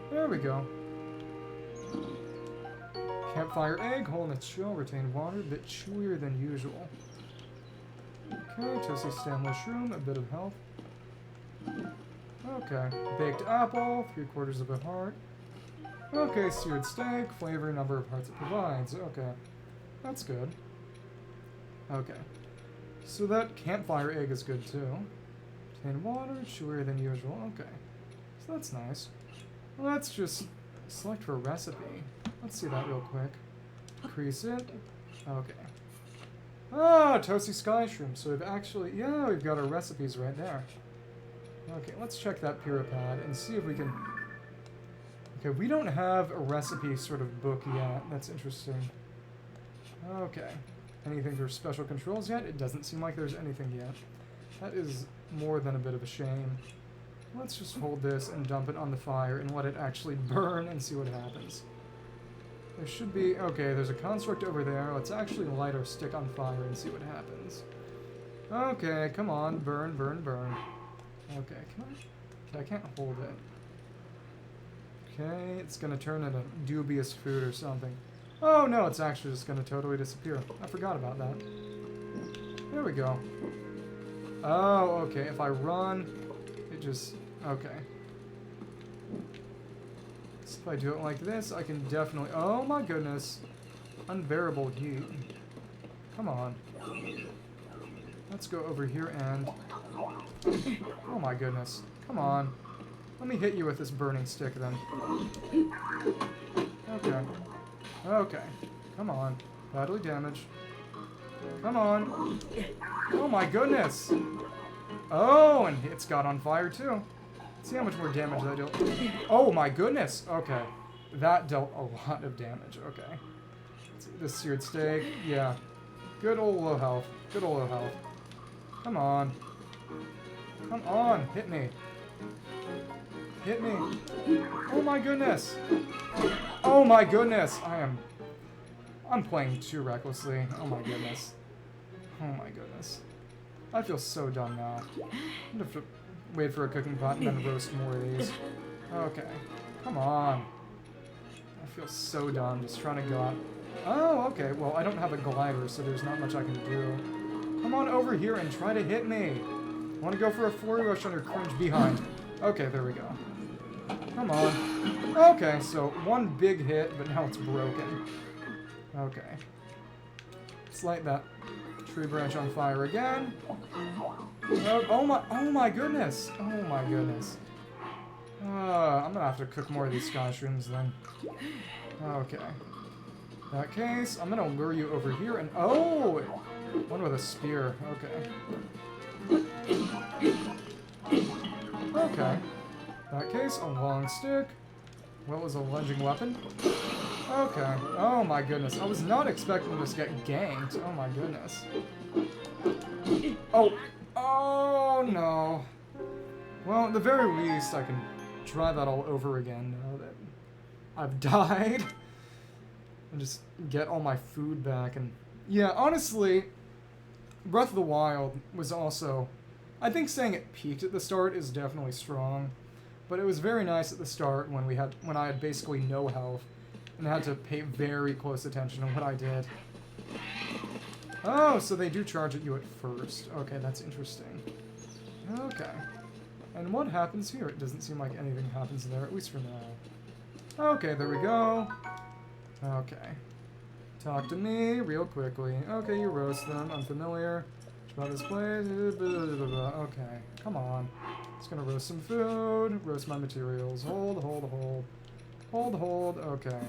There we go. Campfire egg, hole in its shell, retained water, a bit chewier than usual. Okay, toasty stem mushroom, a bit of health. Okay, baked apple, 3/4 of a heart. Okay, seared steak, flavor, number of hearts it provides. Okay, that's good. Okay, so that campfire egg is good too. Retained water, chewier than usual. Okay, so that's nice. Well, let's just select for a recipe. Let's see that real quick. Increase it. Okay. Ah, Toasty Sky Shroom. So we've actually... Yeah, we've got our recipes right there. Okay, let's check that Puripad and see if we can... Okay, we don't have a recipe sort of book yet. That's interesting. Okay. Anything for special controls yet? It doesn't seem like there's anything yet. That is more than a bit of a shame. Let's just hold this and dump it on the fire and let it actually burn and see what happens. There should be... Okay, there's a construct over there. Let's actually light our stick on fire and see what happens. Okay, come on. Burn, burn, burn. Okay, can I... Okay, I can't hold it. Okay, it's going to turn into dubious food or something. Oh, no, it's actually just going to totally disappear. I forgot about that. There we go. Oh, okay, if I run, it just... Okay. So if I do it like this, I can definitely... Oh my goodness. Unbearable heat. Come on. Let's go over here and... Oh my goodness. Come on. Let me hit you with this burning stick then. Okay. Okay. Come on. Badly damaged. Come on. Oh my goodness. Oh, and it's got on fire too. See how much more damage that dealt. Oh my goodness. Okay. That dealt a lot of damage. Okay. Let's see, this seared steak. Yeah. Good old low health. Good old low health. Come on. Come on. Hit me. Hit me. Oh my goodness. Oh my goodness. I'm playing too recklessly. Oh my goodness. Oh my goodness. I feel so dumb now. I'm gonna have to wait for a cooking pot and then roast more of these. Okay. Come on. I feel so dumb just trying to go out. Oh, okay. Well, I don't have a glider, so there's not much I can do. Come on over here and try to hit me. I want to go for a flurry rush on your cringe behind. Okay, there we go. Come on. Okay, so one big hit, but now it's broken. Okay. Let's light that tree branch on fire again. Oh my goodness. Oh my goodness. I'm gonna have to cook more of these sky shrooms then. Okay. In that case, I'm gonna lure you over here and... Oh! One with a spear. Okay. Okay. In that case, a long stick. What was a lunging weapon? Okay. Oh my goodness. I was not expecting this to get ganked. Oh my goodness. Oh. Oh no. Well, at the very least, I can try that all over again now that I've died. And just get all my food back. And yeah, honestly, Breath of the Wild was also... I think saying it peaked at the start is definitely strong. But it was very nice at the start when I had basically no health and had to pay very close attention to what I did. Oh, so they do charge at you at first. Okay, that's interesting. Okay. And what happens here? It doesn't seem like anything happens there, at least for now. Okay, there we go. Okay. Talk to me real quickly. Okay, you roast them. Unfamiliar. About this place. Okay, come on. Just gonna roast some food. Roast my materials. Hold. Hold. Okay.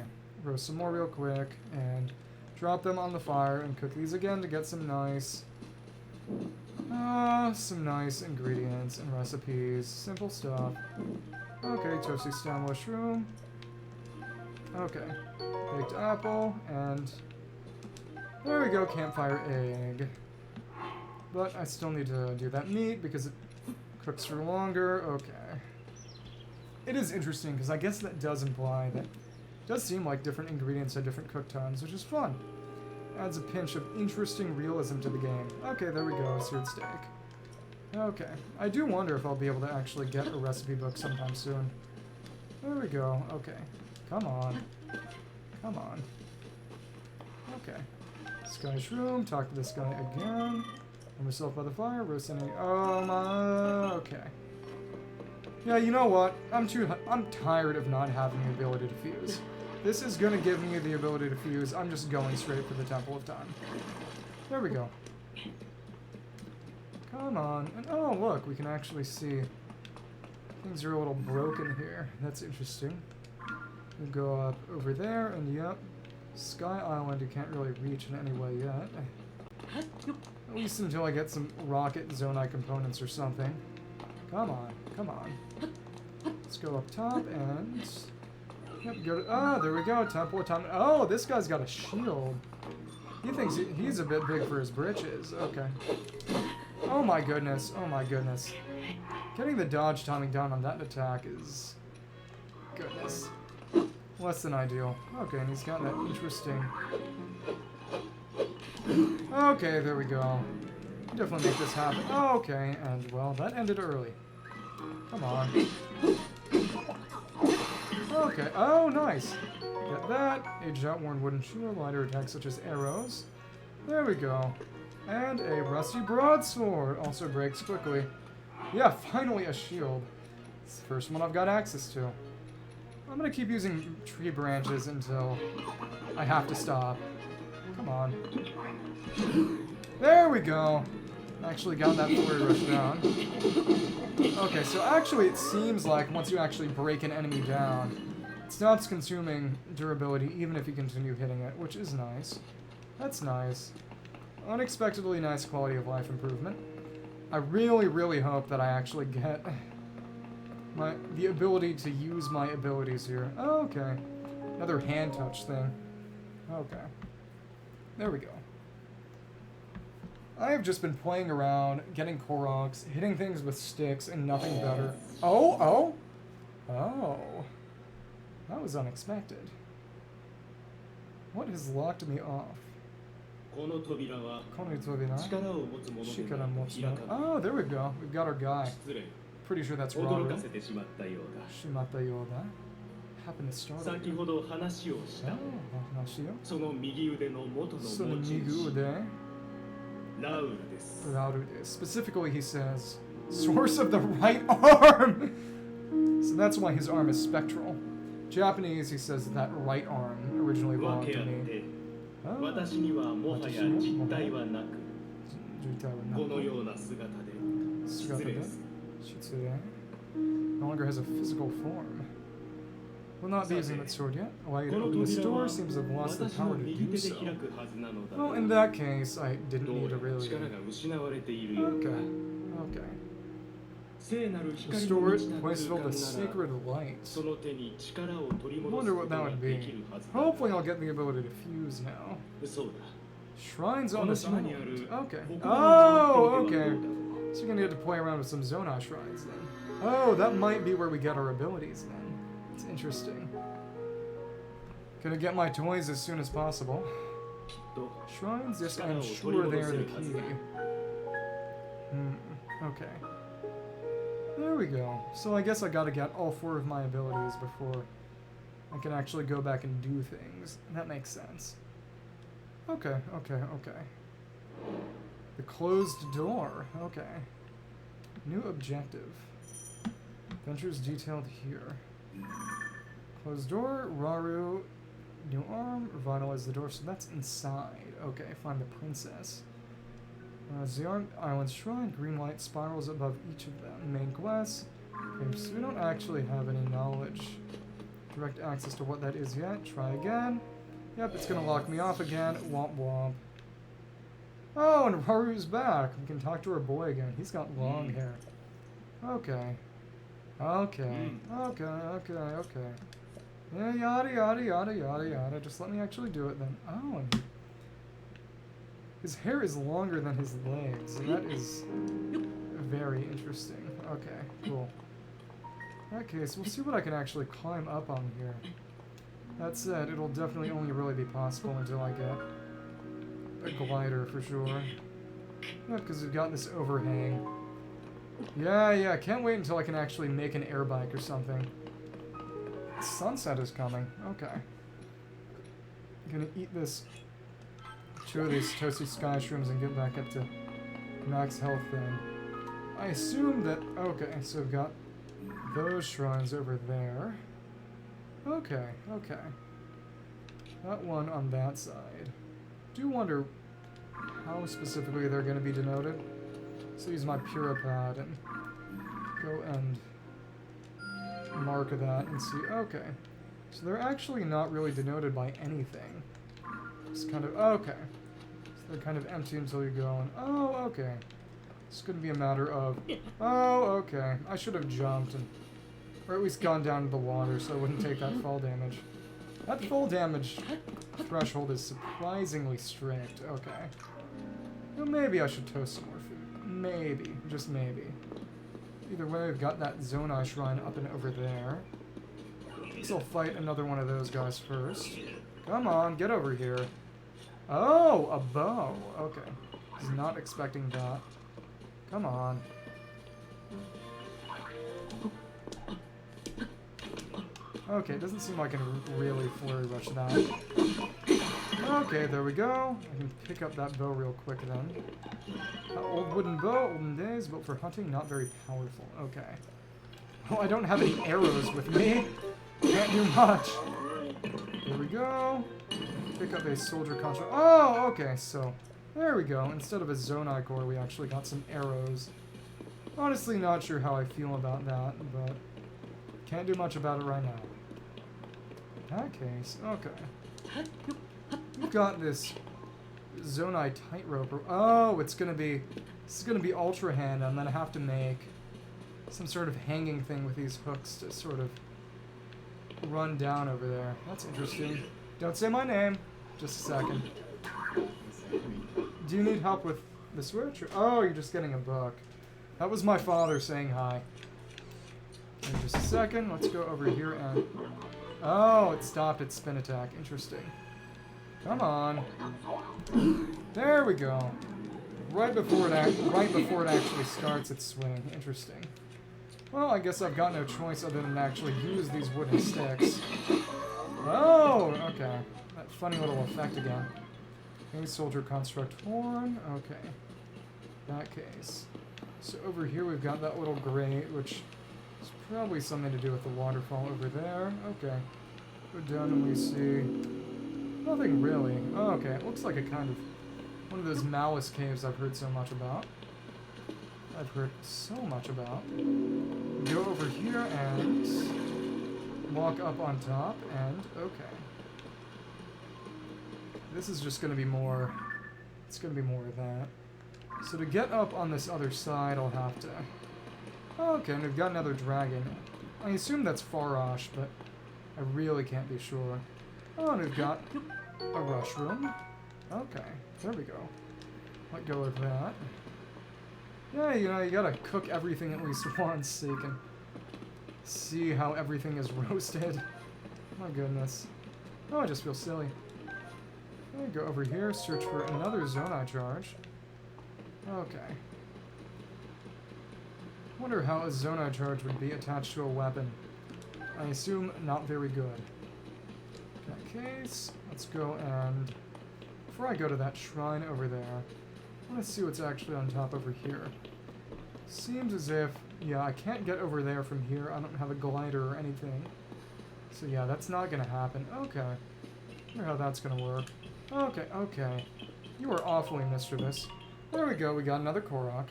Roast some more real quick. And drop them on the fire and cook these again to get some nice ingredients and recipes. Simple stuff. Okay, toasty stem mushroom. Okay. Baked apple and there we go, campfire egg. But I still need to do that meat because it cooks for longer. Okay. It is interesting because I guess that does imply that it does seem like different ingredients have different cook times, which is fun. Adds a pinch of interesting realism to the game. Okay, there we go, seared steak. Okay. I do wonder if I'll be able to actually get a recipe book sometime soon. There we go. Okay. Come on. Come on. Okay. Sky shroom. Talk to this guy again. Warm yourself by the fire. Roast any... Oh my... Okay. Yeah, you know what? I'm tired of not having the ability to fuse. This is gonna give me the ability to fuse. I'm just going straight for the Temple of Time. There we go. Come on. And oh, look, we can actually see things are a little broken here. That's interesting. We'll go up over there, and yep. Sky Island you can't really reach in any way yet. At least until I get some rocket Zonai components or something. Come on, come on. Let's go up top and... Yep, go to... Ah, there we go, Temple of Time. Oh, this guy's got a shield. He thinks he's a bit big for his britches. Okay. Oh my goodness, oh my goodness. Getting the dodge timing down on that attack is... Goodness. Less than ideal. Okay, and he's got that interesting... Okay, there we go. Definitely make this happen. Oh, okay, and well, that ended early. Come on. Okay, oh, nice. Get that. Aged outworn wooden shield, lighter attacks such as arrows. There we go. And a rusty broadsword. Also breaks quickly. Yeah, finally a shield. It's the first one I've got access to. I'm gonna keep using tree branches until I have to stop. Come on. There we go. Actually got that flurry rush down. Okay, so actually it seems like once you actually break an enemy down, it stops consuming durability even if you continue hitting it, which is nice. That's nice. Unexpectedly nice quality of life improvement. I really, really hope that I actually get the ability to use my abilities here. Oh, okay. Another hand touch thing. Okay. There we go. I have just been playing around, getting Koroks, hitting things with sticks, and nothing better. Oh! That was unexpected. What has locked me off? Oh, there we go. We've got our guy. Pretty sure that's Raru. Shimata Yoda. Happened to start. Oh, Lauru. Specifically, he says, source of the right arm! So that's why his arm is spectral. Japanese, he says that right arm originally belonged to me. Oh. No longer has a physical form. Will not be using that sword yet. Allow you to open this door, seems to have lost the power to do so. Well, in that case, I didn't need to really... Okay. Restore it, place filled with sacred light. Wonder what that would be. Hopefully I'll get the ability to fuse now. Shrines on this island. Okay. Oh, okay. So you're gonna get to play around with some Zonai shrines then. Oh, that might be where we get our abilities then. It's interesting. Gonna get my toys as soon as possible. Shrines? Yes, I'm sure they are the key. Okay. There we go. So I guess I gotta get all 4 of my abilities before I can actually go back and do things. That makes sense. Okay. The closed door. Okay. New objective. Adventures detailed here. Closed door, Raru, new arm, revitalize the door, so that's inside. Okay, find the princess. Zion Island Shrine, green light spirals above each of them. Main quest. Okay, so we don't actually have any knowledge. Direct access to what that is yet. Try again. Yep, it's gonna lock me off again. Womp womp. Oh, and Raru's back. We can talk to her boy again. He's got long hair. Okay. Yeah, yada. Just let me actually do it then. Oh, and his hair is longer than his legs. And that is very interesting. Okay, cool. In that case, we'll see what I can actually climb up on here. That said, it'll definitely only really be possible until I get a glider for sure. Yeah, because we've got this overhang. Yeah, can't wait until I can actually make an air bike or something. Sunset is coming. Okay. I'm gonna eat this 2 of these toasty sky shrooms and get back up to max health then. I assume that... Okay, so we've got those shrines over there. Okay. That one on that side. Do wonder how specifically they're going to be denoted. So use my Puripad and go and mark that and see. Okay. So they're actually not really denoted by anything. It's kind of... Okay. So they're kind of empty until you go and... Oh, okay. It's going to be a matter of... Oh, okay. I should have jumped and... Or at least gone down to the water so I wouldn't take that fall damage. That fall damage threshold is surprisingly strict. Okay. Well, maybe I should toast some more food. Maybe. Just maybe. Either way, we've got that Zonai Shrine up and over there. Guess I'll fight another one of those guys first. Come on, get over here. Oh, a bow. Okay. Was not expecting that. Come on. Okay, it doesn't seem like I can really flurry rush that. Okay, there we go. I can pick up that bow real quick then. Old wooden bow, olden days, built for hunting, not very powerful. Okay. Oh, I don't have any arrows with me. Can't do much. There we go. Pick up a soldier construct. Oh, okay, so There we go. Instead of a Zonai core, we actually got some arrows. Honestly, not sure how I feel about that, but can't do much about it right now. In that case, okay. We've got this Zonai tightrope. Oh, this is gonna be Ultra Hand. I'm gonna have to make some sort of hanging thing with these hooks to sort of run down over there. That's interesting. Don't say my name. Just a second. Do you need help with the switch? Oh, you're just getting a book. That was my father saying hi. In just a second, let's go over here and... Oh, it stopped its spin attack. Interesting. Come on. There we go. Right before it actually starts its swing. Interesting. Well, I guess I've got no choice other than to actually use these wooden sticks. Oh, okay. That funny little effect again. Okay, soldier construct horn. Okay. That case. So over here we've got that little grate, which is probably something to do with the waterfall over there. Okay. Go down and we see... Nothing really. Oh, okay. It looks like a kind of... one of those malice caves I've heard so much about. I've heard so much about. Go over here and... walk up on top and... okay. This is just going to be more... it's going to be more of that. So to get up on this other side, I'll have to... oh, okay, and we've got another dragon. I assume that's Farosh, but I really can't be sure. Oh, and we've got a rush room. Okay, there we go. Let go of that. Yeah, you know, you gotta cook everything at least once so you can see how everything is roasted. My goodness. Oh, I just feel silly. Okay, go over here, search for another Zonai charge. Okay. Wonder how a Zonai charge would be attached to a weapon. I assume not very good. In that case, let's go and... before I go to that shrine over there, I want to see what's actually on top over here. Seems as if... yeah, I can't get over there from here. I don't have a glider or anything. So yeah, that's not going to happen. Okay. I wonder how that's going to work. Okay, okay. You are awfully mischievous. There we go, we got another Korok.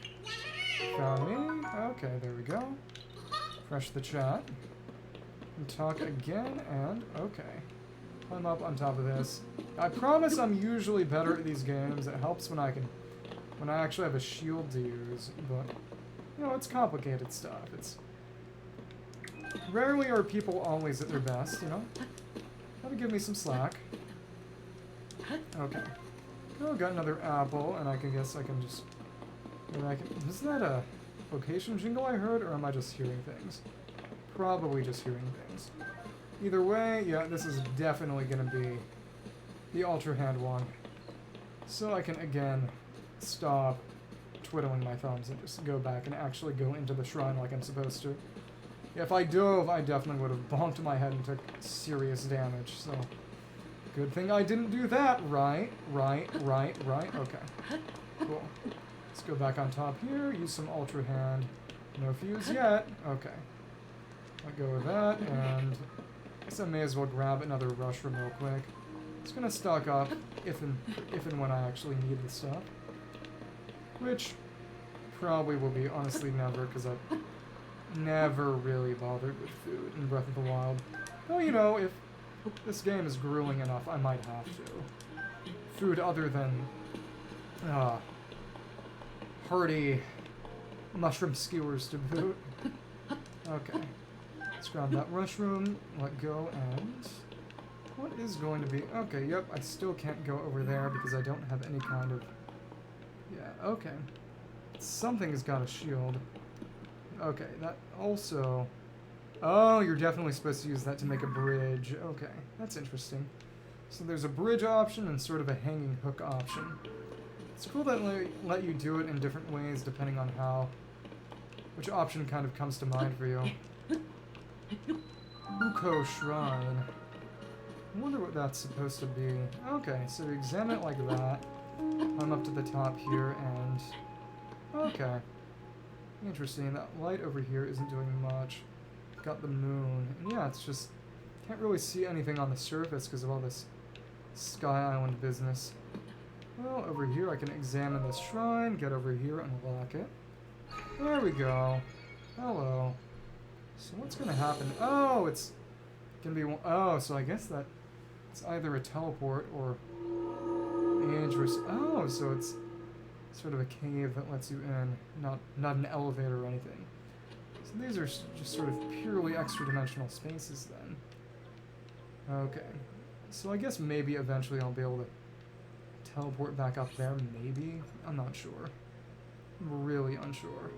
Found me. Okay, there we go. Refresh the chat. And talk again, and okay. Climb up on top of this. I promise I'm usually better at these games. It helps when I actually have a shield to use, but, you know, it's complicated stuff. It's... rarely are people always at their best, you know? Gotta give me some slack. Okay. Oh, got another apple, and I can guess I can just... is that a location jingle I heard, or am I just hearing things? Probably just hearing things. Either way, yeah, this is definitely going to be the Ultra Hand one. So I can, again, stop twiddling my thumbs and just go back and actually go into the shrine like I'm supposed to. If I dove, I definitely would have bonked my head and took serious damage, so... good thing I didn't do that. Right. Okay. Cool. Let's go back on top here, use some Ultra Hand. No fuse yet. Okay. Let go of that, and I guess I may as well grab another rush room real quick. It's gonna stock up if and when I actually need the stuff. Which probably will be honestly never, because I've never really bothered with food in Breath of the Wild. Well, you know, if this game is grueling enough, I might have to. Food other than hearty mushroom skewers to boot. Okay. Let's grab that rush room, let go, and... what is going to be... okay, yep, I still can't go over there because I don't have any kind of... yeah, okay. Something has got a shield. Okay, that also... oh, you're definitely supposed to use that to make a bridge. Okay, that's interesting. So there's a bridge option and sort of a hanging hook option. It's cool that they let you do it in different ways depending on which option kind of comes to mind for you. Uko Shrine. I wonder what that's supposed to be. Okay, so we examine it like that. I'm up to the top here and... okay. Interesting, that light over here isn't doing much. Got the moon. And yeah, it's just... can't really see anything on the surface because of all this Sky Island business. Well, over here I can examine this shrine, get over here and unlock it. There we go. Hello. So what's gonna happen? Oh, it's gonna be one. Oh, so I guess that it's either a teleport or interest. Oh, so it's sort of a cave that lets you in, not an elevator or anything. So these are just sort of purely extra-dimensional spaces then. Okay. So I guess maybe eventually I'll be able to teleport back up there, maybe? I'm not sure. I'm really unsure.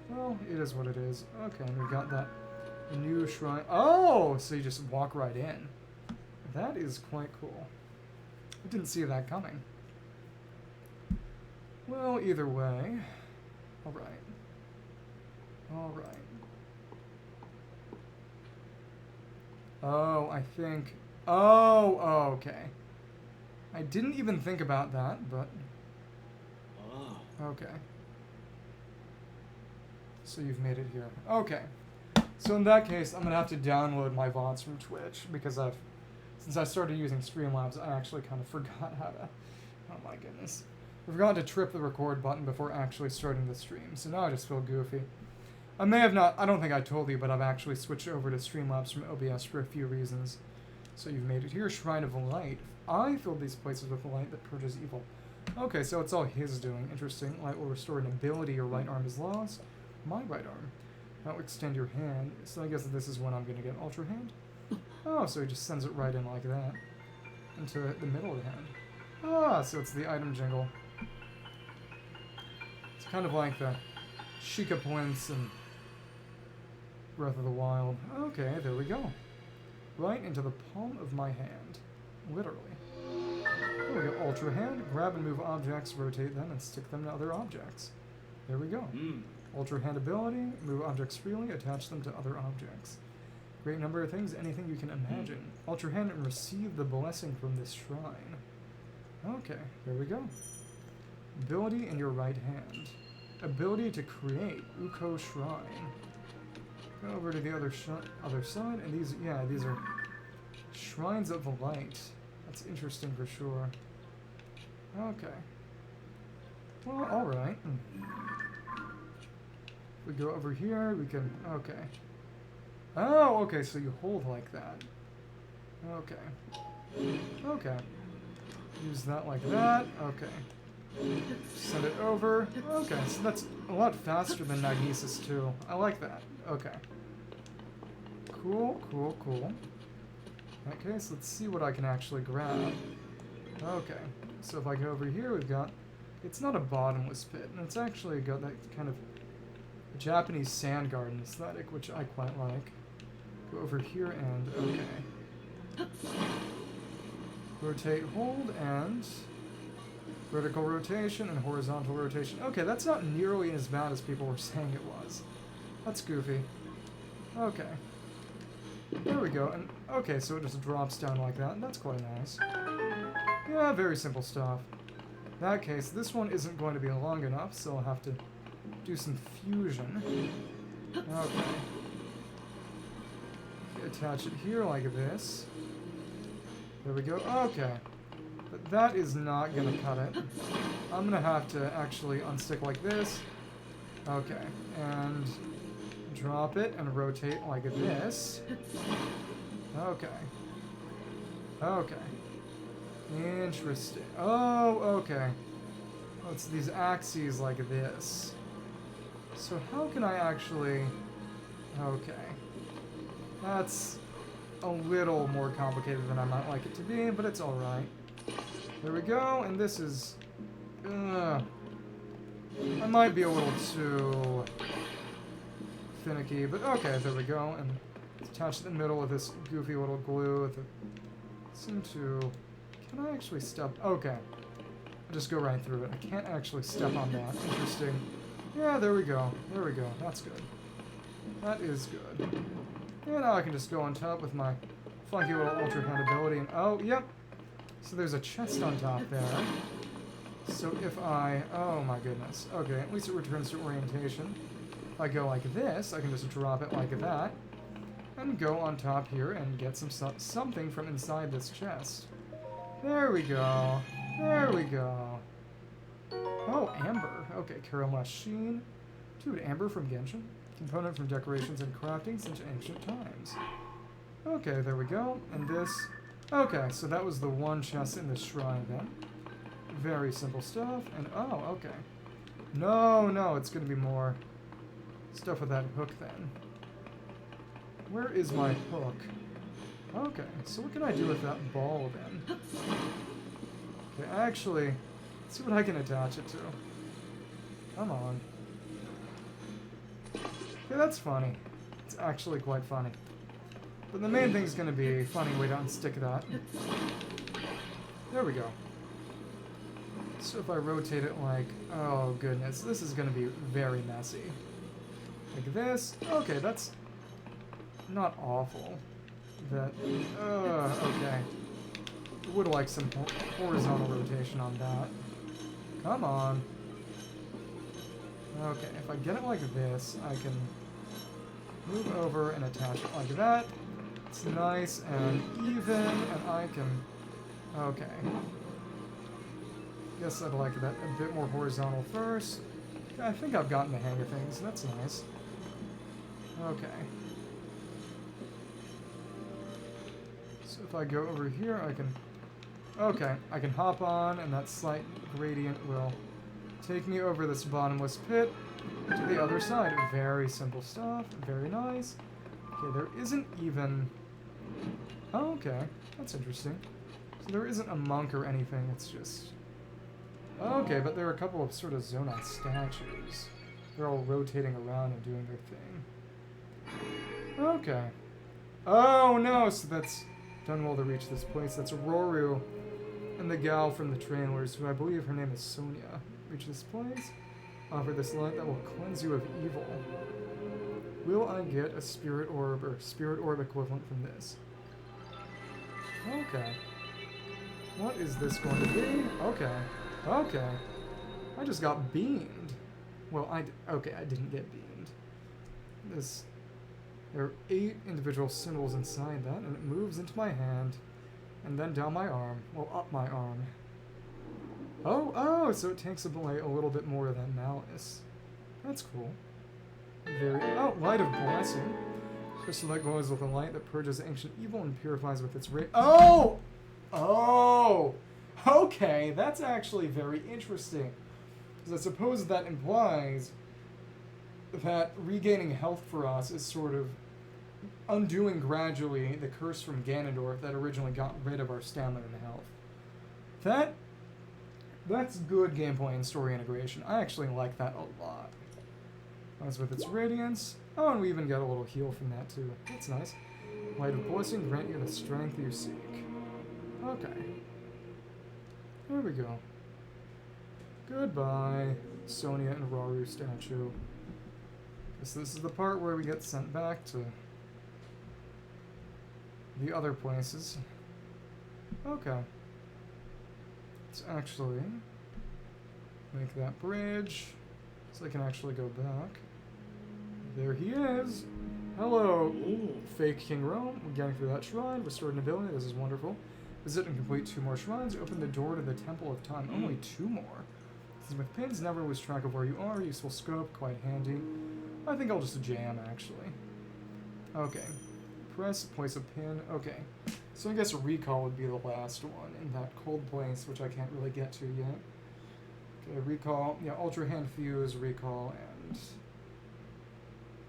Well, it is what it is. Okay, and we've got that new shrine. Oh! So you just walk right in. That is quite cool. I didn't see that coming. Well, either way. Alright. Alright. Oh, I think... Oh, okay. I didn't even think about that, but... Okay. So you've made it here. Okay. So in that case, I'm gonna have to download my VODs from Twitch, because since I started using Streamlabs, I actually kind of forgot how to... Oh my goodness. I forgot to trip the record button before actually starting the stream, so now I just feel goofy. I may have not... I don't think I told you, but I've actually switched over to Streamlabs from OBS for a few reasons. So you've made it here. Shrine of Light. I filled these places with light that purges evil. Okay, so it's all his doing. Interesting. Light will restore an ability your right arm is lost. My right arm. That will extend your hand. So I guess this is when I'm going to get Ultra Hand. Oh, so he just sends it right in like that. Into the middle of the hand. Ah, so it's the item jingle. It's kind of like the Sheikah points and Breath of the Wild. Okay, there we go. Right into the palm of my hand. Literally. There we go. Ultra Hand. Grab and move objects, rotate them, and stick them to other objects. There we go. Ultra Hand ability. Move objects freely, attach them to other objects. Great number of things, anything you can imagine. Ultra Hand and receive the blessing from this shrine. Okay, there we go. Ability in your right hand. Ability to create Uko Shrine. Go over to the other side, and these are Shrines of the Light. That's interesting for sure. Okay. Well, alright. We go over here, we can... Okay. Oh, okay, so you hold like that. Okay. Okay. Use that like that. Okay. Send it over. Okay, so that's a lot faster than Magnesis too. I like that. Okay. Cool, cool, cool. Okay, so let's see what I can actually grab. Okay, so if I go over here, we've got... It's not a bottomless pit, and it's actually got that kind of Japanese sand garden aesthetic, which I quite like. Go over here and... Okay. Rotate, hold, and... Vertical rotation and horizontal rotation. Okay, that's not nearly as bad as people were saying it was. That's goofy. Okay. There we go. And okay, so it just drops down like that. That's quite nice. Yeah, very simple stuff. In that case, this one isn't going to be long enough, so I'll have to do some fusion. Okay. Attach it here like this. There we go. Okay. But that is not going to cut it. I'm going to have to actually unstick like this. Okay. And drop it and rotate like this. Okay. Okay. Interesting. Oh, okay. Oh, it's these axes like this. So how can I actually... Okay. That's a little more complicated than I might like it to be, but it's alright. There we go, and this is... I might be a little too finicky, but okay, there we go. And attach it in the middle of this goofy little glue. Seem to... Can I actually step... Okay. I'll just go right through it. I can't actually step on that. Interesting. Yeah, there we go. There we go. That's good. That is good. And now I can just go on top with my funky little Ultra Hand ability. And oh, yep. So there's a chest on top there. So if I... Oh my goodness. Okay, at least it returns to orientation. If I go like this, I can just drop it like that. And go on top here and get something from inside this chest. There we go. There we go. Oh, amber. Okay, caramel sheen. Dude, amber from Genshin. Component from decorations and crafting since ancient times. Okay, there we go. And this... Okay, so that was the one chest in the shrine then. Very simple stuff. And, oh, okay. No, it's going to be more stuff with that hook then. Where is my hook? Okay, so what can I do with that ball then? Okay, actually, let's see what I can attach it to. Come on. Okay, that's funny. It's actually quite funny. But the main thing's going to be funny way to unstick that. There we go. So if I rotate it like, oh goodness, this is going to be very messy. Like this. Okay, that's not awful. That, okay. Would like some horizontal rotation on that. Come on. Okay, if I get it like this, I can move over and attach it like that. It's nice and even, and I can... Okay. Guess I'd like that a bit more horizontal first. I think I've gotten the hang of things. That's nice. Okay. So if I go over here, I can... Okay, I can hop on, and that slight gradient will take me over this bottomless pit to the other side. Very simple stuff. Very nice. Okay, there isn't even... Oh, okay. That's interesting. So there isn't a monk or anything, it's just... Okay, but there are a couple of sort of Zonai statues. They're all rotating around and doing their thing. Okay. Oh, no! So that's done well to reach this place. That's Roru and the gal from the Trailers, who I believe her name is Sonia. Reach this place. Offer this light that will cleanse you of evil. Will I get a spirit orb or spirit orb equivalent from this? Okay. What is this going to be? Okay. Okay. I just got beamed. Well, okay, I didn't get beamed. There are 8 individual symbols inside that, and it moves into my hand, and then down my arm. Well, up my arm. Oh, so it takes away a little bit more of that malice. That's cool. Light of Blessing. Crystal that glows with a light that purges ancient evil and purifies with its ray. Oh! Okay, that's actually very interesting. Because I suppose that implies that regaining health for us is sort of undoing gradually the curse from Ganondorf that originally got rid of our stamina and health. That's good gameplay and story integration. I actually like that a lot. As with its radiance. Oh, and we even get a little heal from that too. That's nice. Light of Blessing grant you the strength you seek. Okay. There we go. Goodbye, Sonia and Raru statue. Guess this is the part where we get sent back to the other places. Okay. Let's actually make that bridge so I can actually go back. There he is! Hello, fake King Rome. We're getting through that shrine. Restored nobility. This is wonderful. Visit and complete 2 more shrines. Open the door to the Temple of Time. Only 2 more. With pins, never lose track of where you are. Useful scope, quite handy. I think I'll just jam, actually. Okay. Press, place a pin. Okay. So I guess recall would be the last one in that cold place, which I can't really get to yet. Okay, recall. Yeah, Ultra Hand Fuse, recall, and...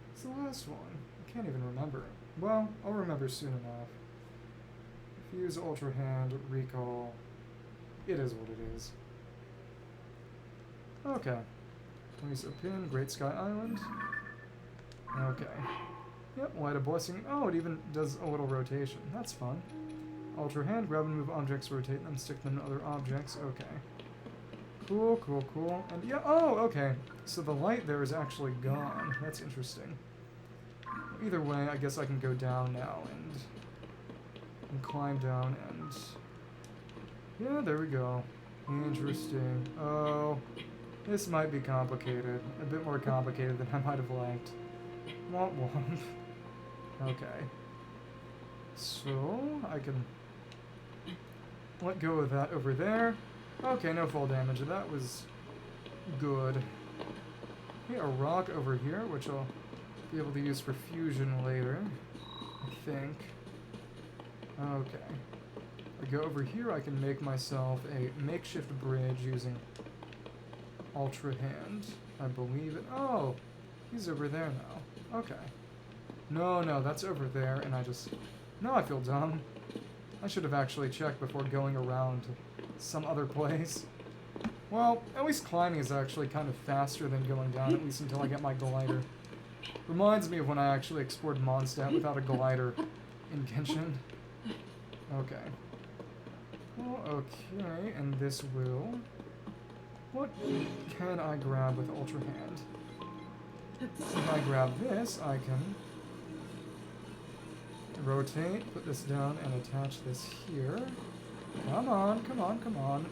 What's the last one? I can't even remember. Well, I'll remember soon enough. Fuse, Ultra Hand, recall. It is what it is. Okay. Place a pin, Great Sky Island. Okay. Yep, Light of Blessing. Oh, it even does a little rotation. That's fun. Ultra Hand, grab and move objects, rotate them, stick them to other objects. Okay. Cool, cool, cool. And yeah, oh, okay. So the light there is actually gone. That's interesting. Either way, I guess I can go down now and climb down and... Yeah, there we go. Interesting. Oh, this might be complicated. A bit more complicated than I might have liked. Womp womp. Okay. So, I can let go of that over there. Okay, no fall damage. That was good. Okay, a rock over here, which I'll be able to use for fusion later, I think. Okay. I go over here, I can make myself a makeshift bridge using Ultra Hand. I believe it. Oh! He's over there now. Okay. No, that's over there, and I just... No, I feel dumb. I should have actually checked before going around to some other place. Well, at least climbing is actually kind of faster than going down, at least until I get my glider. Reminds me of when I actually explored Mondstadt without a glider in Genshin. Okay. Well, okay, and this will... What can I grab with Ultra Hand? If I grab this, I can rotate, put this down, and attach this here. Come on, come on, come on.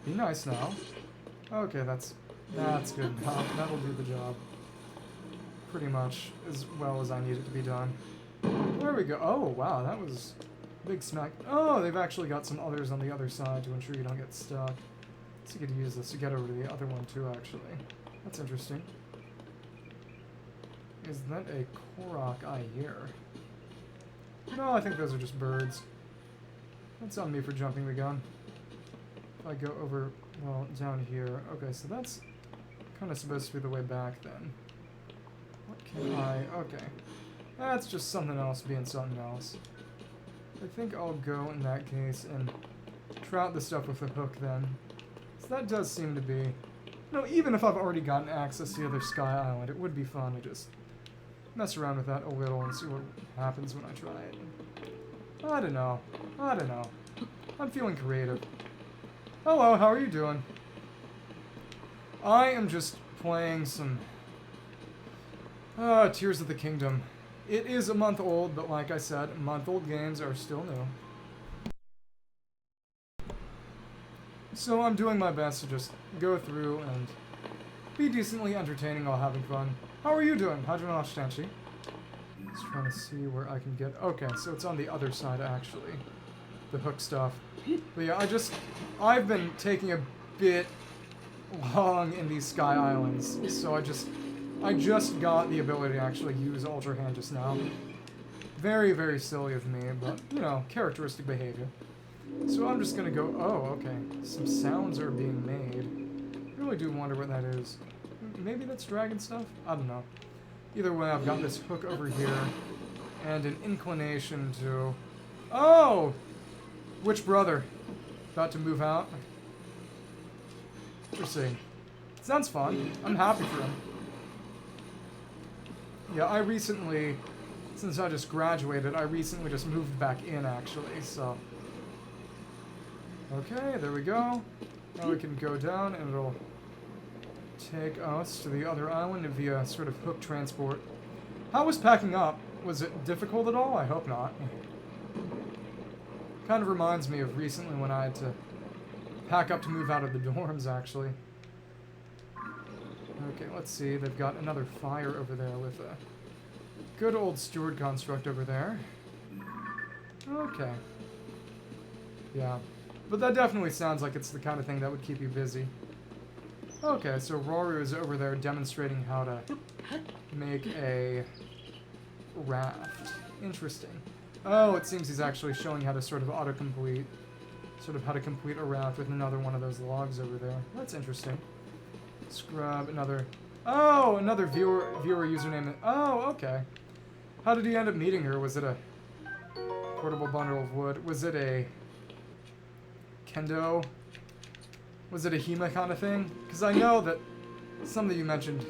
Be nice now. Okay, that's good enough. That'll do the job. Pretty much as well as I need it to be done. There we go. Oh, wow, that was a big smack. Oh, they've actually got some others on the other side to ensure you don't get stuck. So you could use this to get over to the other one too, actually. That's interesting. Is that a Korok I here? No, I think those are just birds. That's on me for jumping the gun. If I go over, well, down here. Okay, so that's kind of supposed to be the way back then. What can I... Okay. That's just something else being something else. I think I'll go in that case and trout the stuff with the hook then. So that does seem to be... No, even if I've already gotten access to the other Sky Island, it would be fun to just mess around with that a little and see what happens when I try it. I don't know. I'm feeling creative. Hello, how are you doing? I am just playing some Tears of the Kingdom. It is a month old, but like I said, month-old games are still new. So I'm doing my best to just go through and be decently entertaining while having fun. How are you doing? Hajime Tenchi. Just trying to see where I can get... Okay, so it's on the other side, actually. The hook stuff. But yeah, I've been taking a bit long in these Sky Islands, so I just got the ability to actually use Ultra Hand just now. Very, very silly of me, but, you know, characteristic behavior. So I'm just gonna go... Oh, okay. Some sounds are being made. I really do wonder what that is. Maybe that's dragon stuff? I don't know. Either way, I've got this hook over here, and an inclination to... Oh! Which brother? About to move out? Interesting. Sounds fun. I'm happy for him. Yeah, I recently, since I just graduated, I recently just moved back in, actually, so... Okay, there we go. Now we can go down, and it'll take us to the other island via sort of hook transport. How was packing up? Was it difficult at all? I hope not. Kind of reminds me of recently when I had to pack up to move out of the dorms, actually. Okay, let's see. They've got another fire over there with a good old steward construct over there. Okay. Yeah. But that definitely sounds like it's the kind of thing that would keep you busy. Okay, so Roru is over there demonstrating how to make a raft. Interesting. Oh, it seems he's actually showing how to sort of autocomplete, sort of how to complete a raft with another one of those logs over there. That's interesting. Let's grab another... Oh, another viewer username. Oh, okay. How did he end up meeting her? Was it a portable bundle of wood? Was it a kendo? Was it a Hema kind of thing? Because I know that some of you mentioned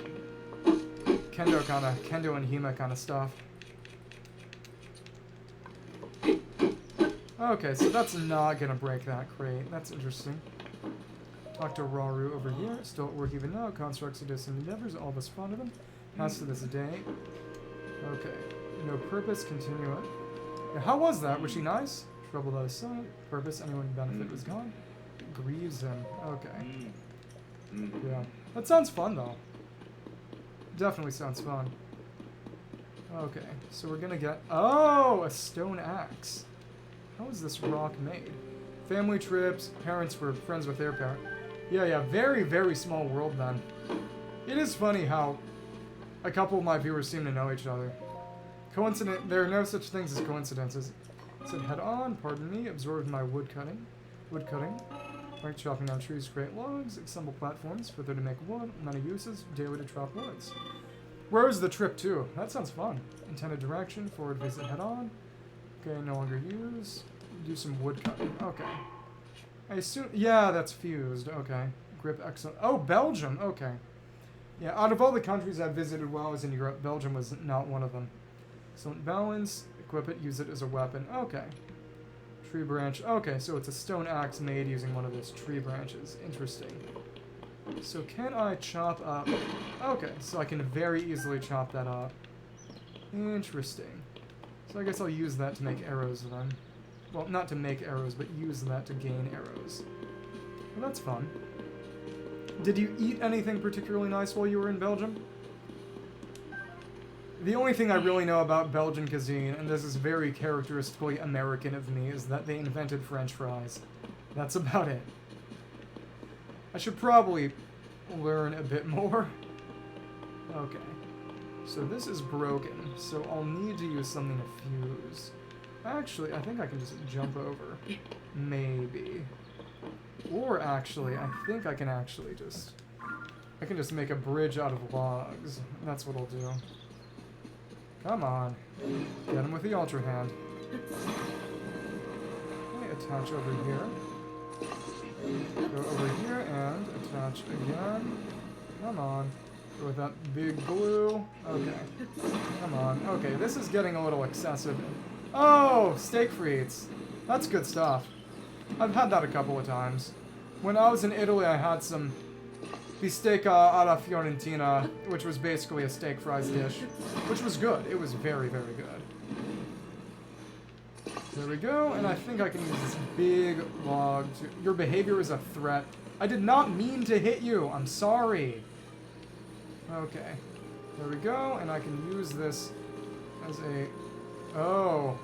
kendo and Hema kind of stuff. Okay, so that's not gonna break that crate. That's interesting. Talk to Raru over here. Still at work even now. Constructs of distant endeavors. All of us fond of them. Pass to this day. Okay. No purpose. Continue it. Yeah, how was that? Was she nice? Troubled out of sight. Purpose. Anyone benefit was gone. Grieves him. Okay. Yeah. That sounds fun, though. Definitely sounds fun. Okay. So we're gonna get... Oh! A stone axe. How is this rock made? Family trips, parents were friends with their parent. Yeah, very, very small world then. It is funny how a couple of my viewers seem to know each other. There are no such things as coincidences. Said head on, pardon me, absorbed my wood cutting. Like chopping down trees to create logs, assemble platforms, further to make wood, many uses, daily to chop woods. Where is the trip to? That sounds fun. Intended direction, forward visit head on. Okay, no longer use. Do some wood cutting. Okay. I assume, yeah, that's fused. Okay. Grip excellent. Oh, Belgium. Okay. Yeah, out of all the countries I visited while I was in Europe, Belgium was not one of them. Excellent balance. Equip it, use it as a weapon. Okay. Tree branch. Okay, so it's a stone axe made using one of those tree branches. Interesting. So can I chop up? Okay, so I can very easily chop that up. Interesting. So I guess I'll use that to make arrows then. Well, not to make arrows, but use that to gain arrows. Well, that's fun. Did you eat anything particularly nice while you were in Belgium? The only thing I really know about Belgian cuisine, and this is very characteristically American of me, is that they invented French fries. That's about it. I should probably learn a bit more. Okay. So this is broken, so I'll need to use something to fuse. Actually, I think I can just jump over. Maybe. Or actually, I think I can actually just... I can just make a bridge out of logs. That's what I'll do. Come on. Get him with the Ultra Hand. Okay, attach over here. Go over here and attach again. Come on. Go with that big glue. Okay. Come on. Okay, this is getting a little excessive. Oh, steak frites. That's good stuff. I've had that a couple of times. When I was in Italy, I had some bistecca alla fiorentina, which was basically a steak fries dish, which was good. It was very, very good. There we go, and I think I can use this big log to... Your behavior is a threat. I did not mean to hit you. I'm sorry. Okay. There we go, and I can use this as a... Oh.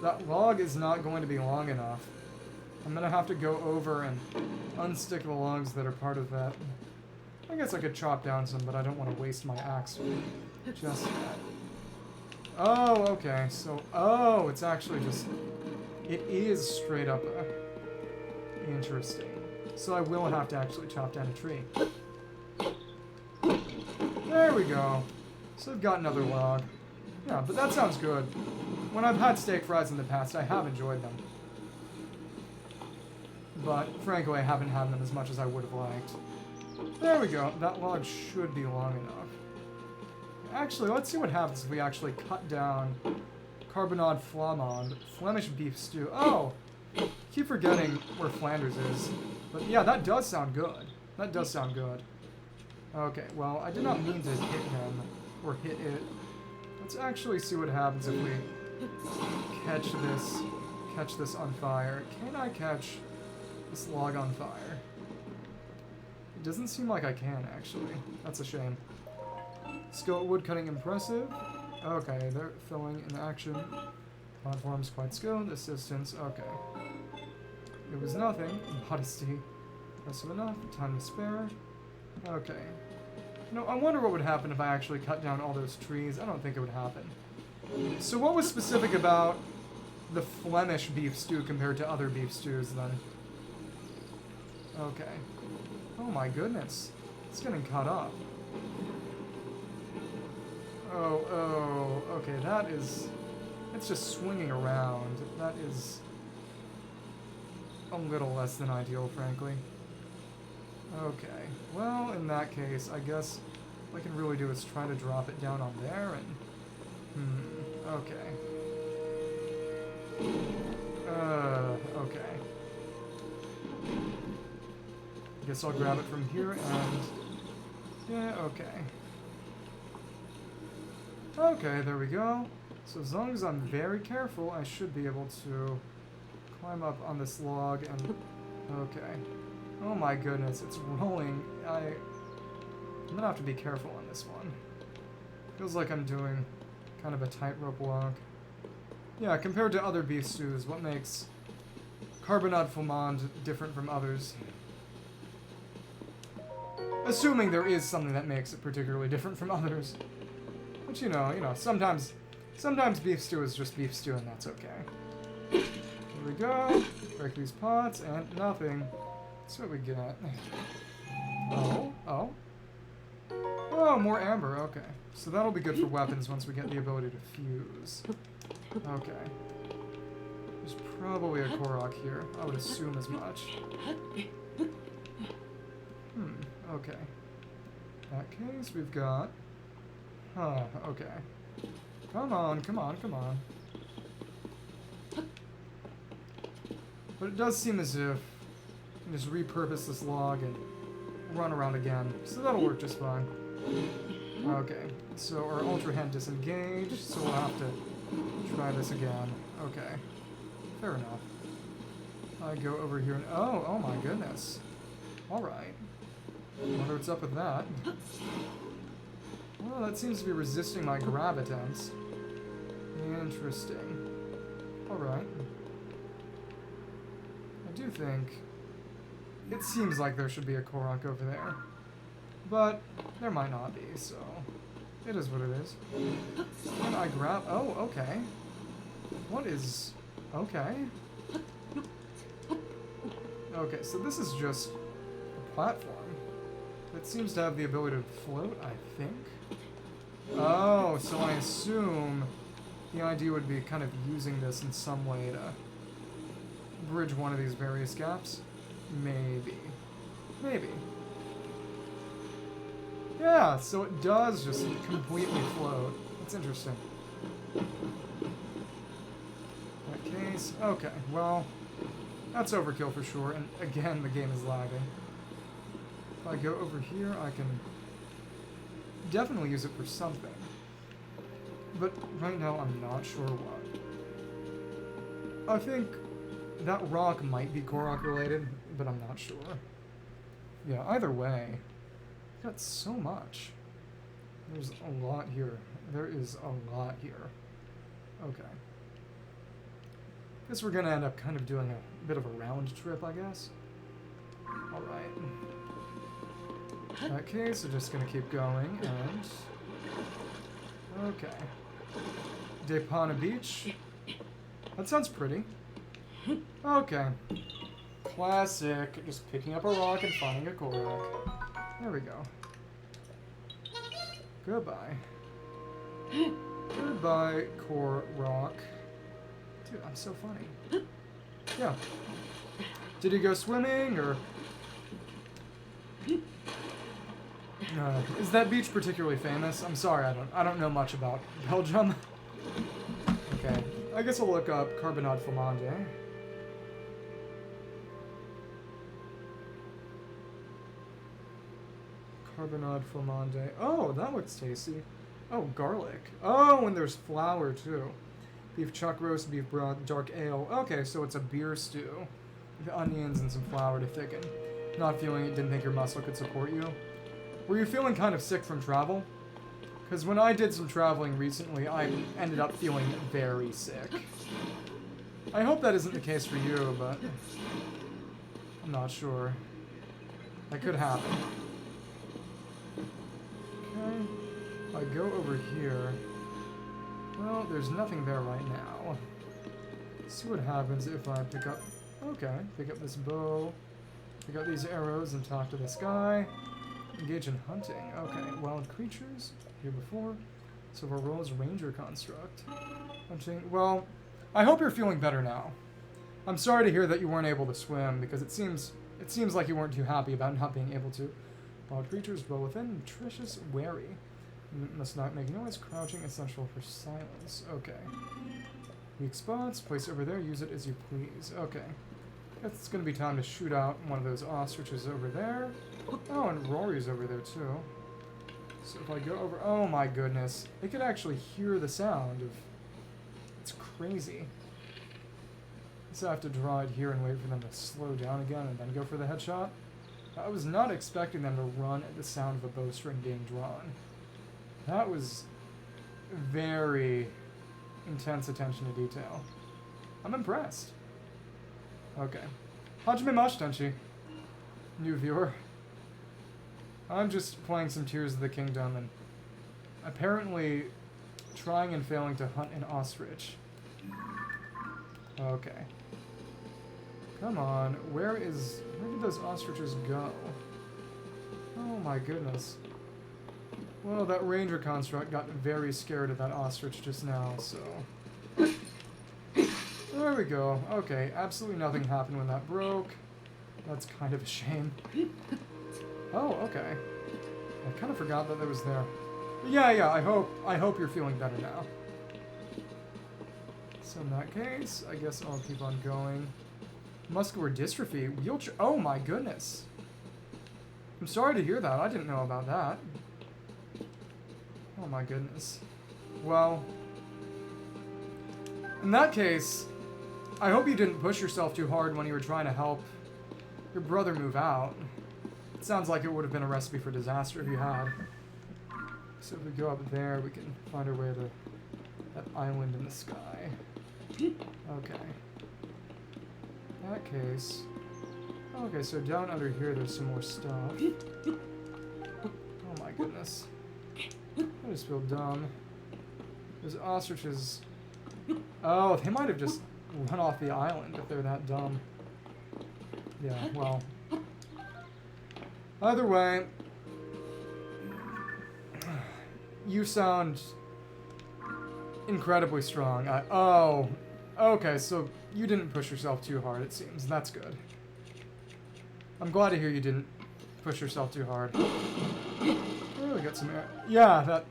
That log is not going to be long enough. I'm going to have to go over and unstick the logs that are part of that. I guess I could chop down some, but I don't want to waste my axe just yet. Oh, okay. So, oh, it's actually just... It is straight up interesting. So I will have to actually chop down a tree. There we go. So I've got another log. Yeah, but that sounds good. When I've had steak fries in the past, I have enjoyed them. But, frankly, I haven't had them as much as I would have liked. There we go. That log should be long enough. Actually, let's see what happens if we actually cut down Carbonade Flamand, Flemish beef stew. Oh! Keep forgetting where Flanders is. But yeah, that does sound good. That does sound good. Okay, well, I did not mean to hit him, or hit it. Let's actually see what happens if we catch this on fire. Can I catch this log on fire? It doesn't seem like I can, actually. That's a shame. Skill at woodcutting impressive. Okay, they're filling in action. Platforms quite skilled. Assistance, okay. It was nothing. Modesty. Impressive enough. Time to spare. Okay. No, I wonder what would happen if I actually cut down all those trees. I don't think it would happen. So what was specific about the Flemish beef stew compared to other beef stews, then? Okay. Oh my goodness. It's getting cut up. Oh, okay, that is... It's just swinging around. That is a little less than ideal, frankly. Okay, well, in that case, I guess what I can really do is try to drop it down on there and... okay. Okay. I guess I'll grab it from here and... Yeah, okay. Okay, there we go. So as long as I'm very careful, I should be able to climb up on this log and... Okay. Oh my goodness, it's rolling. I'm gonna have to be careful on this one. Feels like I'm doing kind of a tightrope walk. Yeah, compared to other beef stews, what makes Carbonade Flamand different from others? Assuming there is something that makes it particularly different from others. But you know, sometimes beef stew is just beef stew and that's okay. Here we go. Break these pots and nothing. That's what we get. Oh. Oh, more amber. Okay. So that'll be good for weapons once we get the ability to fuse. Okay. There's probably a Korok here. I would assume as much. Okay. In that case, we've got... Huh, okay. Come on. But it does seem as if we can just repurpose this log and run around again. So that'll work just fine. Okay, so our Ultra Hand disengaged, so we'll have to try this again. Okay, fair enough. I go over here and... Oh my goodness. Alright. Wonder what's up with that. Well, that seems to be resisting my gravitons. Interesting. Alright. I do think... It seems like there should be a Korok over there. But there might not be, so... It is what it is. And I grab... Oh, okay. What is... Okay. Okay, so this is just a platform. It seems to have the ability to float, I think. Oh, so I assume the idea would be kind of using this in some way to bridge one of these various gaps. Maybe. Maybe. Yeah, so it does just completely float. That's interesting. In that case, okay, well, that's overkill for sure, and again, the game is lagging. If I go over here, I can definitely use it for something. But right now, I'm not sure what. I think that rock might be Korok related, but I'm not sure. Yeah, either way, I've got so much. There's a lot here. There is a lot here. Okay. Guess we're gonna end up kind of doing a bit of a round trip, I guess. Alright. In that case, we're just gonna keep going, and... Okay. Depana Beach. That sounds pretty. Okay. Classic. Just picking up a rock and finding a Korok. There we go. Goodbye. Goodbye, Korok. Dude, I'm so funny. Yeah. Did he go swimming, or... is that beach particularly famous? I'm sorry, I don't know much about Belgium. Okay. I guess I'll look up Carbonade Flamande. Carbonade Flamande. Oh, that looks tasty. Oh, garlic. Oh, and there's flour, too. Beef chuck roast, beef broth, dark ale. Okay, so it's a beer stew. With onions and some flour to thicken. Not feeling it, didn't think your muscle could support you. Were you feeling kind of sick from travel? Because when I did some traveling recently, I ended up feeling very sick. I hope that isn't the case for you, but... I'm not sure. That could happen. Okay. If I go over here... Well, there's nothing there right now. Let's see what happens if I pick up... Okay, pick up this bow. Pick up these arrows and talk to this guy. Engage in hunting. Okay, wild creatures. Here before. Silver Rose Ranger Construct. Hunting. Well, I hope you're feeling better now. I'm sorry to hear that you weren't able to swim, because it seems like you weren't too happy about not being able to. Wild creatures dwell within. Nutritious, wary. Must not make noise. Crouching, essential for silence. Okay. Weak spots. Place over there. Use it as you please. Okay. Guess it's going to be time to shoot out one of those ostriches over there. Oh, and Rory's over there, too. So if I go over... Oh, my goodness. They could actually hear the sound of... It's crazy. So I have to draw it here and wait for them to slow down again and then go for the headshot. I was not expecting them to run at the sound of a bowstring being drawn. That was very intense attention to detail. I'm impressed. Okay. Hajime Mashitenshi. New viewer. I'm just playing some Tears of the Kingdom and apparently trying and failing to hunt an ostrich. Okay. Come on. Where did those ostriches go? Oh my goodness. Well, that ranger construct got very scared of that ostrich just now, so... There we go. Okay, absolutely nothing happened when that broke. That's kind of a shame. Oh, okay. I kind of forgot that was there. But yeah, I hope you're feeling better now. So in that case, I guess I'll keep on going. Muscular dystrophy, wheelchair. Oh my goodness. I'm sorry to hear that. I didn't know about that. Oh my goodness. Well, in that case, I hope you didn't push yourself too hard when you were trying to help your brother move out. It sounds like it would have been a recipe for disaster if you had. So if we go up there, we can find our way to that island in the sky. Okay. In that case... Okay, so down under here there's some more stuff. Oh my goodness. I just feel dumb. Those ostriches... Oh, they might have just run off the island if they're that dumb. Yeah, well... Either way... You sound... incredibly strong. Oh... Okay, so you didn't push yourself too hard, it seems. That's good. I'm glad to hear you didn't push yourself too hard. Oh, we got some air. Yeah,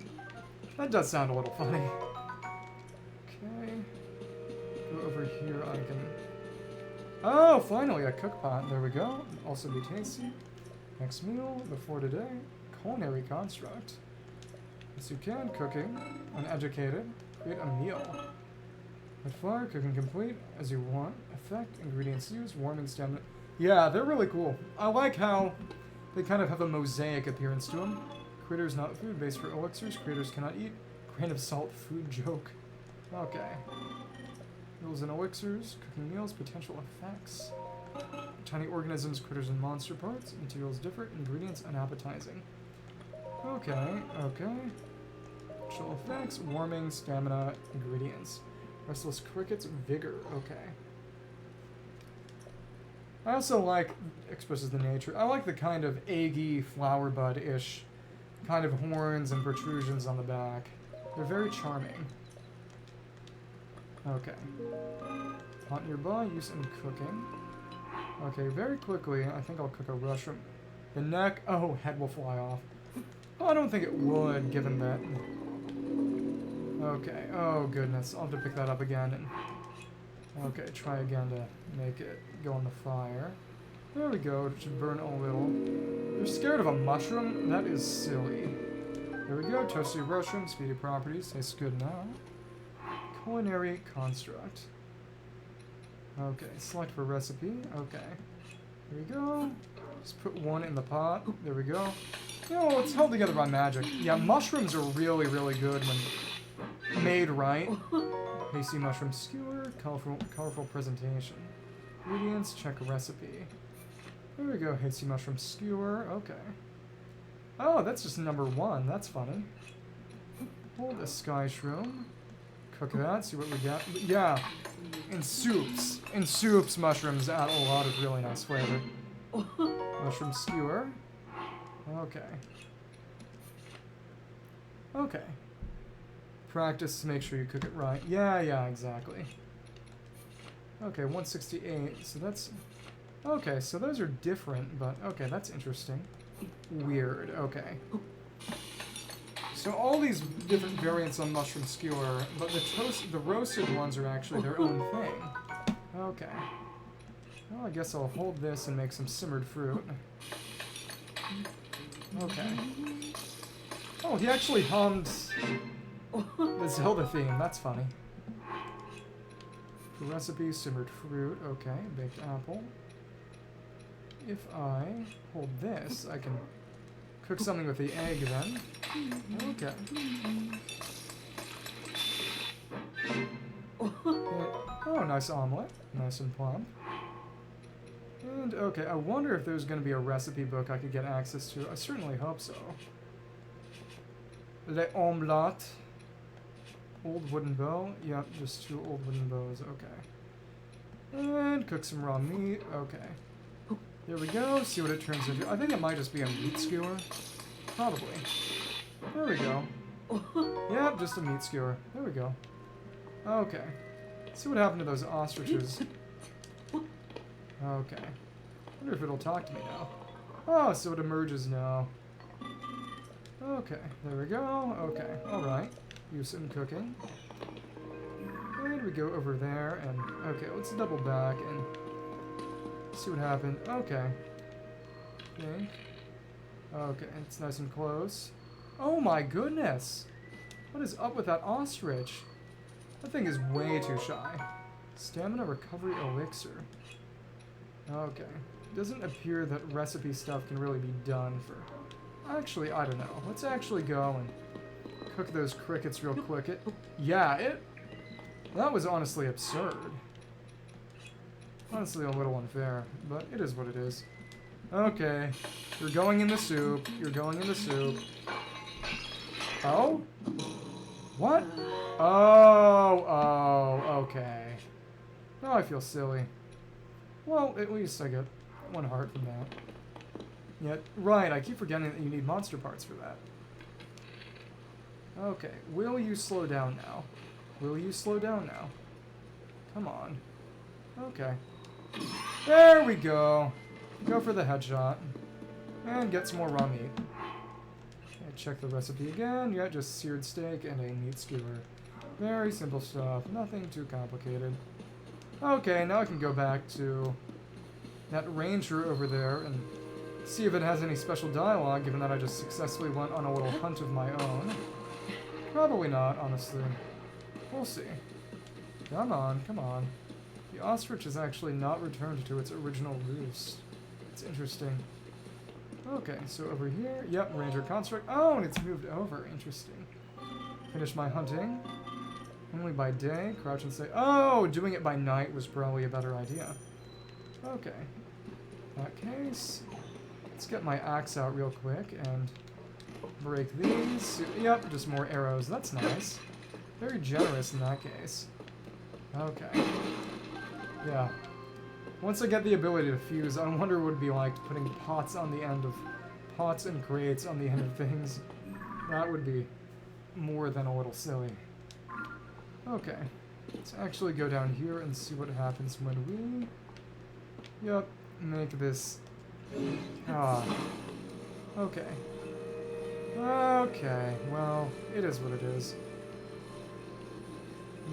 that does sound a little funny. Okay. Go over here, I can... Oh, finally, a cook pot. There we go. Also be tasty. Next meal, before today. Culinary construct. Yes, you can. Cooking. Uneducated. Create a meal. With fire, cooking complete, as you want. Effect, ingredients used, warming stamina. Yeah, they're really cool. I like how they kind of have a mosaic appearance to them. Critters not food, base for elixirs. Critters cannot eat. Grain of salt, food joke. Okay. Meals and elixirs, cooking meals, potential effects. Tiny organisms, critters, and monster parts. Materials different, ingredients unappetizing. Okay, okay. Potential effects, warming, stamina, ingredients. Restless crickets, vigor, okay. I also like, expresses the nature, I like the kind of eggy, flower bud-ish kind of horns and protrusions on the back. They're very charming. Okay. Hot nearby, use in cooking. Okay, very quickly, I think I'll cook a mushroom. The neck, oh, head will fly off. Oh, I don't think it would, given that. Okay, oh goodness, I'll have to pick that up again. And okay, try again to make it go on the fire. There we go, it should burn a little. You're scared of a mushroom? That is silly. There we go, toasted mushroom, speedy properties, tastes good now. Culinary construct. Okay, select for recipe, okay. There we go. Just put one in the pot, there we go. You know, it's held together by magic. Yeah, mushrooms are really, really good when made right. Hasty mushroom skewer, colorful presentation. Ingredients, check recipe. There we go, hasty mushroom skewer, okay. Oh, that's just number 1, that's funny. Hold a sky shroom. Cook that, see what we get. Yeah, in soups, mushrooms add a lot of really nice flavor. Mushroom skewer. Okay. Okay. Practice to make sure you cook it right. Yeah, exactly. Okay, 168, so that's... Okay, so those are different, but okay, that's interesting. Weird, okay. So all these different variants on mushroom skewer, but the roasted ones are actually their own thing. Okay. Well, I guess I'll hold this and make some simmered fruit. Okay. Oh, he actually hummed the Zelda theme. That's funny. For recipe, simmered fruit. Okay, baked apple. If I hold this, I can cook something with the egg then. Okay. Oh, nice omelet. Nice and plump. And, okay, I wonder if there's going to be a recipe book I could get access to. I certainly hope so. Le omelette. Old wooden bow. Yep, just 2 old wooden bows. Okay. And cook some raw meat. Okay. There we go. See what it turns into. I think it might just be a meat skewer. Probably. There we go. Yep, just a meat skewer. There we go. Okay. See what happened to those ostriches. Okay. Wonder if it'll talk to me now. Oh, so it emerges now. Okay, there we go. Okay, alright. Use some cooking. And we go over there and... Okay, let's double back and see what happened. Okay. Think. Okay, it's nice and close. Oh my goodness! What is up with that ostrich? That thing is way too shy. Stamina recovery elixir. Okay. Doesn't appear that recipe stuff can really be done for... Actually, I don't know. Let's actually go and cook those crickets real quick. That was honestly absurd. Honestly a little unfair, but it is what it is. Okay. You're going in the soup. You're going in the soup. Oh? What? Oh, okay. Now I feel silly. Well, at least I get 1 heart from that. Yet, right, I keep forgetting that you need monster parts for that. Okay, will you slow down now? Will you slow down now? Come on. Okay. There we go. Go for the headshot. And get some more raw meat. Okay, check the recipe again. Yeah, just seared steak and a meat skewer. Very simple stuff. Nothing too complicated. Okay, now I can go back to that ranger over there and see if it has any special dialogue, given that I just successfully went on a little hunt of my own. Probably not, honestly. We'll see. Come on, come on. The ostrich has actually not returned to its original roost. It's interesting. Okay, so over here, yep, ranger construct. Oh, and it's moved over. Interesting. Finish my hunting. Only by day, crouch and say, oh, doing it by night was probably a better idea. Okay. In that case, let's get my axe out real quick and break these. Yep, just more arrows. That's nice. Very generous in that case. Okay. Yeah. Once I get the ability to fuse, I wonder what it would be like putting pots on the end of... pots and crates on the end of things. That would be more than a little silly. Okay. Let's actually go down here and see what happens when we... Yep. Make this... Ah. Okay. Okay. Well, it is what it is.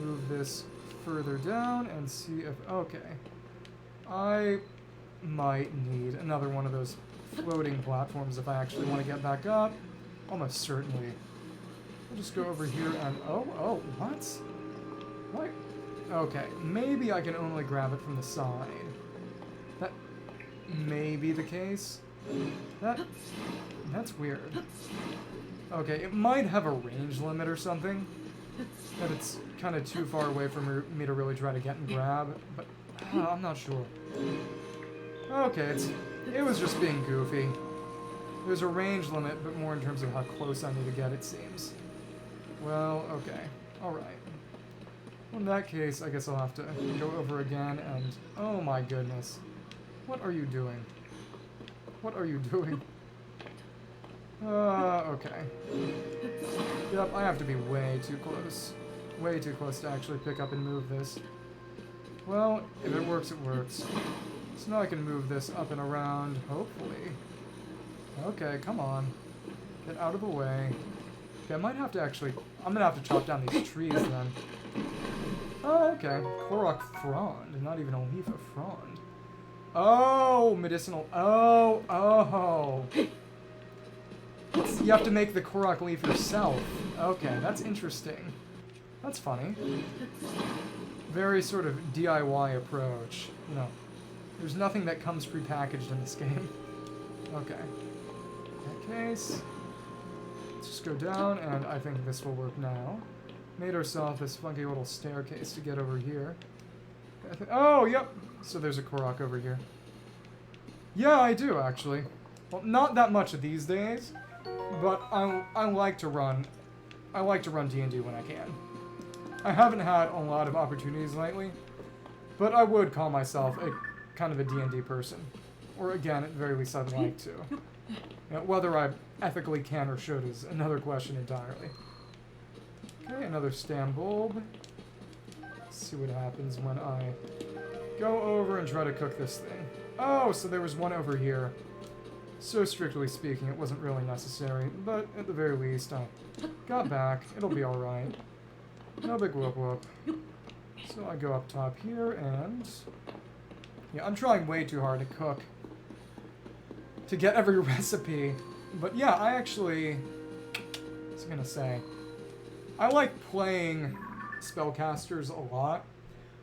Move this further down and see if... Okay. I might need another one of those floating platforms if I actually want to get back up. Almost certainly. I'll just go over here and... Oh, what? What? Okay, maybe I can only grab it from the side. That may be the case. That's weird. Okay, it might have a range limit or something. That it's kind of too far away from me to really try to get and grab, but I'm not sure. Okay, it was just being goofy. There's a range limit, but more in terms of how close I need to get, it seems. Well, okay. Alright. Well, in that case, I guess I'll have to go over again and... Oh my goodness. What are you doing? What are you doing? Okay. Yep, I have to be way too close. Way too close to actually pick up and move this. Well, if it works, it works. So now I can move this up and around, hopefully. Okay, come on. Get out of the way. Okay, I might have to actually... I'm gonna have to chop down these trees then. Oh, okay. Korok frond. Not even a leaf of frond. Oh, medicinal... Oh. You have to make the Korok leaf yourself. Okay, that's interesting. That's funny. Very sort of DIY approach. You know, there's nothing that comes prepackaged in this game. Okay. In that case, let's just go down, and I think this will work now. Made ourselves this funky little staircase to get over here. Oh, yep. So there's a Korok over here. Yeah, I do actually. Well, not that much these days, but I like to run. I like to run D&D when I can. I haven't had a lot of opportunities lately, but I would call myself a kind of a D&D person. Or again, at the very least, I'd like to. You know, whether I ethically can or should is another question entirely. Okay, another stam bulb. Let's see what happens when I go over and try to cook this thing. Oh, so there was one over here. So strictly speaking, it wasn't really necessary, but at the very least, I got back. It'll be alright. No big whoop whoop. So I go up top here, and... yeah, I'm trying way too hard to cook to get every recipe. But yeah, I actually... what was I gonna say? I like playing spellcasters a lot,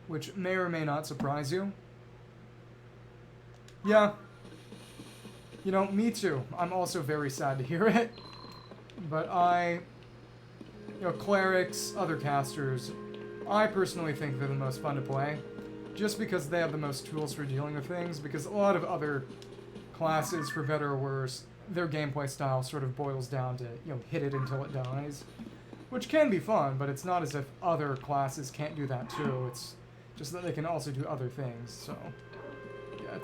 which may or may not surprise you. Yeah. You know, me too. I'm also very sad to hear it. But you know, clerics, other casters, I personally think they're the most fun to play. Just because they have the most tools for dealing with things, because a lot of other classes, for better or worse, their gameplay style sort of boils down to, you know, hit it until it dies. Which can be fun, but it's not as if other classes can't do that too. It's just that they can also do other things, so... yeah,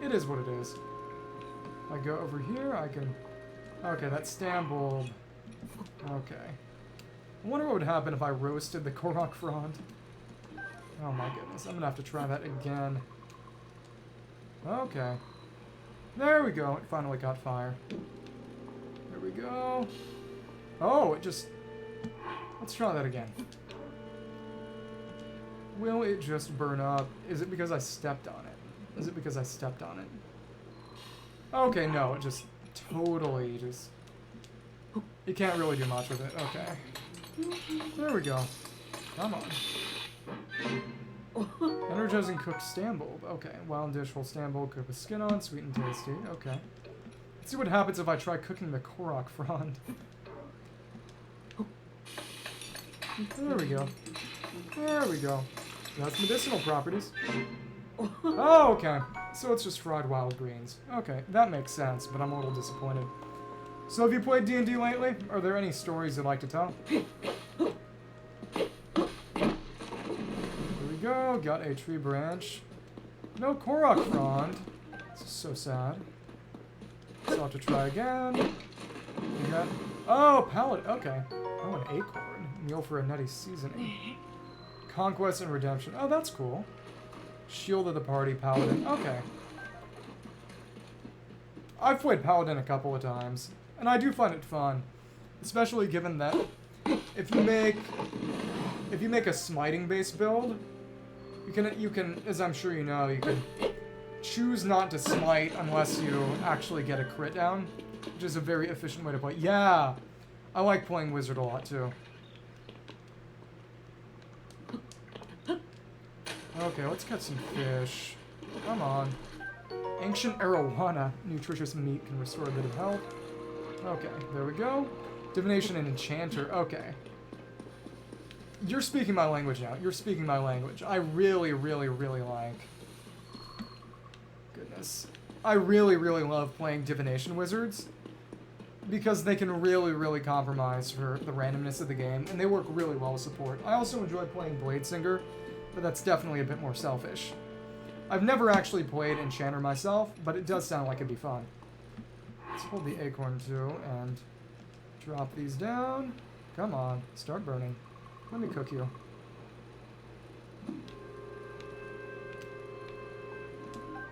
it is what it is. I go over here, I can... okay, that's stam bulb. Okay. I wonder what would happen if I roasted the Korok frond. Oh my goodness, I'm gonna have to try that again. Okay. There we go, it finally caught fire. There we go. Oh, it just... let's try that again. Will it just burn up? Is it because I stepped on it? Is it because I stepped on it? Okay, no, it just totally just... you can't really do much with it. Okay. There we go. Come on. Energizing cooked stam bulb. Okay. Wild dish, whole stam bulb, cooked with skin on, sweet and tasty. Okay. Let's see what happens if I try cooking the Korok frond. There we go. There we go. That's medicinal properties. Oh, okay. So it's just fried wild greens. Okay, that makes sense, but I'm a little disappointed. So have you played D&D lately? Are there any stories you'd like to tell? Here we go. Got a tree branch. No Korok frond. This is so sad. So I'll have to try again. We got... oh, pallet. Okay. Oh, an acorn. Meal for a nutty seasoning. Conquest and redemption. Oh, that's cool. Shield of the party, paladin. Okay. I've played paladin a couple of times, and I do find it fun, especially given that if you make a smiting based build, you can, as I'm sure you know, you can choose not to smite unless you actually get a crit down, which is a very efficient way to play. Yeah, I like playing wizard a lot too. Okay, let's cut some fish. Come on. Ancient arowana. Nutritious meat can restore a bit of health. Okay, there we go. Divination and enchanter. Okay. You're speaking my language now. You're speaking my language. I really, really, really like... goodness. I really, really love playing divination wizards. Because they can really, really compromise for the randomness of the game. And they work really well with support. I also enjoy playing Bladesinger, but that's definitely a bit more selfish. I've never actually played Enchanter myself, but it does sound like it'd be fun. Let's hold the acorn too, and drop these down. Come on, start burning. Let me cook you.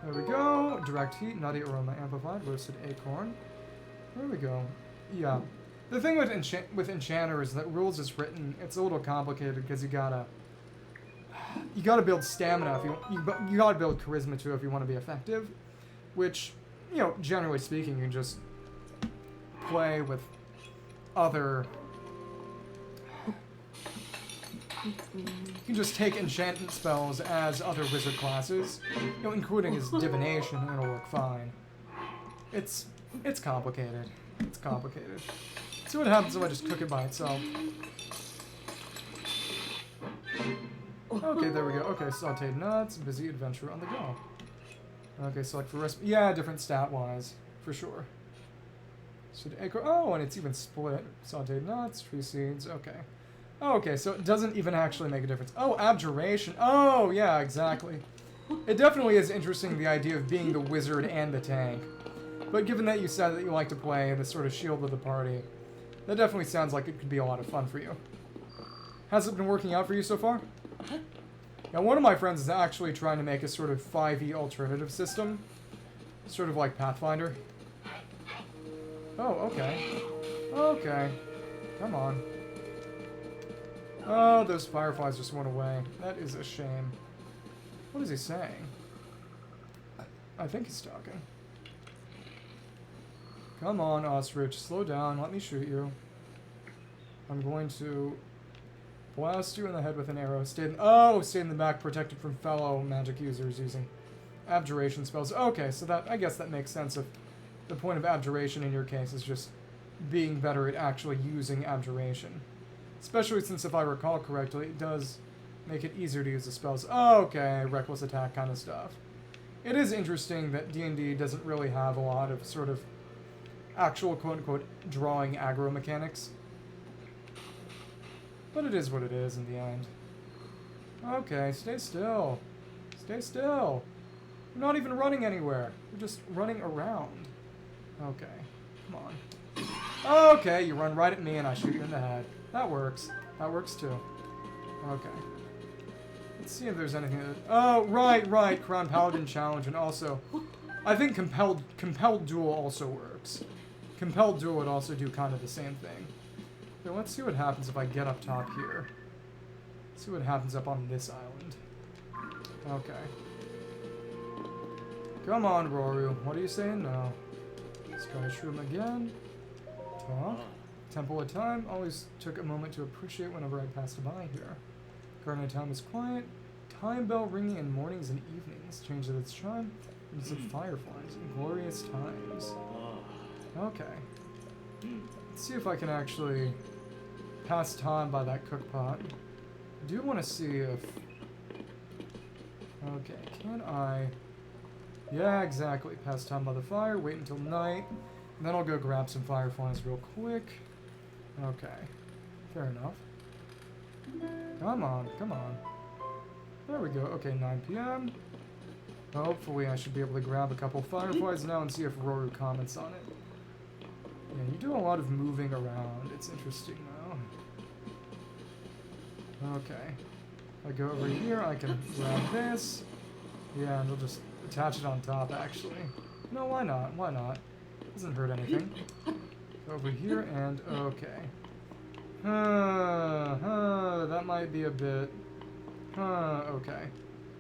There we go. Direct heat, nutty aroma amplified, roasted acorn. There we go. Yeah. The thing with Enchanter is that rules is written, it's a little complicated because you gotta build stamina if you gotta build charisma too if you want to be effective, which, you know, generally speaking, you can just play with other. You can just take enchantment spells as other wizard classes, you know, including his divination, and it'll work fine. It's complicated. It's complicated. See what happens if I just cook it by itself. Okay, there we go. Okay, sauteed nuts, busy adventure on the go. Okay, select for rest. Yeah, different stat-wise, for sure. So the acre. Oh, and it's even split. Sauteed nuts, tree seeds. Okay. Oh, okay, so it doesn't even actually make a difference. Oh, abjuration. Oh, yeah, exactly. It definitely is interesting, the idea of being the wizard and the tank. But given that you said that you like to play the sort of shield of the party, that definitely sounds like it could be a lot of fun for you. Has it been working out for you so far? Now, one of my friends is actually trying to make a sort of 5e alternative system. Sort of like Pathfinder. Oh, okay. Okay. Come on. Oh, those fireflies just went away. That is a shame. What is he saying? I think he's talking. Come on, ostrich. Slow down. Let me shoot you. I'm going to blast you in the head with an arrow. Stay in the back, protected from fellow magic users using abjuration spells. Okay, so that, I guess that makes sense. If the point of abjuration in your case is just being better at actually using abjuration. Especially since, if I recall correctly, it does make it easier to use the spells. Okay, reckless attack kind of stuff. It is interesting that D&D doesn't really have a lot of sort of actual quote-unquote drawing aggro mechanics. But it is what it is in the end. Okay, stay still. Stay still. We're not even running anywhere. We're just running around. Okay, come on. Okay, you run right at me and I shoot you in the head. That works. That works too. Okay. Let's see if there's anything that... Oh, right. Crown Paladin Challenge, and also... I think Compelled Duel also works. Compelled Duel would also do kind of the same thing. Okay, let's see what happens if I get up top here. Let's see what happens up on this island. Okay. Come on, Roru. What are you saying now? Sky Shroom again. Talk. Temple of Time. Always took a moment to appreciate whenever I passed by here. Garden of Time is quiet. Time bell ringing in mornings and evenings. Change of its chime. It's of fireflies. Glorious times. Okay. Let's see if I can actually pass time by that cookpot. I do want to see if... Okay, can I... Yeah, exactly. Pass time by the fire, wait until night, and then I'll go grab some fireflies real quick. Okay. Fair enough. Come on, come on. There we go. Okay, 9 p.m. Hopefully I should be able to grab a couple fireflies now and see if Roru comments on it. Yeah, you do a lot of moving around. It's interesting now. Okay. If I go over here, I can grab this. Yeah, and we'll just attach it on top, actually. No, why not? Why not? Doesn't hurt anything. Go over here and... Okay. That might be a bit... okay.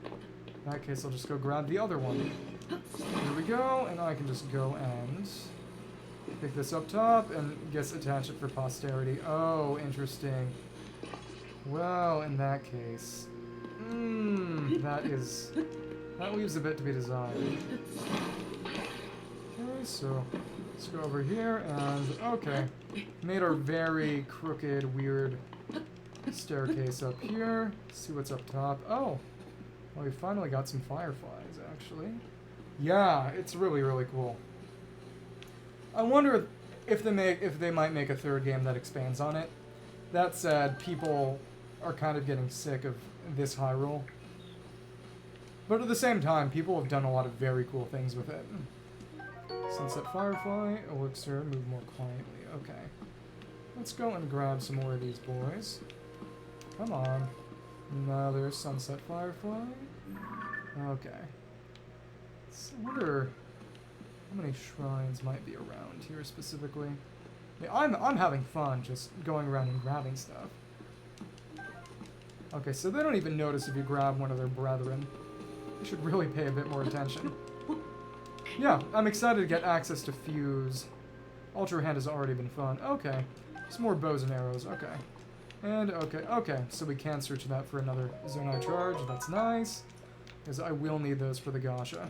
In that case, I'll just go grab the other one. Here we go, and I can just go and... pick this up top, and guess attach it for posterity. Oh, interesting. Well, in that case... that is... That leaves a bit to be desired. Okay, so... Let's go over here, and... Okay. Made our very crooked, weird staircase up here. See what's up top. Oh! Well, we finally got some fireflies, actually. Yeah, it's really, really cool. I wonder if they might make a third game that expands on it. That said, people are kind of getting sick of this Hyrule. But at the same time, people have done a lot of very cool things with it. Sunset Firefly, Elixir, move more quietly. Okay. Let's go and grab some more of these boys. Come on. Another Sunset Firefly. Okay. I wonder how many shrines might be around here specifically. I mean, I'm having fun just going around and grabbing stuff. Okay, so they don't even notice if you grab one of their brethren. You should really pay a bit more attention. Yeah, I'm excited to get access to Fuse. Ultra Hand has already been fun. Okay. Some more bows and arrows. Okay. And, okay, so we can search that for another Zonai charge. That's nice. Because I will need those for the Gasha.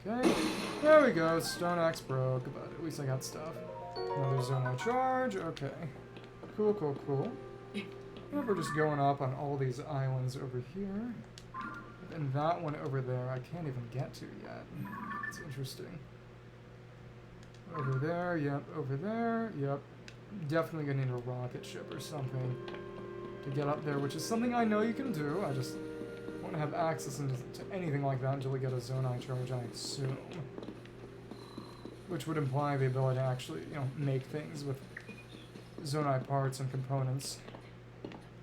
Okay. There we go. Stone Axe broke, but at least I got stuff. Another Zonai charge. Okay. Cool, cool, cool. Well, we're just going up on all these islands over here. and that one over there I can't even get to yet. It's interesting. Over there, yep, over there, yep. Definitely gonna need a rocket ship or something to get up there, which is something I know you can do. I just won't have access to anything like that until we get a Zonai charge, I assume. Which would imply the ability to actually, you know, make things with Zonai parts and components.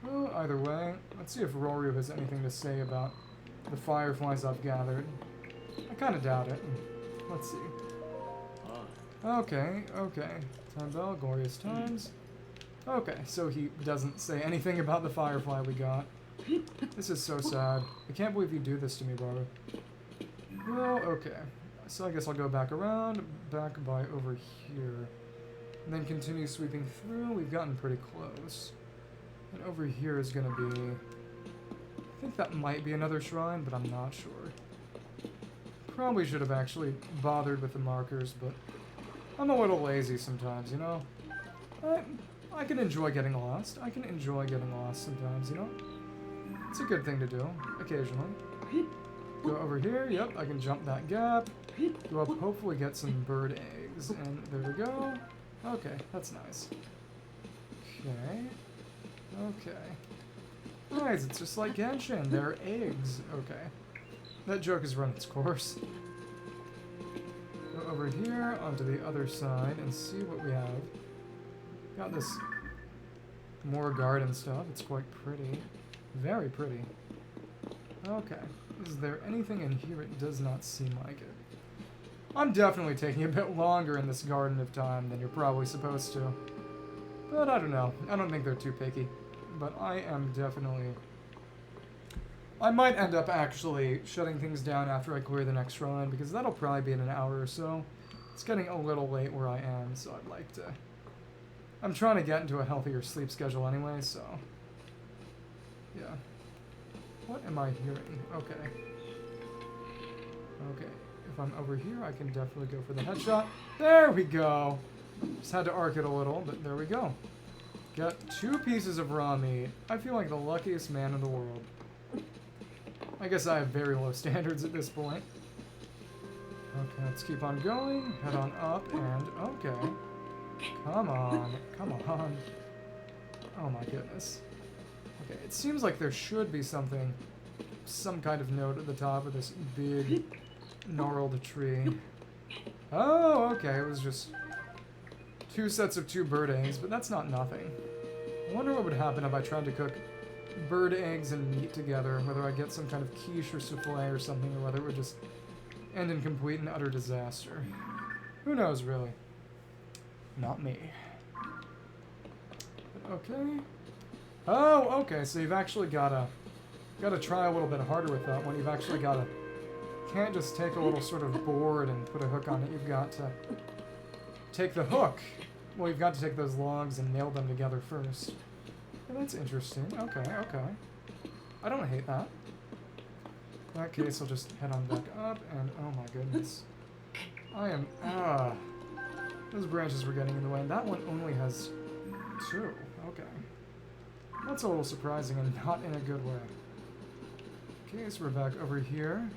Well, either way, let's see if Roryu has anything to say about the fireflies I've gathered. I kind of doubt it. Let's see. Okay, okay. Time bell, glorious times. Okay, so he doesn't say anything about the firefly we got. This is so sad. I can't believe you do this to me, brother. Well, okay. So I guess I'll go back around, back by over here. And then continue sweeping through. We've gotten pretty close. And over here is going to be... I think that might be another shrine, but I'm not sure. Probably should have actually bothered with the markers, but I'm a little lazy sometimes, you know? I can enjoy getting lost. I can enjoy getting lost sometimes, you know? It's a good thing to do, occasionally. Go over here, yep, I can jump that gap. Go up, hopefully get some bird eggs, and there we go. Okay, that's nice. Okay. Okay. Guys, it's just like Genshin, they're eggs. Okay. That joke has run its course. Go over here, onto the other side, and see what we have. Got this more garden stuff, it's quite pretty. Very pretty. Okay. Is there anything in here? It does not seem like it. I'm definitely taking a bit longer in this Garden of Time than you're probably supposed to. But I don't know. I don't think they're too picky. But I am definitely... I might end up actually shutting things down after I clear the next shrine, because that'll probably be in an hour or so. It's getting a little late where I am, so I'd like to... I'm trying to get into a healthier sleep schedule anyway, so... Yeah. What am I hearing? Okay. Okay. If I'm over here, I can definitely go for the headshot. There we go! Just had to arc it a little, but there we go. Got 2 pieces of raw meat. I feel like the luckiest man in the world. I guess I have very low standards at this point. Okay, let's keep on going. Head on up, and okay. Come on. Come on. Oh my goodness. Okay, it seems like there should be something, some kind of note at the top of this big, gnarled tree. Oh, okay, it was just 2 sets of 2 bird eggs, but that's not nothing. I wonder what would happen if I tried to cook bird eggs and meat together, whether I get some kind of quiche or souffle or something, or whether it would just end in complete and utter disaster. Who knows, really? Not me. But okay. Oh, okay, so you've actually gotta try a little bit harder with that one. You've actually gotta... Can't just take a little sort of board and put a hook on it. You've got to take the hook. Well, you've got to take those logs and nail them together first. Yeah, that's interesting. Okay, okay. I don't hate that. In that case, I'll just head on back up, and oh my goodness. I am... those branches were getting in the way, and that one only has 2. Okay. That's a little surprising and not in a good way. Okay, so we're back over here.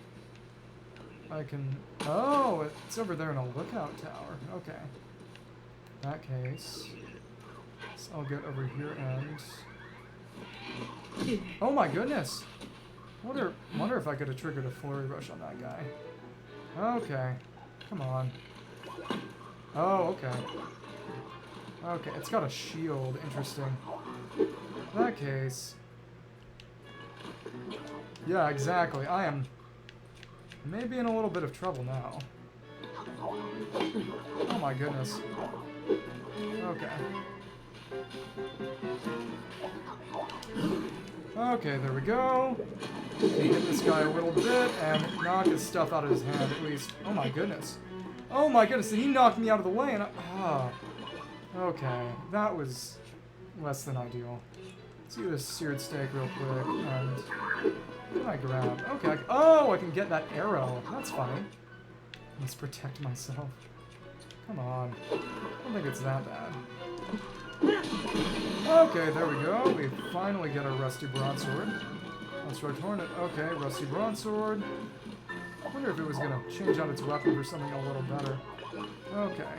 I can... Oh, it's over there in a lookout tower. Okay. In that case... So I'll get over here and... Oh my goodness! Wonder if I could have triggered a flurry rush on that guy. Okay. Come on. Oh, okay. Okay, it's got a shield. Interesting. In that case... Yeah, exactly. I am maybe in a little bit of trouble now. Oh my goodness. Okay. Okay, there we go. Hit this guy a little bit and knock his stuff out of his hand at least. Oh my goodness. Oh my goodness, and he knocked me out of the way and okay, that was less than ideal. Let's do this seared steak real quick and... What can I grab? Okay, I can get that arrow. That's funny. Let's protect myself. Come on. I don't think it's that bad. Okay, there we go. We finally get our rusty broadsword. Construct Hornet. Okay, Rusty Broadsword. I wonder if it was going to change out its weapon for something a little better. Okay.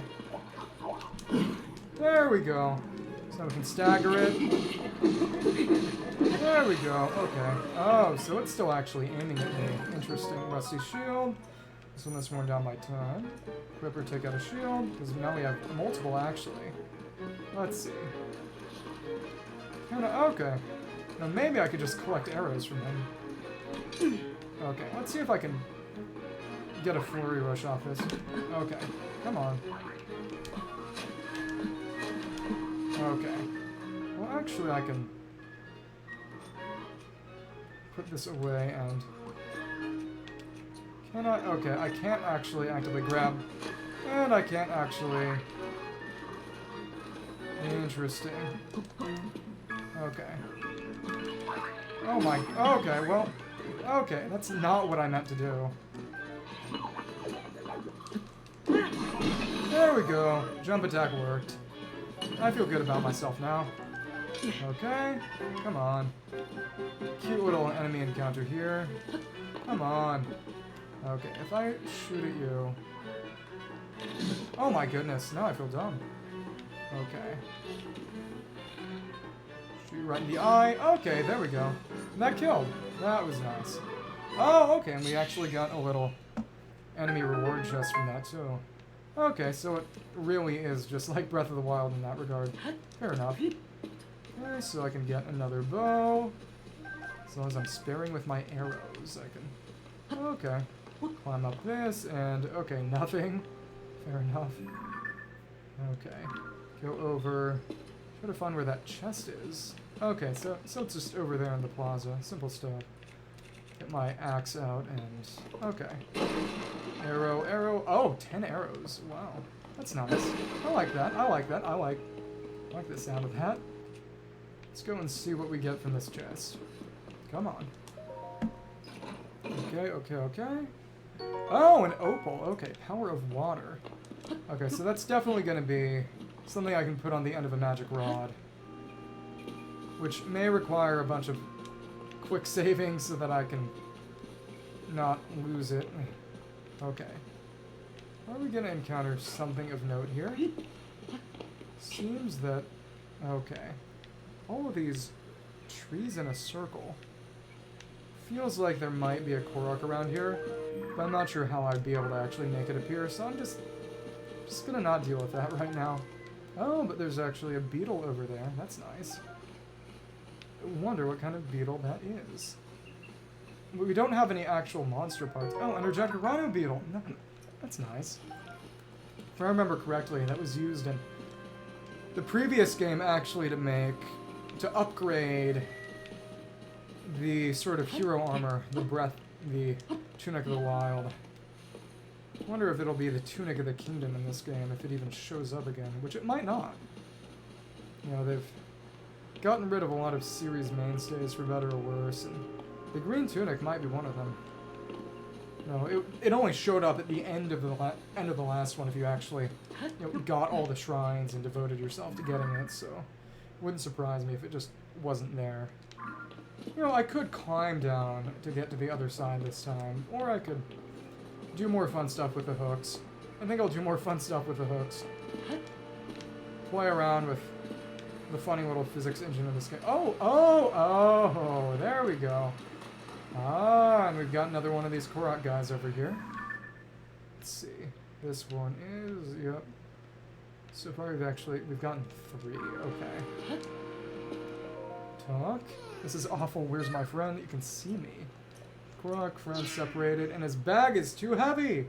There we go. So we can stagger it. There we go. Okay. Oh, so it's still actually aiming at me. Interesting. Rusty Shield. This one that's worn down by time. Equipper, take out a shield, because now we have multiple, actually. Let's see. Okay. Now maybe I could just collect arrows from him. Okay, let's see if I can get a flurry rush off this. Okay, come on. Okay. Well, actually, I can put this away and... Can I? Okay, I can't actually actively grab. And I can't actually... Interesting. Okay. Oh my... Okay, well... Okay, that's not what I meant to do. There we go. Jump attack worked. I feel good about myself now. Okay, come on. Cute little enemy encounter here. Come on. Okay, if I shoot at you... Oh my goodness, now I feel dumb. Okay. Shoot you right in the eye. Okay, there we go. That killed. That was nice. Oh, okay, and we actually got a little enemy reward chest from that too. Okay, so it really is just like Breath of the Wild in that regard. Fair enough. Okay, so I can get another bow. As long as I'm sparing with my arrows, I can... Okay. Climb up this, and... Okay, nothing. Fair enough. Okay. Go over... Try to find where that chest is. Okay, so it's just over there in the plaza. Simple stuff. Get my axe out, and... Okay. Arrow, arrow. Oh, 10 arrows. Wow. That's nice. I like that. I like that. I like the sound of that. Let's go and see what we get from this chest. Come on. Okay, okay, okay. Oh, an opal. Okay, power of water. Okay, so that's definitely going to be something I can put on the end of a magic rod. Which may require a bunch of quick saving so that I can not lose it. Okay. Are we going to encounter something of note here? Seems that... Okay. All of these trees in a circle. Feels like there might be a Korok around here, but I'm not sure how I'd be able to actually make it appear, so I'm just gonna not deal with that right now. Oh, but there's actually a beetle over there. That's nice. I wonder what kind of beetle that is. We don't have any actual monster parts. Oh, energetic rhino beetle. No, that's nice. If I remember correctly, that was used in the previous game actually to upgrade the sort of hero armor, the Tunic of the Wild. I wonder if it'll be the Tunic of the Kingdom in this game, if it even shows up again, which it might not. You know, they've gotten rid of a lot of series mainstays for better or worse, and the Green Tunic might be one of them. No, it only showed up at the end of the last one if you actually got all the shrines and devoted yourself to getting it, so it wouldn't surprise me if it just wasn't there. You know, I could climb down to get to the other side this time, or I could do more fun stuff with the hooks. I think I'll do more fun stuff with the hooks. Play around with the funny little physics engine of this game. Oh, there we go. Ah, and we've got another one of these Korok guys over here. Let's see. This one is, yep. So far we've gotten 3, okay. TotK. This is awful. Where's my friend? You can see me. Korok, friend separated, and his bag is too heavy!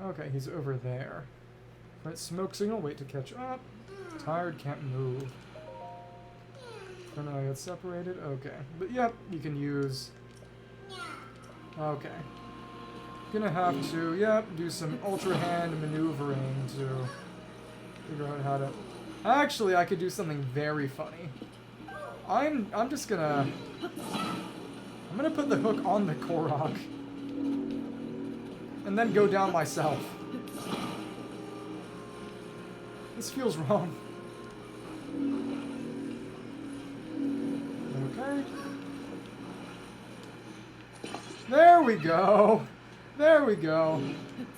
Okay, he's over there. Right, smoke signal, wait to catch up. Tired, can't move. Friend and I got separated, okay. But yep, you can use... Okay. Gonna have to, yep, do some ultra hand maneuvering to figure out how to... Actually, I could do something very funny. I'm just gonna... I'm gonna put the hook on the Korok. And then go down myself. This feels wrong. Okay. There we go. There we go.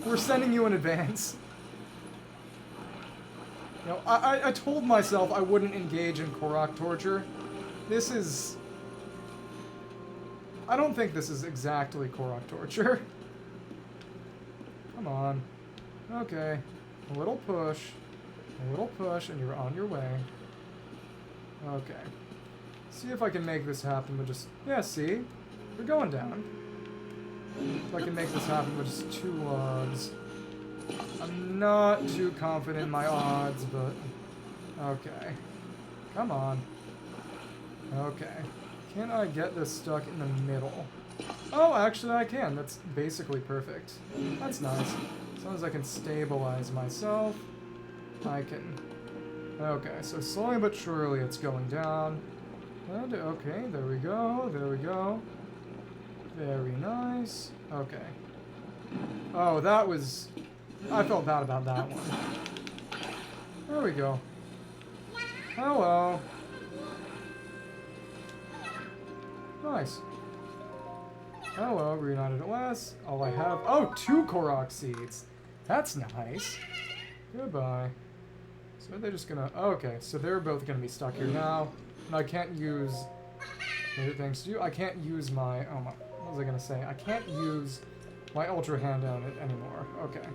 We're sending you in advance. You know, I told myself I wouldn't engage in Korok torture. This is... I don't think this is exactly Korok torture. Come on. Okay. A little push, and you're on your way. Okay. See if I can make this happen with just... Yeah, see? We're going down. If I can make this happen with just 2 logs. I'm not too confident in my odds, but... Okay. Come on. Okay. Can I get this stuck in the middle? Oh, actually I can. That's basically perfect. That's nice. As long as I can stabilize myself, I can... Okay, so slowly but surely it's going down. And, okay, there we go, there we go. Very nice. Okay. Oh, that was... I felt bad about that one. There we go. Hello. Nice. Hello, reunited at last. All I have... Oh, 2 Korok seeds. That's nice. Goodbye. So they're just gonna... Okay, so they're both gonna be stuck here now. And I can't use... Thanks to you, I can't use my... Oh my... What was I gonna say? I can't use my Ultra Hand on it anymore. Okay.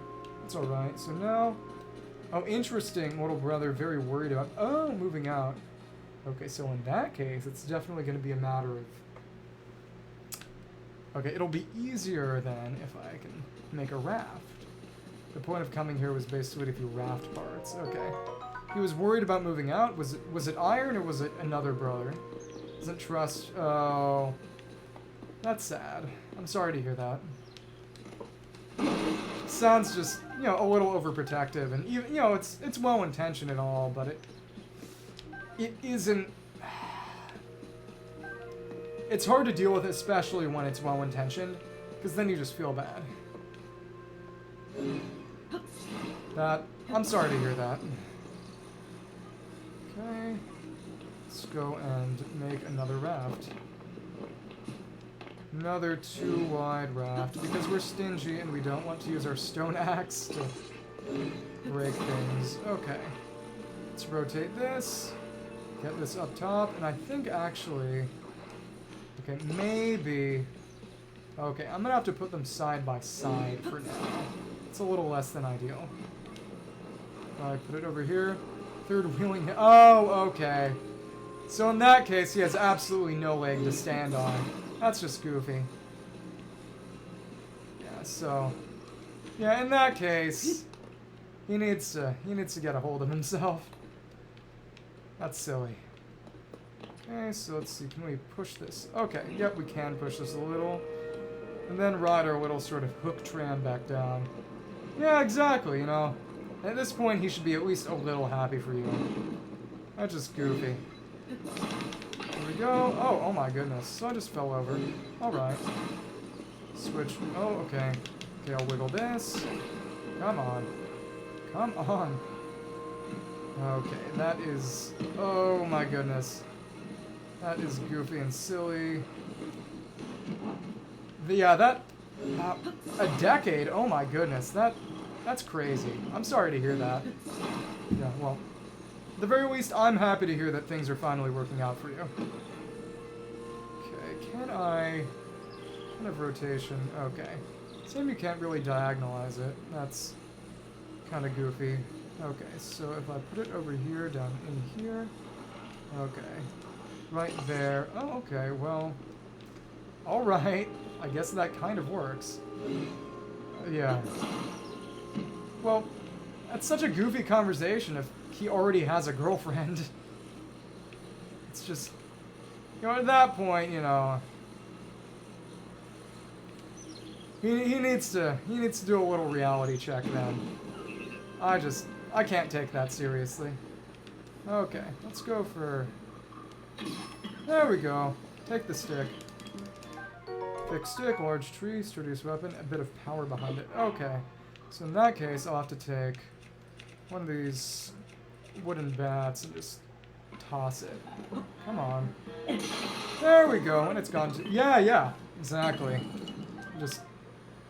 That's alright. So now... Oh, interesting. Little brother, very worried about... Oh, moving out. Okay, so in that case, it's definitely gonna be a matter of... Okay, it'll be easier then if I can make a raft. The point of coming here was basically to do raft parts. Okay. He was worried about moving out. Was it Iron or was it another brother? Doesn't trust... Oh... That's sad. I'm sorry to hear that. Sounds just, you know, a little overprotective, and even, you know, it's well-intentioned and all, but it isn't... It's hard to deal with, especially when it's well-intentioned, because then you just feel bad. I'm sorry to hear that. Okay. Let's go and make another raft. Another 2-wide raft, because we're stingy and we don't want to use our stone axe to break things. Okay. Let's rotate this. Get this up top, and I think actually... Okay, maybe... Okay, I'm gonna have to put them side by side for now. It's a little less than ideal. I put it over here. Third wheeling... Oh, okay. So in that case, he has absolutely no leg to stand on. That's just goofy. Yeah, so... Yeah, in that case, he needs to get a hold of himself. That's silly. Okay, so let's see, can we push this? Okay, yep, we can push this a little. And then ride our little sort of hook tram back down. Yeah, exactly, you know. At this point, he should be at least a little happy for you. That's just goofy. Here we go. Oh my goodness. So I just fell over. Alright. Switch. Oh, okay. Okay, I'll wiggle this. Come on. Come on. Okay, that is... Oh my goodness. That is goofy and silly. Yeah, that... a decade? Oh my goodness. That's crazy. I'm sorry to hear that. Yeah, well... At the very least, I'm happy to hear that things are finally working out for you. Okay, can I... Kind of rotation. Okay. Same, you can't really diagonalize it. That's kind of goofy. Okay, so if I put it over here, down in here... Okay. Right there. Oh, okay, well... Alright. I guess that kind of works. Yeah. Well, that's such a goofy conversation if he already has a girlfriend. It's just... You know, at that point, you know... He needs to do a little reality check then. I can't take that seriously. Okay, let's go for... There we go. Take the stick. Thick stick, large tree, sturdiest weapon, a bit of power behind it. Okay. So in that case, I'll have to take one of these wooden bats and just toss it. Come on. There we go, and it's gone to... Yeah, exactly. Just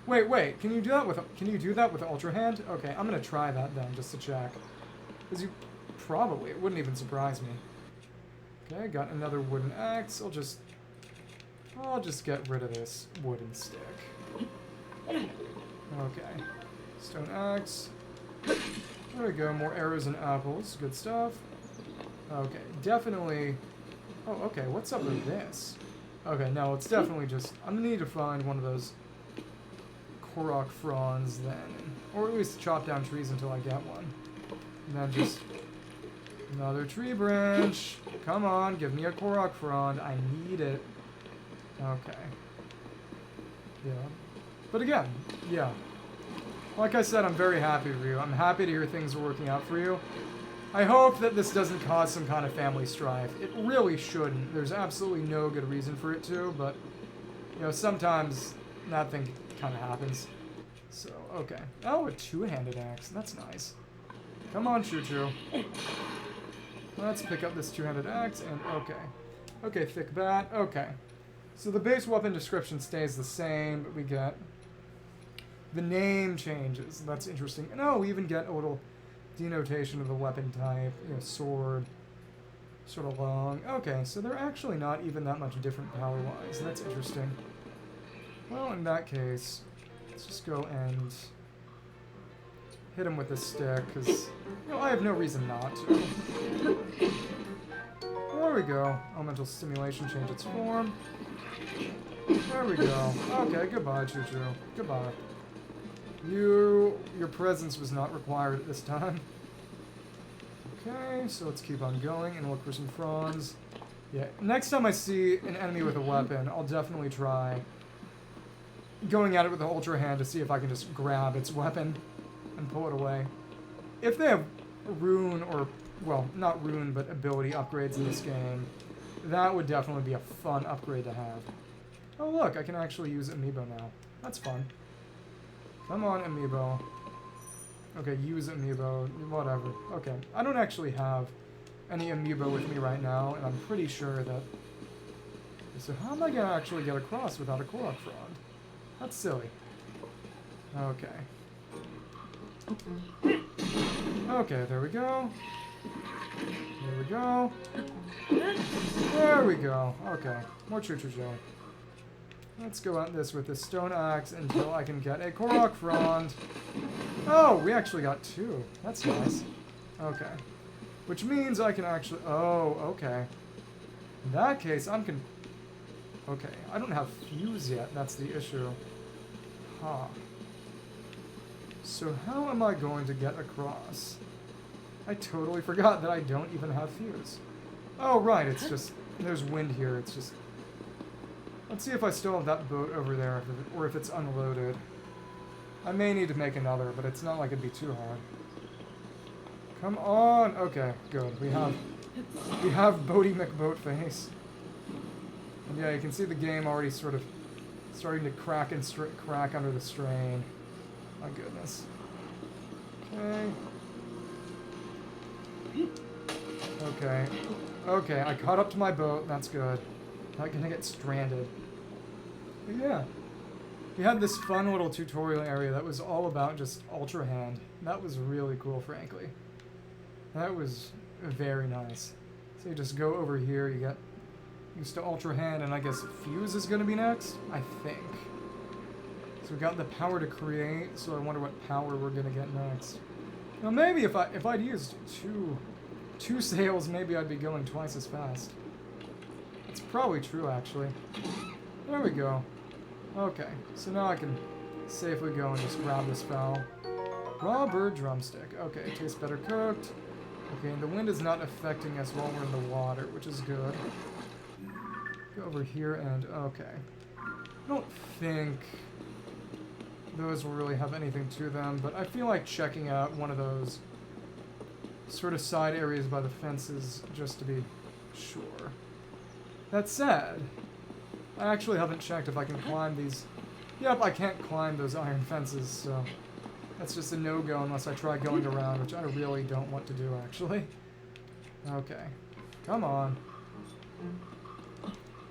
wait. Can you do that with Ultra Hand? Okay, I'm gonna try that then, just to check. Because it wouldn't even surprise me. Okay, got another wooden axe. I'll just get rid of this wooden stick. Okay, stone axe. There we go. More arrows and apples. Good stuff. Okay, definitely. Oh, okay. What's up with this? Okay, no, it's definitely just... I'm going to need to find one of those Korok fronds then. Or at least chop down trees until I get one. And then just... another tree branch. Come on, give me a Korok frond. I need it. Okay. Yeah. But again, yeah. Like I said, I'm very happy for you. I'm happy to hear things are working out for you. I hope that this doesn't cause some kind of family strife. It really shouldn't. There's absolutely no good reason for it to, but, you know, sometimes that thing kind of happens. So, okay. Oh, a two-handed axe. That's nice. Come on, Choo-Choo. Let's pick up this two-handed axe, and okay. Okay, thick bat. Okay. So the base weapon description stays the same, but we get... the name changes. That's interesting. And oh, we even get a little denotation of the weapon type. You know, sword, sort of long. Okay, so they're actually not even that much different power-wise. That's interesting. Well, in that case, let's just go and hit him with this stick, because, you know, I have no reason not to. There we go. Elemental stimulation change its form. There we go. Okay, goodbye, Choo-Choo. Goodbye. Your presence was not required at this time. Okay, so let's keep on going and look for some fronds. Yeah, next time I see an enemy with a weapon, I'll definitely try going at it with the Ultra Hand to see if I can just grab its weapon and pull it away. If they have rune or, well, not rune, but ability upgrades in this game, that would definitely be a fun upgrade to have. Oh look, I can actually use Amiibo now. That's fun. Come on, Amiibo. Okay, use Amiibo, whatever. Okay, I don't actually have any Amiibo with me right now, and I'm pretty sure that... So how am I going to actually get across without a Korok frond? That's silly. Okay. Okay, there we go. There we go. There we go. Okay, more Choo-Choo Joe. Let's go at this with this stone axe until I can get a Korok frond. Oh, we actually got two. That's nice. Okay. Which means I can actually... Oh, okay. In that case, okay. I don't have fuse yet. That's the issue. Huh. So how am I going to get across? I totally forgot that I don't even have fuse. Oh, right. It's just... There's wind here. It's just... Let's see if I still have that boat over there, or if it's unloaded. I may need to make another, but it's not like it'd be too hard. Come on! Okay, good. We have Boaty McBoatface. And yeah, you can see the game already sort of starting to crack and crack under the strain. My goodness. Okay. Okay. Okay, I caught up to my boat. That's good. Not gonna get stranded. But yeah. We had this fun little tutorial area that was all about just Ultra Hand. That was really cool, frankly. That was very nice. So you just go over here, you get used to Ultra Hand, and I guess Fuse is gonna be next? I think. So we got the power to create, so I wonder what power we're gonna get next. Now maybe if I'd used two sails, maybe I'd be going twice as fast. That's probably true, actually. There we go. Okay, so now I can safely go and just grab this fowl. Raw bird drumstick. Okay, tastes better cooked. Okay, and the wind is not affecting us while we're in the water, which is good. Go over here and... okay. I don't think those will really have anything to them, but I feel like checking out one of those sort of side areas by the fences just to be sure. That said, I actually haven't checked if I can climb these. Yep, I can't climb those iron fences, so that's just a no-go unless I try going around, which I really don't want to do, actually. Okay. Come on.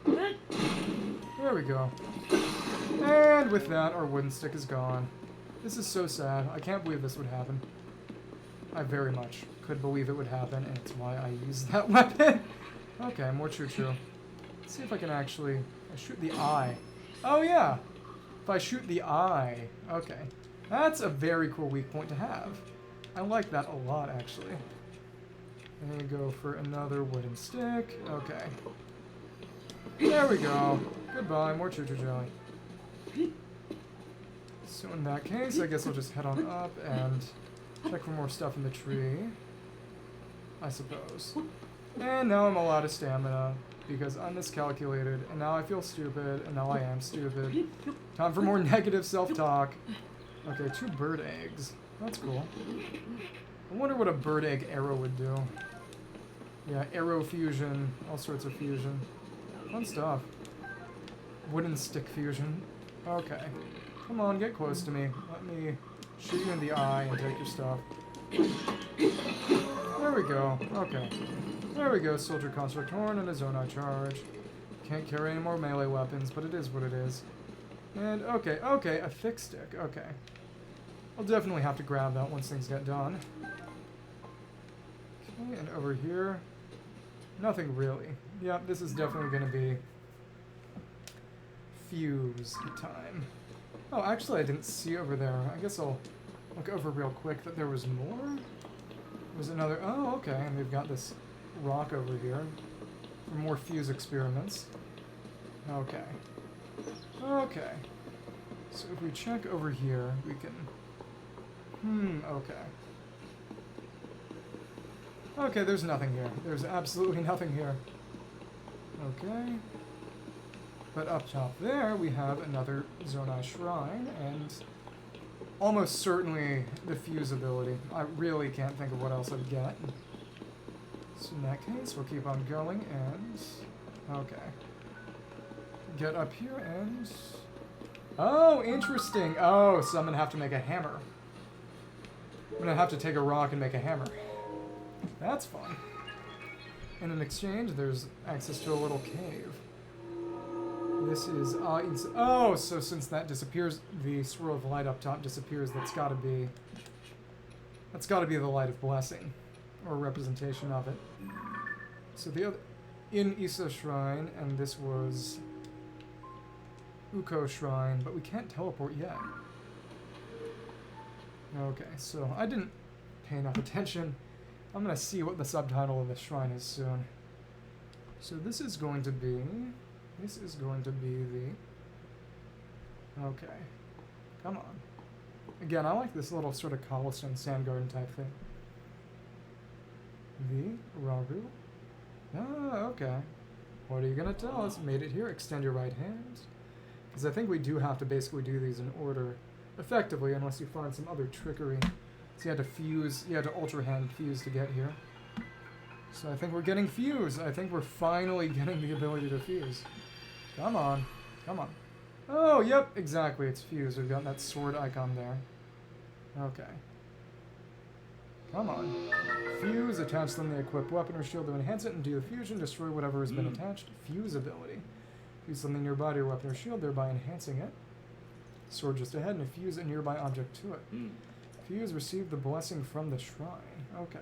There we go. And with that, our wooden stick is gone. This is so sad. I can't believe this would happen. I very much could believe it would happen, and it's why I used that weapon. Okay, more choo-choo. Let's see if I can actually... I shoot the eye. Oh, yeah! If I shoot the eye. Okay. That's a very cool weak point to have. I like that a lot, actually. And go for another wooden stick. Okay. There we go. Goodbye, more choo-choo jelly. So in that case, I guess I'll just head on up and check for more stuff in the tree. I suppose. And now I'm all out of stamina because I miscalculated, and now I feel stupid, and now I am stupid. Time for more negative self-talk. Okay, 2 bird eggs. That's cool. I wonder what a bird egg arrow would do. Yeah, arrow fusion, all sorts of fusion. Fun stuff. Wooden stick fusion. Okay. Come on, get close to me. Let me shoot you in the eye and take your stuff. There we go. Okay. There we go, Soldier Construct Horn and a Zonai Charge. Can't carry any more melee weapons, but it is what it is. And, okay, a thick stick. Okay. I'll definitely have to grab that once things get done. Okay, and over here... Nothing really. Yeah, this is definitely going to be... fuse time. Oh, actually I didn't see over there. I guess I'll look over real quick that there was more. There's another... Oh, okay, and we've got this rock over here for more fuse experiments. Okay. Okay. So if we check over here, we can... okay. Okay, there's nothing here. There's absolutely nothing here. Okay. But up top there, we have another Zonai Shrine, and almost certainly the fuse ability. I really can't think of what else I'd get. So in that case, we'll keep on going, and... Okay. Get up here, and... Oh, interesting! Oh, so I'm gonna have to make a hammer. I'm gonna have to take a rock and make a hammer. That's fun. And in exchange, there's access to a little cave. This is, oh, so since that disappears, the swirl of light up top disappears, that's gotta be the Light of Blessing, or a representation of it. So the other, in Issa Shrine, and this was Uko Shrine, but we can't teleport yet. Okay, so I didn't pay enough attention. I'm gonna see what the subtitle of the shrine is soon. So this is going to be the... Okay. Come on. Again, I like this little sort of cobblestone sand garden type thing. The Raru. Ah, okay. What are you gonna tell us? Made it here. Extend your right hand. Because I think we do have to basically do these in order effectively, unless you find some other trickery. So you had to fuse, you had to ultra hand fuse to get here. So I think we're getting fuse. I think we're finally getting the ability to fuse. Come on. Come on. Oh, yep, exactly. It's fuse. We've got that sword icon there. Okay. Come on. Fuse. Attach them to the equipped weapon or shield to enhance it and do the fusion. Destroy whatever has been attached. Fuse ability. Fuse something nearby to your weapon or shield, thereby enhancing it. Sword just ahead and fuse a nearby object to it. Fuse. Receive the blessing from the shrine. Okay.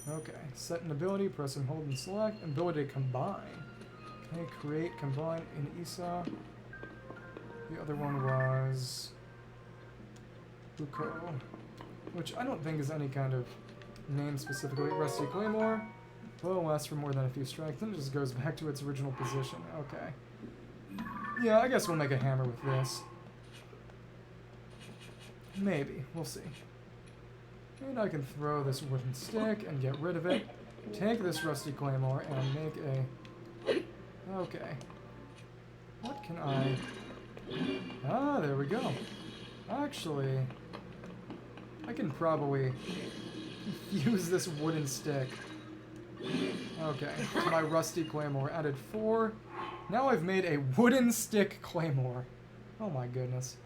Okay. Set an ability. Press and hold and select. Ability to combine. Okay. Create. Combine in Issa. The other one was Uko, which I don't think is any kind of name specifically. Rusty Claymore. Blow lasts for more than a few strikes, then it just goes back to its original position. Okay. Yeah, I guess we'll make a hammer with this. Maybe. We'll see. And I can throw this wooden stick and get rid of it. Take this rusty claymore and make a... Okay. What can I... Ah, there we go. Actually, I can probably use this wooden stick. Okay, to my rusty claymore. Added 4. Now I've made a wooden stick claymore. Oh my goodness.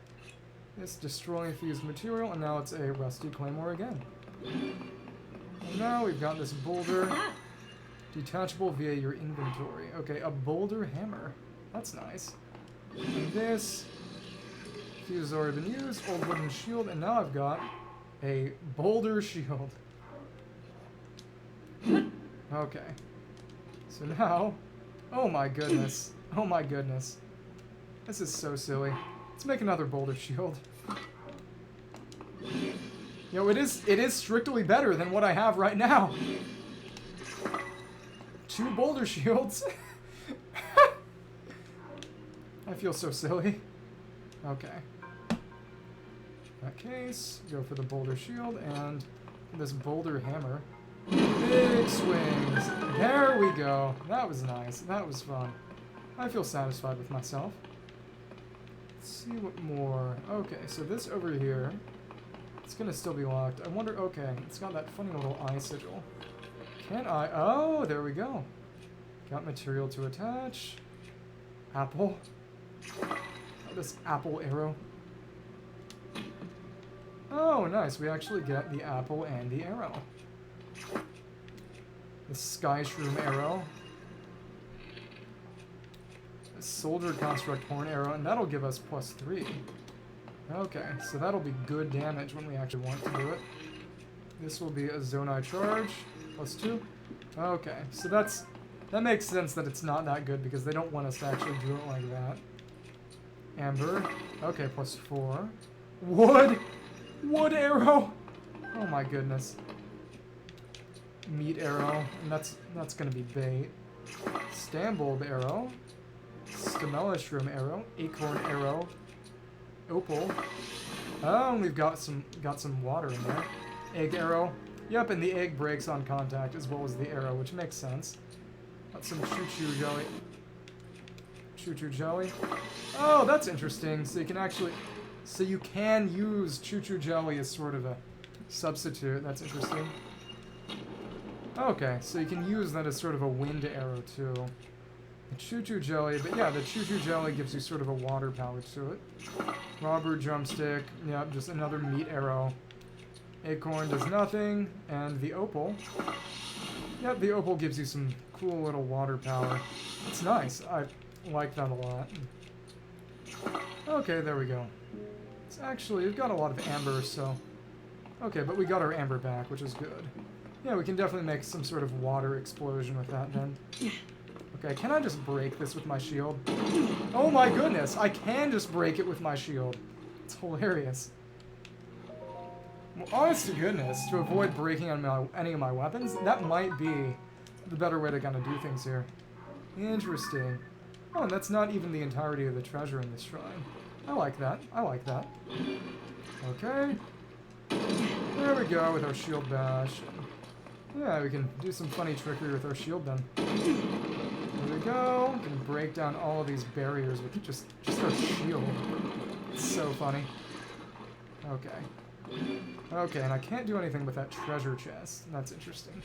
This destroying fused material, and now it's a rusty claymore again. And now we've got this boulder. Detachable via your inventory. Okay, a boulder hammer. That's nice. And this fuse has already been used. Old wooden shield, and now I've got a boulder shield. Okay. So now, oh my goodness. Oh my goodness. This is so silly. Let's make another boulder shield. You know, it is strictly better than what I have right now. 2 boulder shields. I feel so silly. Okay. In that case, go for the boulder shield and this boulder hammer. Big swings. There we go. That was nice. That was fun. I feel satisfied with myself. Let's see what more. Okay, so this over here, it's gonna still be locked. I wonder, okay, it's got that funny little eye sigil. Can I? Oh, there we go. Got material to attach. Apple. Oh, this apple arrow. Oh, nice. We actually get the apple and the arrow. The sky shroom arrow. A soldier construct horn arrow, and that'll give us +3. Okay, so that'll be good damage when we actually want to do it. This will be a Zonai charge, +2. Okay, so that makes sense that it's not that good because they don't want us to actually do it like that. Amber, okay, +4. Wood! Wood arrow! Oh my goodness. Meat arrow, and that's gonna be bait. Stambulb arrow. Stamellishroom arrow. Acorn arrow. Opal. Oh, and we've got some water in there. Egg arrow. Yep, and the egg breaks on contact as well as the arrow, which makes sense. Got some choo-choo jelly. Choo-choo jelly. Oh, that's interesting. So you can use choo-choo jelly as sort of a substitute. That's interesting. Okay, so you can use that as sort of a wind arrow too. The choo-choo jelly, but yeah, the choo-choo jelly gives you sort of a water power to it. Robber drumstick, yeah, just another meat arrow. Acorn does nothing, and the opal. Yep, the opal gives you some cool little water power. It's nice. I like that a lot. Okay, there we go. It's actually, we've got a lot of amber, so... Okay, but we got our amber back, which is good. Yeah, we can definitely make some sort of water explosion with that then. Okay, can I just break this with my shield? Oh my goodness, I can just break it with my shield. It's hilarious. Well, honest to goodness, to avoid breaking on any of my weapons, that might be the better way to kind of do things here. Interesting. Oh, and that's not even the entirety of the treasure in this shrine. I like that. I like that. Okay. There we go with our shield bash. Yeah, we can do some funny trickery with our shield then. There we go. We can break down all of these barriers with just our shield. It's so funny. Okay. Okay, and I can't do anything with that treasure chest. That's interesting.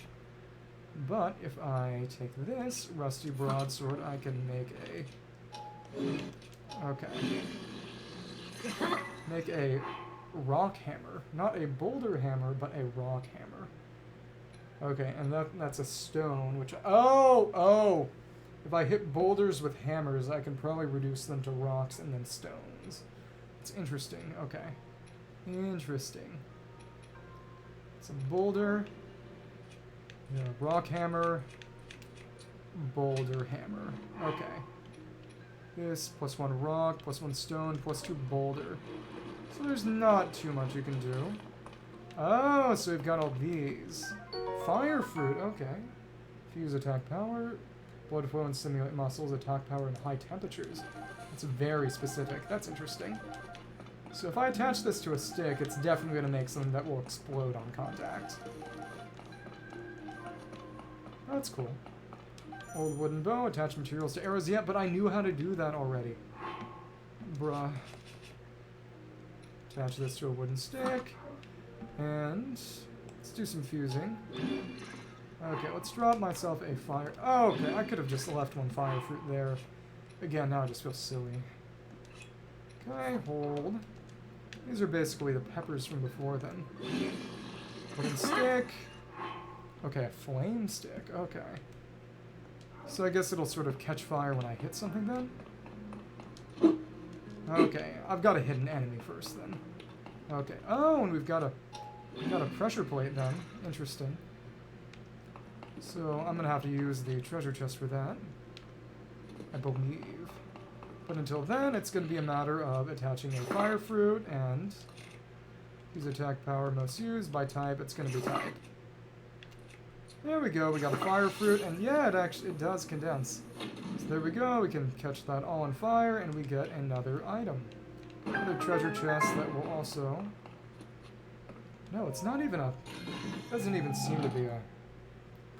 But if I take this rusty broadsword, I can make a... Okay. Make a rock hammer. Not a boulder hammer, but a rock hammer. Okay, and that's a stone, which... Oh! If I hit boulders with hammers, I can probably reduce them to rocks and then stones. It's interesting. Okay. Interesting. It's a boulder. Yeah, rock hammer. Boulder hammer. Okay. This, +1 rock, +1 stone, +2 boulder. So there's not too much you can do. Oh, so we've got all these. Fire fruit, okay. Fuse attack power. Blood flow and stimulate muscles, attack power and high temperatures. That's very specific. That's interesting. So if I attach this to a stick, it's definitely going to make something that will explode on contact. That's cool. Old wooden bow, attach materials to arrows. Yeah, but I knew how to do that already. Bruh. Attach this to a wooden stick. And let's do some fusing. Okay, let's drop myself a fire... Oh, okay, I could have just left one fire fruit there. Again, now I just feel silly. Okay, hold. These are basically the peppers from before then. Wooden stick. Okay, a flame stick. Okay. So I guess it'll sort of catch fire when I hit something then? Okay, I've got to hit an enemy first then. Okay. Oh, and we've got a pressure plate then. Interesting. So I'm gonna have to use the treasure chest for that, I believe. But until then, it's gonna be a matter of attaching a fire fruit and use attack power most used by type. It's gonna be type. There we go. We got a fire fruit, and yeah, it does condense. So there we go. We can catch that all on fire, and we get another item. Another treasure chest that will also. No, it's not even a. Doesn't even seem to be a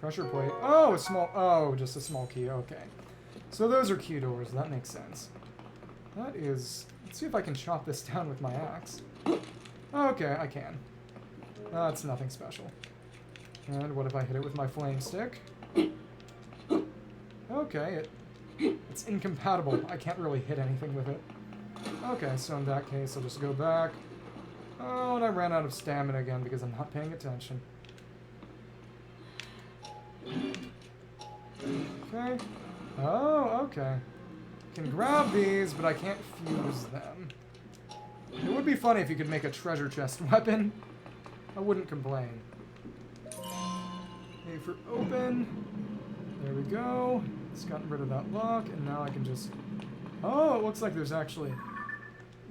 pressure plate. Oh, a small. Oh, just a small key. Okay. So those are key doors. That makes sense. That is. Let's see if I can chop this down with my axe. Okay, I can. That's nothing special. And what if I hit it with my flame stick? Okay, it's incompatible. I can't really hit anything with it. Okay, so in that case, I'll just go back. Oh, and I ran out of stamina again because I'm not paying attention. Okay. Oh, okay. Can grab these, but I can't fuse them. It would be funny if you could make a treasure chest weapon. I wouldn't complain. A for open. There we go. It's gotten rid of that lock, and now I can just... Oh, it looks like there's actually...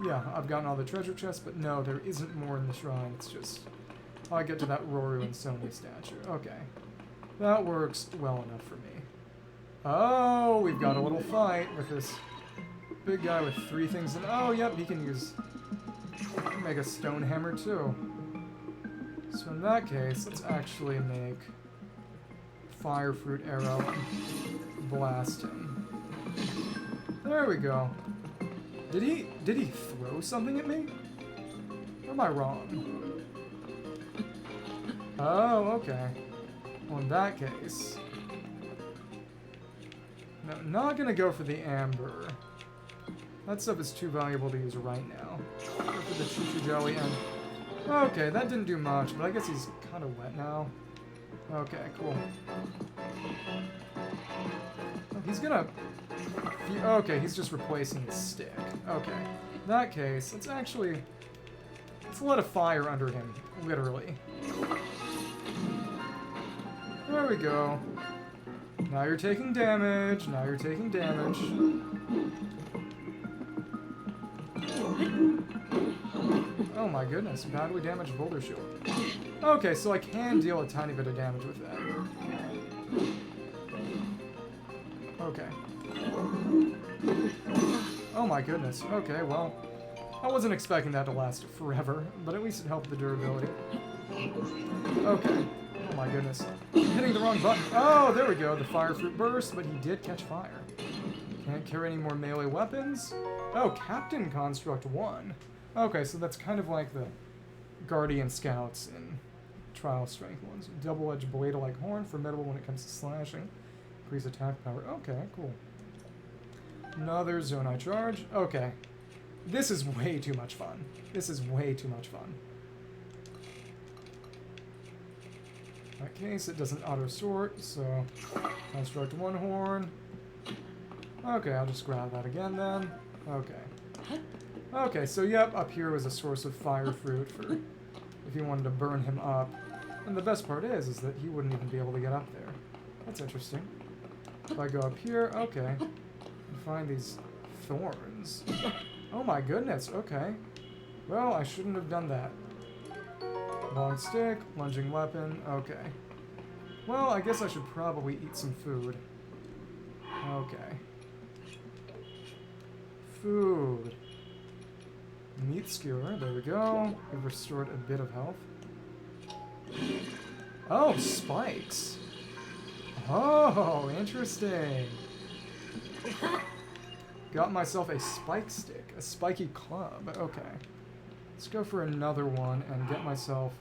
Yeah, I've gotten all the treasure chests, but no, there isn't more in the shrine. It's just... Oh, I get to that Roru and Sony statue. Okay. That works well enough for me. Oh, we've got a little fight with this big guy with 3 things in... Oh, yep, he can use... He can make a stone hammer, too. So in that case, let's actually make... Fire fruit arrow and blast him. There we go. Did he throw something at me? Or am I wrong? Oh, okay. Well, in that case... No, not gonna go for the amber. That stuff is too valuable to use right now. Go for the choo-choo jelly and... Okay, that didn't do much, but I guess he's kind of wet now. Okay, cool. Oh, he's gonna... Okay, he's just replacing his stick. Okay. In that case, let's actually... Let's let a fire under him, literally. There we go. Now you're taking damage. Now you're taking damage. Oh my goodness, badly damaged boulder shield. Okay, so I can deal a tiny bit of damage with that. Okay. Oh my goodness. Okay, well, I wasn't expecting that to last forever, but at least it helped the durability. Okay. Oh my goodness. I'm hitting the wrong button. Oh, there we go. The fire fruit burst, but he did catch fire. Can't carry any more melee weapons. Oh, Captain Construct 1. Okay, so that's kind of like the Guardian Scouts in Trial Strength ones. Double-edged blade-like horn, formidable when it comes to slashing. Increase attack power. Okay, cool. Another Zonai charge. Okay. This is way too much fun. This is way too much fun. In that case, it doesn't auto-sort, so construct 1 horn. Okay, I'll just grab that again then. Okay. Okay, so yep, up here was a source of fire fruit for if you wanted to burn him up. And the best part is that he wouldn't even be able to get up there. That's interesting. If I go up here, okay, and find these thorns. Oh my goodness, okay. Well, I shouldn't have done that. Long stick, lunging weapon, okay. Well, I guess I should probably eat some food. Okay. Food. Meat skewer, there we go. We've restored a bit of health. Oh, spikes. Oh, interesting. Got myself a spike stick, a spiky club. Okay. Let's go for another one and get myself...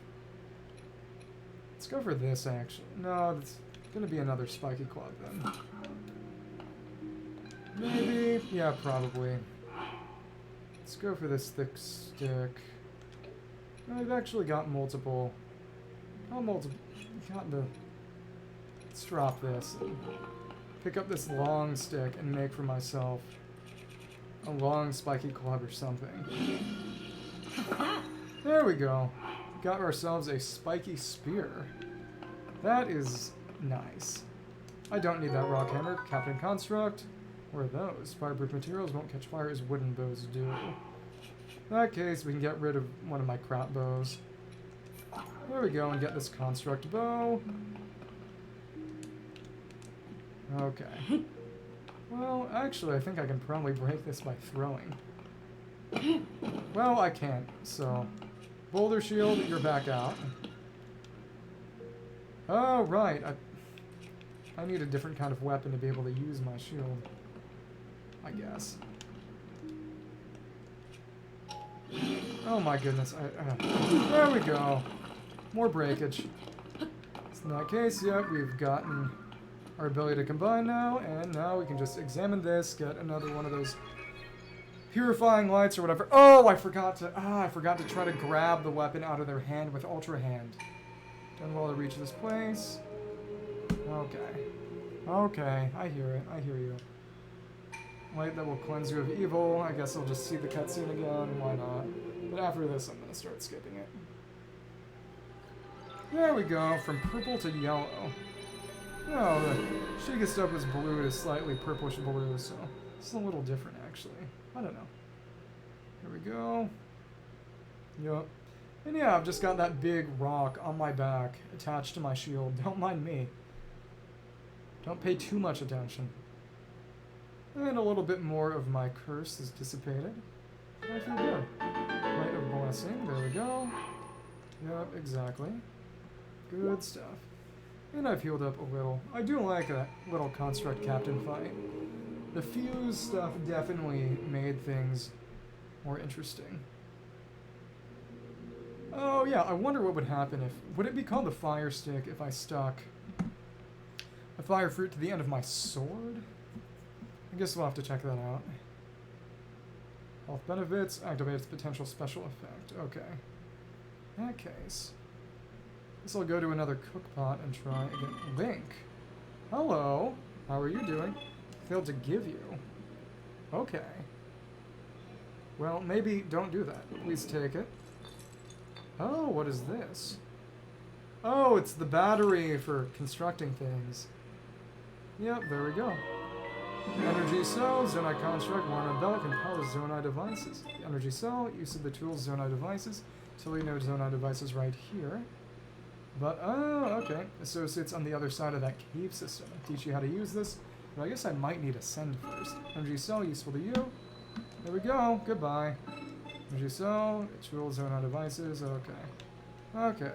Let's go for this, actually. No, it's gonna be another spiky club then. Maybe? Yeah, probably. Let's go for this thick stick. I've actually got multiple... Got the... Let's drop this and pick up this long stick and make for myself a long spiky club or something. There we go. Got ourselves a spiky spear. That is nice. I don't need that rock hammer. Captain Construct. What are those? Fireproof materials won't catch fire as wooden bows do. In that case, we can get rid of one of my crap bows. There we go, and get this construct bow. Okay. Well, actually, I think I can probably break this by throwing. Well, I can't, so... Boulder shield, you're back out. Oh, right. I need a different kind of weapon to be able to use my shield. I guess. Oh my goodness. There we go. More breakage. So in that case, yeah, we've gotten our ability to combine now, and now we can just examine this, get another one of those purifying lights or whatever. Oh, I forgot to try to grab the weapon out of their hand with Ultra Hand. Done while I reach this place. Okay. Okay, I hear it. I hear you. Light that will cleanse you of evil. I guess I'll just see the cutscene again. Why not? But after this, I'm going to start skipping it. There we go. From purple to yellow. Oh, the Shiga stuff was blue to slightly purplish blue, so it's a little different, actually. I don't know. Here we go. Yup. And yeah, I've just got that big rock on my back attached to my shield. Don't mind me. Don't pay too much attention. And a little bit more of my curse is dissipated. I feel good. Light of Blessing. There we go. Yep, exactly. Good stuff. And I've healed up a little. I do like that little Construct Captain fight. The fuse stuff definitely made things more interesting. Oh yeah, I wonder what would happen if... Would it be called the Fire Stick if I stuck a fire fruit to the end of my sword? I guess we'll have to check that out. Health benefits, activates potential special effect. Okay. In that case, guess I'll go to another cookpot and try again. Link! Hello! How are you doing? Failed to give you. Okay. Well, maybe don't do that. Please take it. Oh, what is this? Oh, it's the battery for constructing things. Yep, there we go. Energy cell, Zonai construct, one on belt, can power Zonai devices. Energy cell, use of the tools, Zonai devices. So we know Zonai devices right here. But, oh, okay. Associates on the other side of that cave system. Teach you how to use this. But I guess I might need a send first. Energy cell, useful to you. There we go. Goodbye. Energy cell, tools, Zonai devices. Okay. Okay.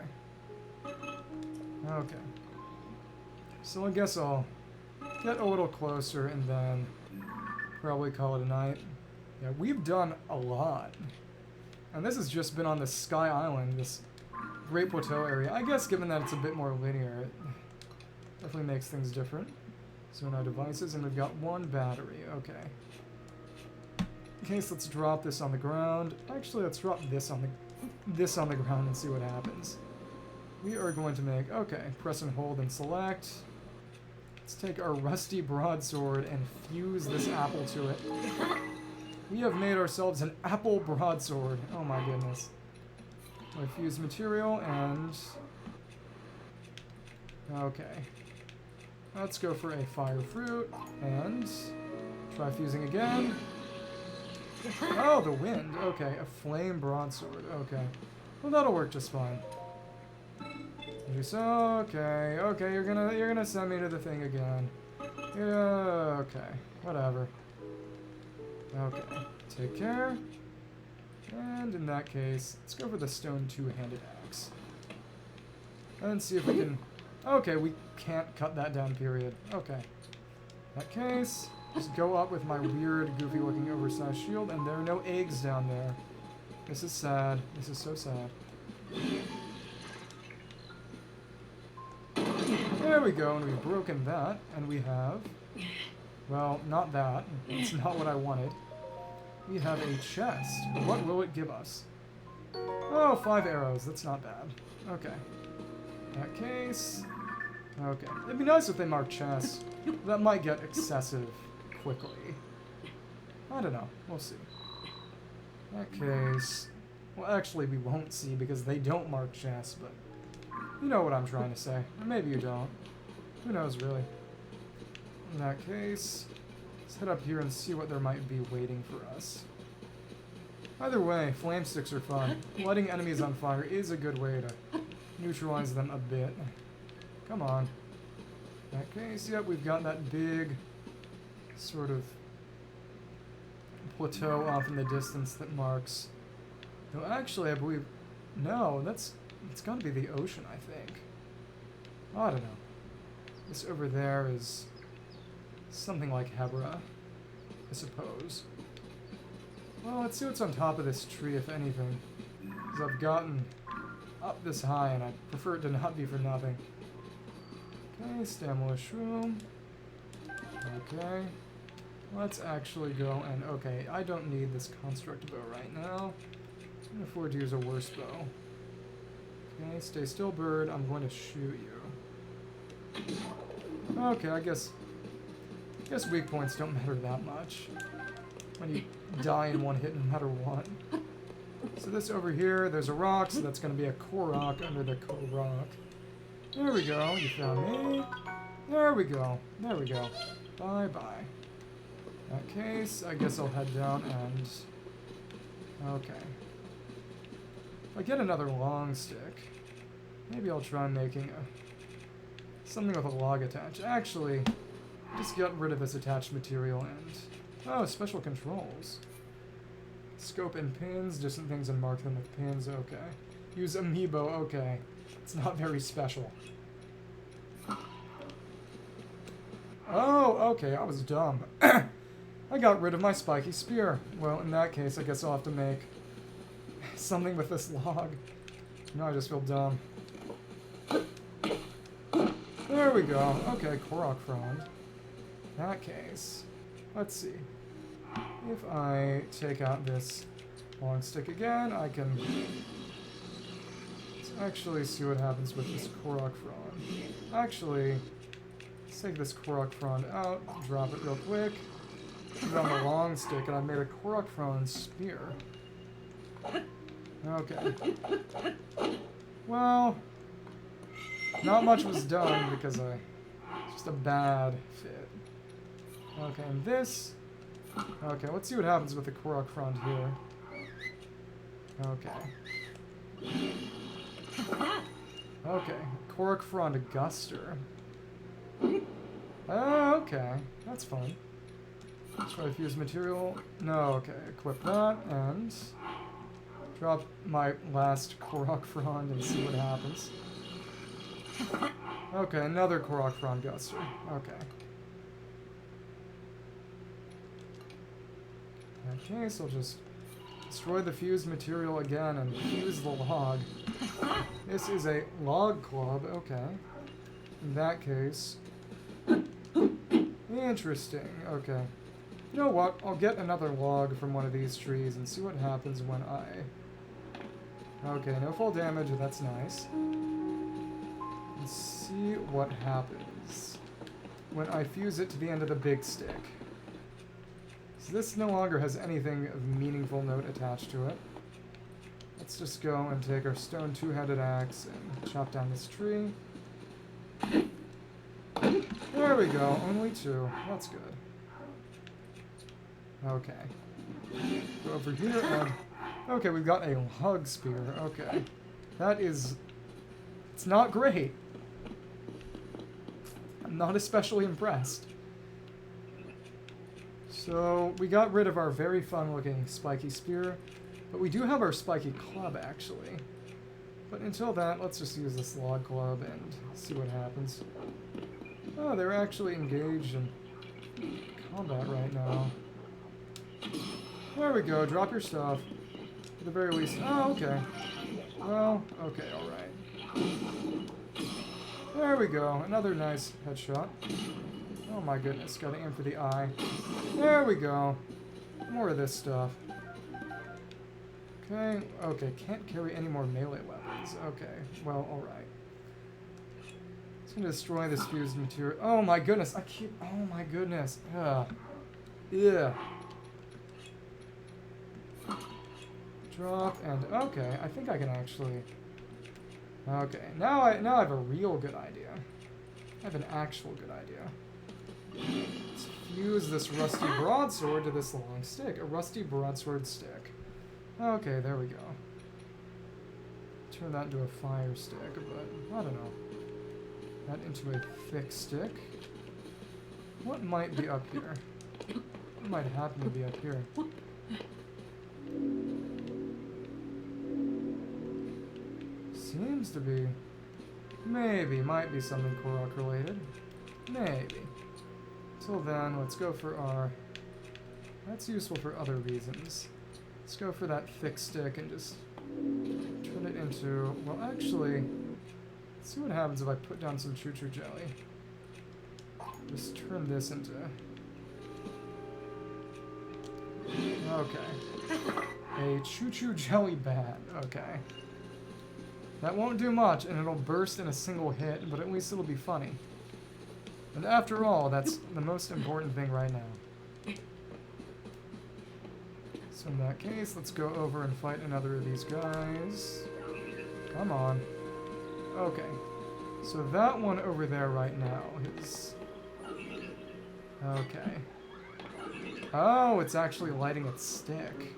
Okay. So I guess I'll get a little closer and then probably call it a night. Yeah, we've done a lot. And this has just been on the Sky Island, this Great Plateau area. I guess given that it's a bit more linear, it definitely makes things different. So now devices, and we've got one battery. Okay. In case, let's drop this on the ground. Actually, let's drop this on the ground and see what happens. We are going to make, okay, press and hold and select. Let's take our rusty broadsword and fuse this apple to it. We have made ourselves an apple broadsword. Oh my goodness. I fuse material and... Okay. Let's go for a fire fruit and try fusing again. Oh, the wind. Okay, a flame broadsword. Okay. Well, that'll work just fine. Okay, okay, you're gonna send me to the thing again. Yeah, okay, whatever. Okay, take care. And in that case, let's go for the stone two-handed axe. And see if we can... Okay, we can't cut that down, period. Okay. In that case, just go up with my weird, goofy-looking oversized shield, and there are no eggs down there. This is sad. This is so sad. There we go, and we've broken that, and we have... Well, not that. It's not what I wanted. We have a chest. What will it give us? Oh, 5 arrows. That's not bad. Okay. In that case... Okay. It'd be nice if they marked chests. That might get excessive quickly. I don't know. We'll see. In that case... Well, actually, we won't see because they don't mark chests, but... You know what I'm trying to say. Or maybe you don't. Who knows, really? In that case... Let's head up here and see what there might be waiting for us. Either way, flame sticks are fun. Lighting enemies on fire is a good way to neutralize them a bit. Come on. In that case, yep, we've got that big sort of plateau off in the distance that marks. No, actually, I believe... No, it's got to be the ocean, I think. I don't know. This over there is something like Hebra, I suppose. Well, let's see what's on top of this tree, if anything. Because I've gotten up this high, and I prefer it to not be for nothing. Okay, stamina shroom. Okay. Let's actually go and... Okay, I don't need this construct bow right now. I can afford to use a worse bow. Okay, stay still, bird. I'm going to shoot you. Okay, I guess weak points don't matter that much. When you die in one hit no matter what. So this over here, there's a rock, so that's going to be a Korok under the Korok. There we go, you found me. There we go, there we go. Bye-bye. In that case, I guess I'll head down and... Okay. If I get another long stick, maybe I'll try making something with a log attached. Actually, just get rid of this attached material and... Oh, special controls. Scope and pins, distant things and mark them with pins, okay. Use amiibo, okay. It's not very special. Oh, okay, I was dumb. I got rid of my spiky spear. Well, in that case, I guess I'll have to make something with this log. Now I just feel dumb. There we go. Okay, Korok frond. In that case, let's see. If I take out this long stick again, I can... Let's actually see what happens with this Korok frond. Actually, let's take this Korok frond out, drop it real quick. Put it on the long stick, and I made a Korok frond spear. Okay. Well, not much was done because it's just a bad fit. Okay, and this... Okay, let's see what happens with the Korok frond here. Okay. Okay, Korok frond guster. Oh, okay. That's fun. Let's try to fuse material. No, okay. Equip that and drop my last Korok frond and see what happens. Okay, another Korok frond guster. Okay. Okay, so I'll just destroy the fused material again and fuse the log. This is a log club, okay. In that case... Interesting, okay. You know what? I'll get another log from one of these trees and see what happens when I... Okay, no fall damage, that's nice. Let's see what happens when I fuse it to the end of the big stick. So this no longer has anything of meaningful note attached to it. Let's just go and take our stone two-handed axe and chop down this tree. There we go, only two. That's good. Okay. Go over here and... Okay, we've got a hug spear. Okay. That is... It's not great. I'm not especially impressed. So, we got rid of our very fun-looking spiky spear, but we do have our spiky club, actually. But until that, let's just use this log club and see what happens. Oh, they're actually engaged in combat right now. There we go, drop your stuff. At the very least... Oh, okay. Well, okay, alright. There we go, another nice headshot. Oh my goodness, gotta aim for the eye. There we go. More of this stuff. Okay, okay, can't carry any more melee weapons. Okay, well, alright. It's gonna destroy this fused material. Oh my goodness, oh my goodness. Ugh. Yeah. Drop and okay. I think I can actually. Okay, now I have a real good idea. I have an actual good idea. Let's fuse this rusty broadsword to this long stick. A rusty broadsword stick. Okay, there we go. Turn that into a fire stick, but I don't know. That into a thick stick. What might be up here? What might happen to be up here? Seems to be. Maybe. Might be something Korok related. Maybe. Till then, let's go for our... That's useful for other reasons. Let's go for that thick stick and just turn it into... Well, actually, let's see what happens if I put down some choo-choo jelly. Just turn this into... Okay. A choo-choo jelly bat. Okay. That won't do much, and it'll burst in a single hit, but at least it'll be funny. And after all, that's the most important thing right now. So in that case, let's go over and fight another of these guys. Come on. Okay. So that one over there right now is... Okay. Oh, it's actually lighting its stick.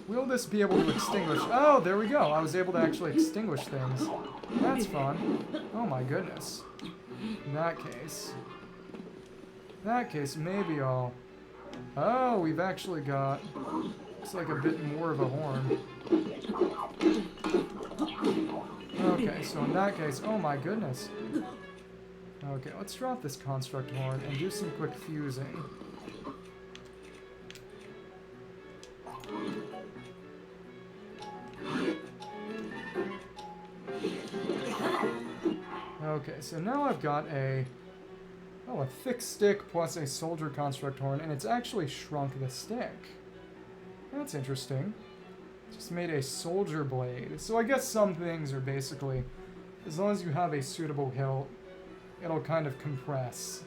Will this be able to extinguish? Oh, there we go. I was able to actually extinguish things. That's fun. Oh my goodness. In that case, maybe I'll... Oh, we've actually got... Looks like a bit more of a horn. Okay, so in that case... Oh my goodness. Okay, let's drop this construct horn and do some quick fusing. Okay, so now I've got a thick stick plus a soldier construct horn, and it's actually shrunk the stick. That's interesting. Just made a soldier blade. So I guess some things are basically, as long as you have a suitable hilt, it'll kind of compress.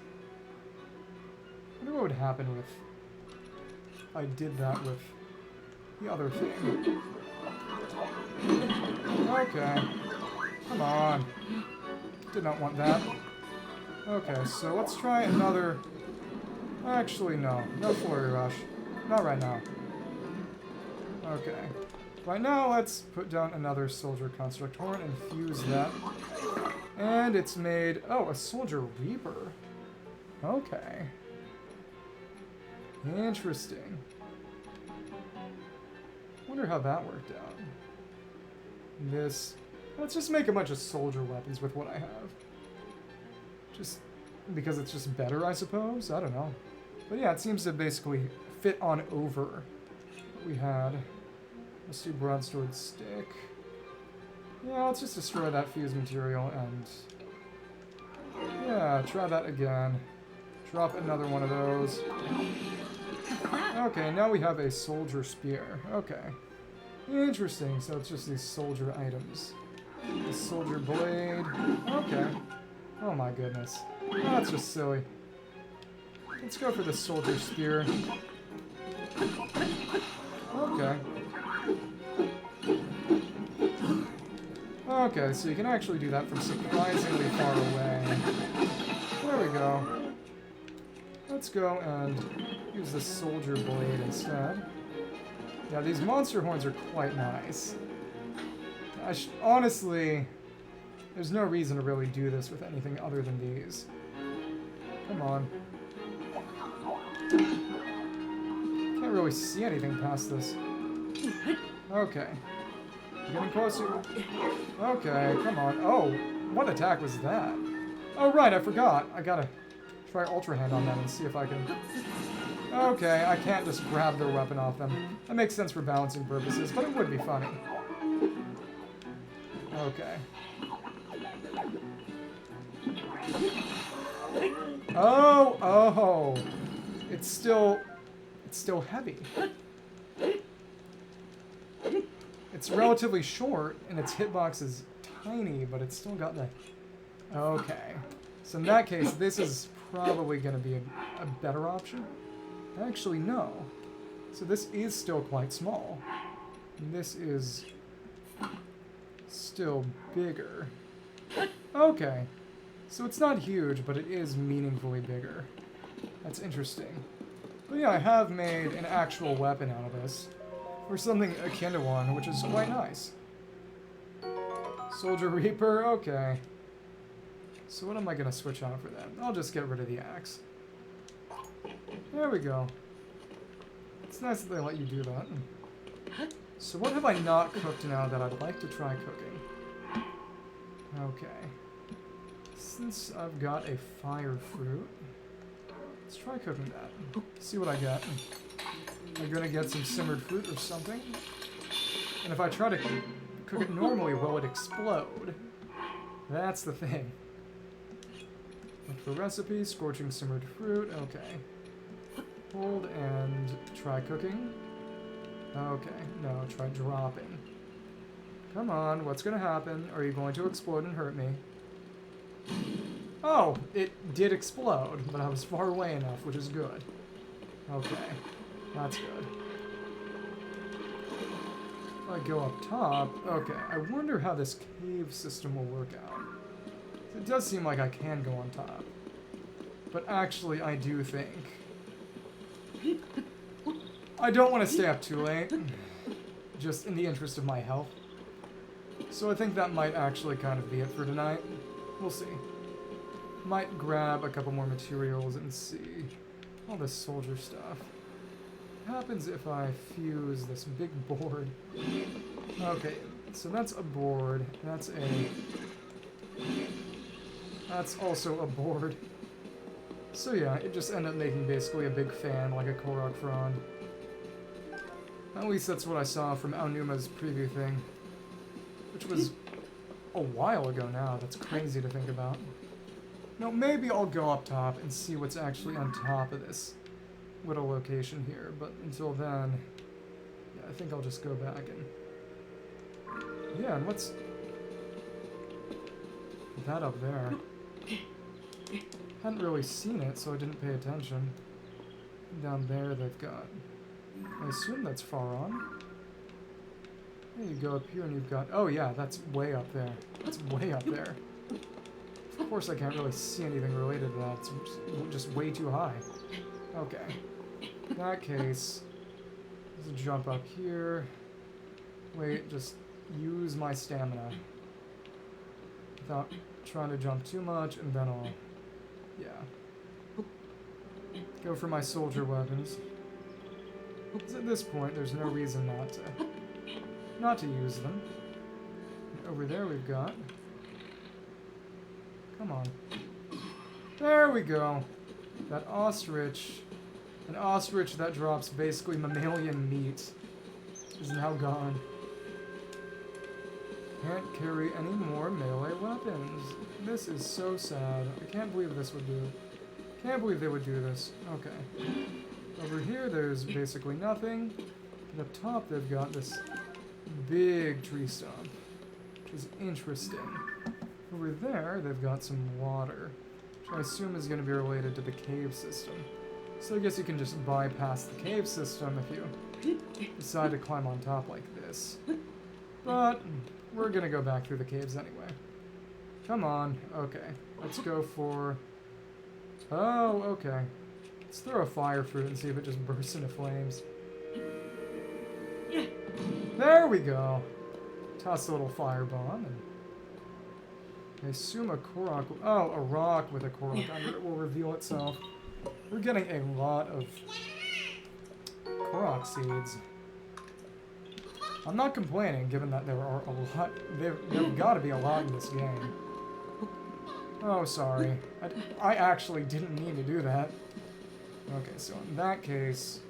I wonder what would happen if I did that with the other thing. Okay. Come on. Did not want that. Okay, so let's try another... Actually, no. No flurry rush. Not right now. Okay. Right now, let's put down another soldier construct horn and fuse that. And it's made... Oh, a soldier reaper. Okay. Interesting. Wonder how that worked out. This... Let's just make a bunch of soldier weapons with what I have. Just because it's just better, I suppose? I don't know. But yeah, it seems to basically fit on over what we had. Let's do broadsword stick. Yeah, let's just destroy that fused material and... Yeah, try that again. Drop another one of those. Okay, now we have a soldier spear. Okay. Interesting, so it's just these soldier items. The soldier blade. Okay. Oh my goodness. That's just silly. Let's go for the soldier spear. Okay. Okay, so you can actually do that from surprisingly far away. There we go. Let's go and use the soldier blade instead. Yeah, these monster horns are quite nice. Honestly, there's no reason to really do this with anything other than these. Come on. Can't really see anything past this. Okay. Getting closer. Okay, come on. Oh, what attack was that? Oh, right, I forgot. I gotta try Ultra Hand on them and see if I can... Okay, I can't just grab their weapon off them. That makes sense for balancing purposes, but it would be funny. Okay. Oh! It's still heavy. It's relatively short, and its hitbox is tiny, but it's still got the... Okay. So in that case, this is probably going to be a better option. Actually, no. So this is still quite small. And this is still bigger. Okay. So it's not huge, but it is meaningfully bigger. That's interesting. But yeah, I have made an actual weapon out of this. Or something akin to one, which is quite nice. Soldier Reaper, okay. So what am I going to switch out for that? I'll just get rid of the axe. There we go. It's nice that they let you do that. So what have I not cooked now that I'd like to try cooking? Okay. Since I've got a fire fruit, let's try cooking that. See what I get. I'm gonna get some simmered fruit or something. And if I try to cook it normally, will it explode? That's the thing. Look for recipe, scorching simmered fruit, okay. Hold and try cooking. Okay, no, try dropping. Come on, what's gonna happen? Are you going to explode and hurt me? Oh, it did explode, but I was far away enough, which is good. Okay, that's good. If I go up top, okay, I wonder how this cave system will work out. It does seem like I can go on top. But actually, I do think... I don't want to stay up too late, just in the interest of my health. So I think that might actually kind of be it for tonight. We'll see. Might grab a couple more materials and see all this soldier stuff. What happens if I fuse this big board? Okay, so that's a board. That's also a board. So yeah, it just ended up making basically a big fan, like a Korok frond. At least that's what I saw from Aonuma's preview thing. Which was a while ago now. That's crazy to think about. No, maybe I'll go up top and see what's actually on top of this little location here. But until then, yeah, I think I'll just go back and... Yeah, and what's... that up there? Hadn't really seen it, so I didn't pay attention. Down there they've got... I assume that's far on. Yeah, you go up here and you've got... Oh yeah, that's way up there. That's way up there. Of course I can't really see anything related to that. It's just way too high. Okay. In that case, there's a jump up here. Wait, just use my stamina. Without trying to jump too much, and then I'll... Yeah. Go for my soldier weapons. Because at this point, there's no reason not to use them. And over there we've got... Come on. There we go. That ostrich. An ostrich that drops basically mammalian meat is now gone. Can't carry any more melee weapons. This is so sad. I can't believe this would do. Can't believe they would do this. Okay. Over here, there's basically nothing. And up top, they've got this big tree stump, which is interesting. Over there, they've got some water, which I assume is going to be related to the cave system. So I guess you can just bypass the cave system if you decide to climb on top like this. But we're going to go back through the caves anyway. Come on. Okay. Let's go for... Oh, okay. Let's throw a fire fruit and see if it just bursts into flames. There we go. Toss a little fire bomb and... I assume a Korok... Oh, a rock with a Korok under it will reveal itself. We're getting a lot of Korok seeds. I'm not complaining, given that there are a lot... There've got to be a lot in this game. Oh, sorry. I actually didn't need to do that. Okay, so in that case...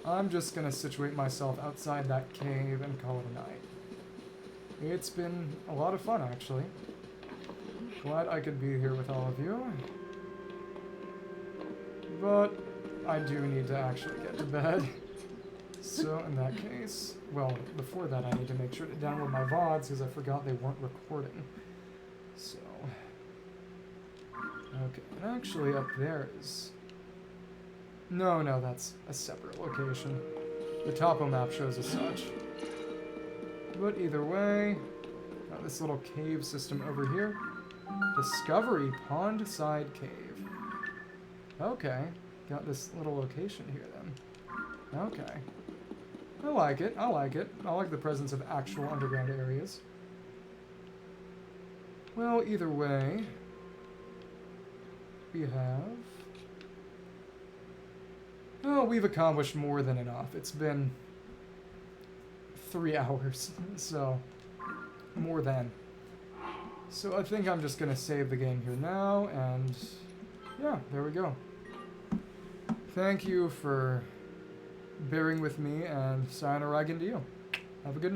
I'm just gonna situate myself outside that cave and call it a night. It's been a lot of fun, actually. Glad I could be here with all of you. But I do need to actually get to bed. So in that case, well, before that I need to make sure to download my VODs because I forgot they weren't recording. So, okay, and actually up there is... No, that's a separate location. The topo map shows as such. But either way, got this little cave system over here. Discovery Pond Side Cave. Okay, got this little location here then. Okay. I like it, I like it. I like the presence of actual underground areas. Well, either way, we have... Oh, we've accomplished more than enough. It's been 3 hours, so more than. So I think I'm just going to save the game here now, and yeah, there we go. Thank you for bearing with me, and sayonara again to you. Have a good night.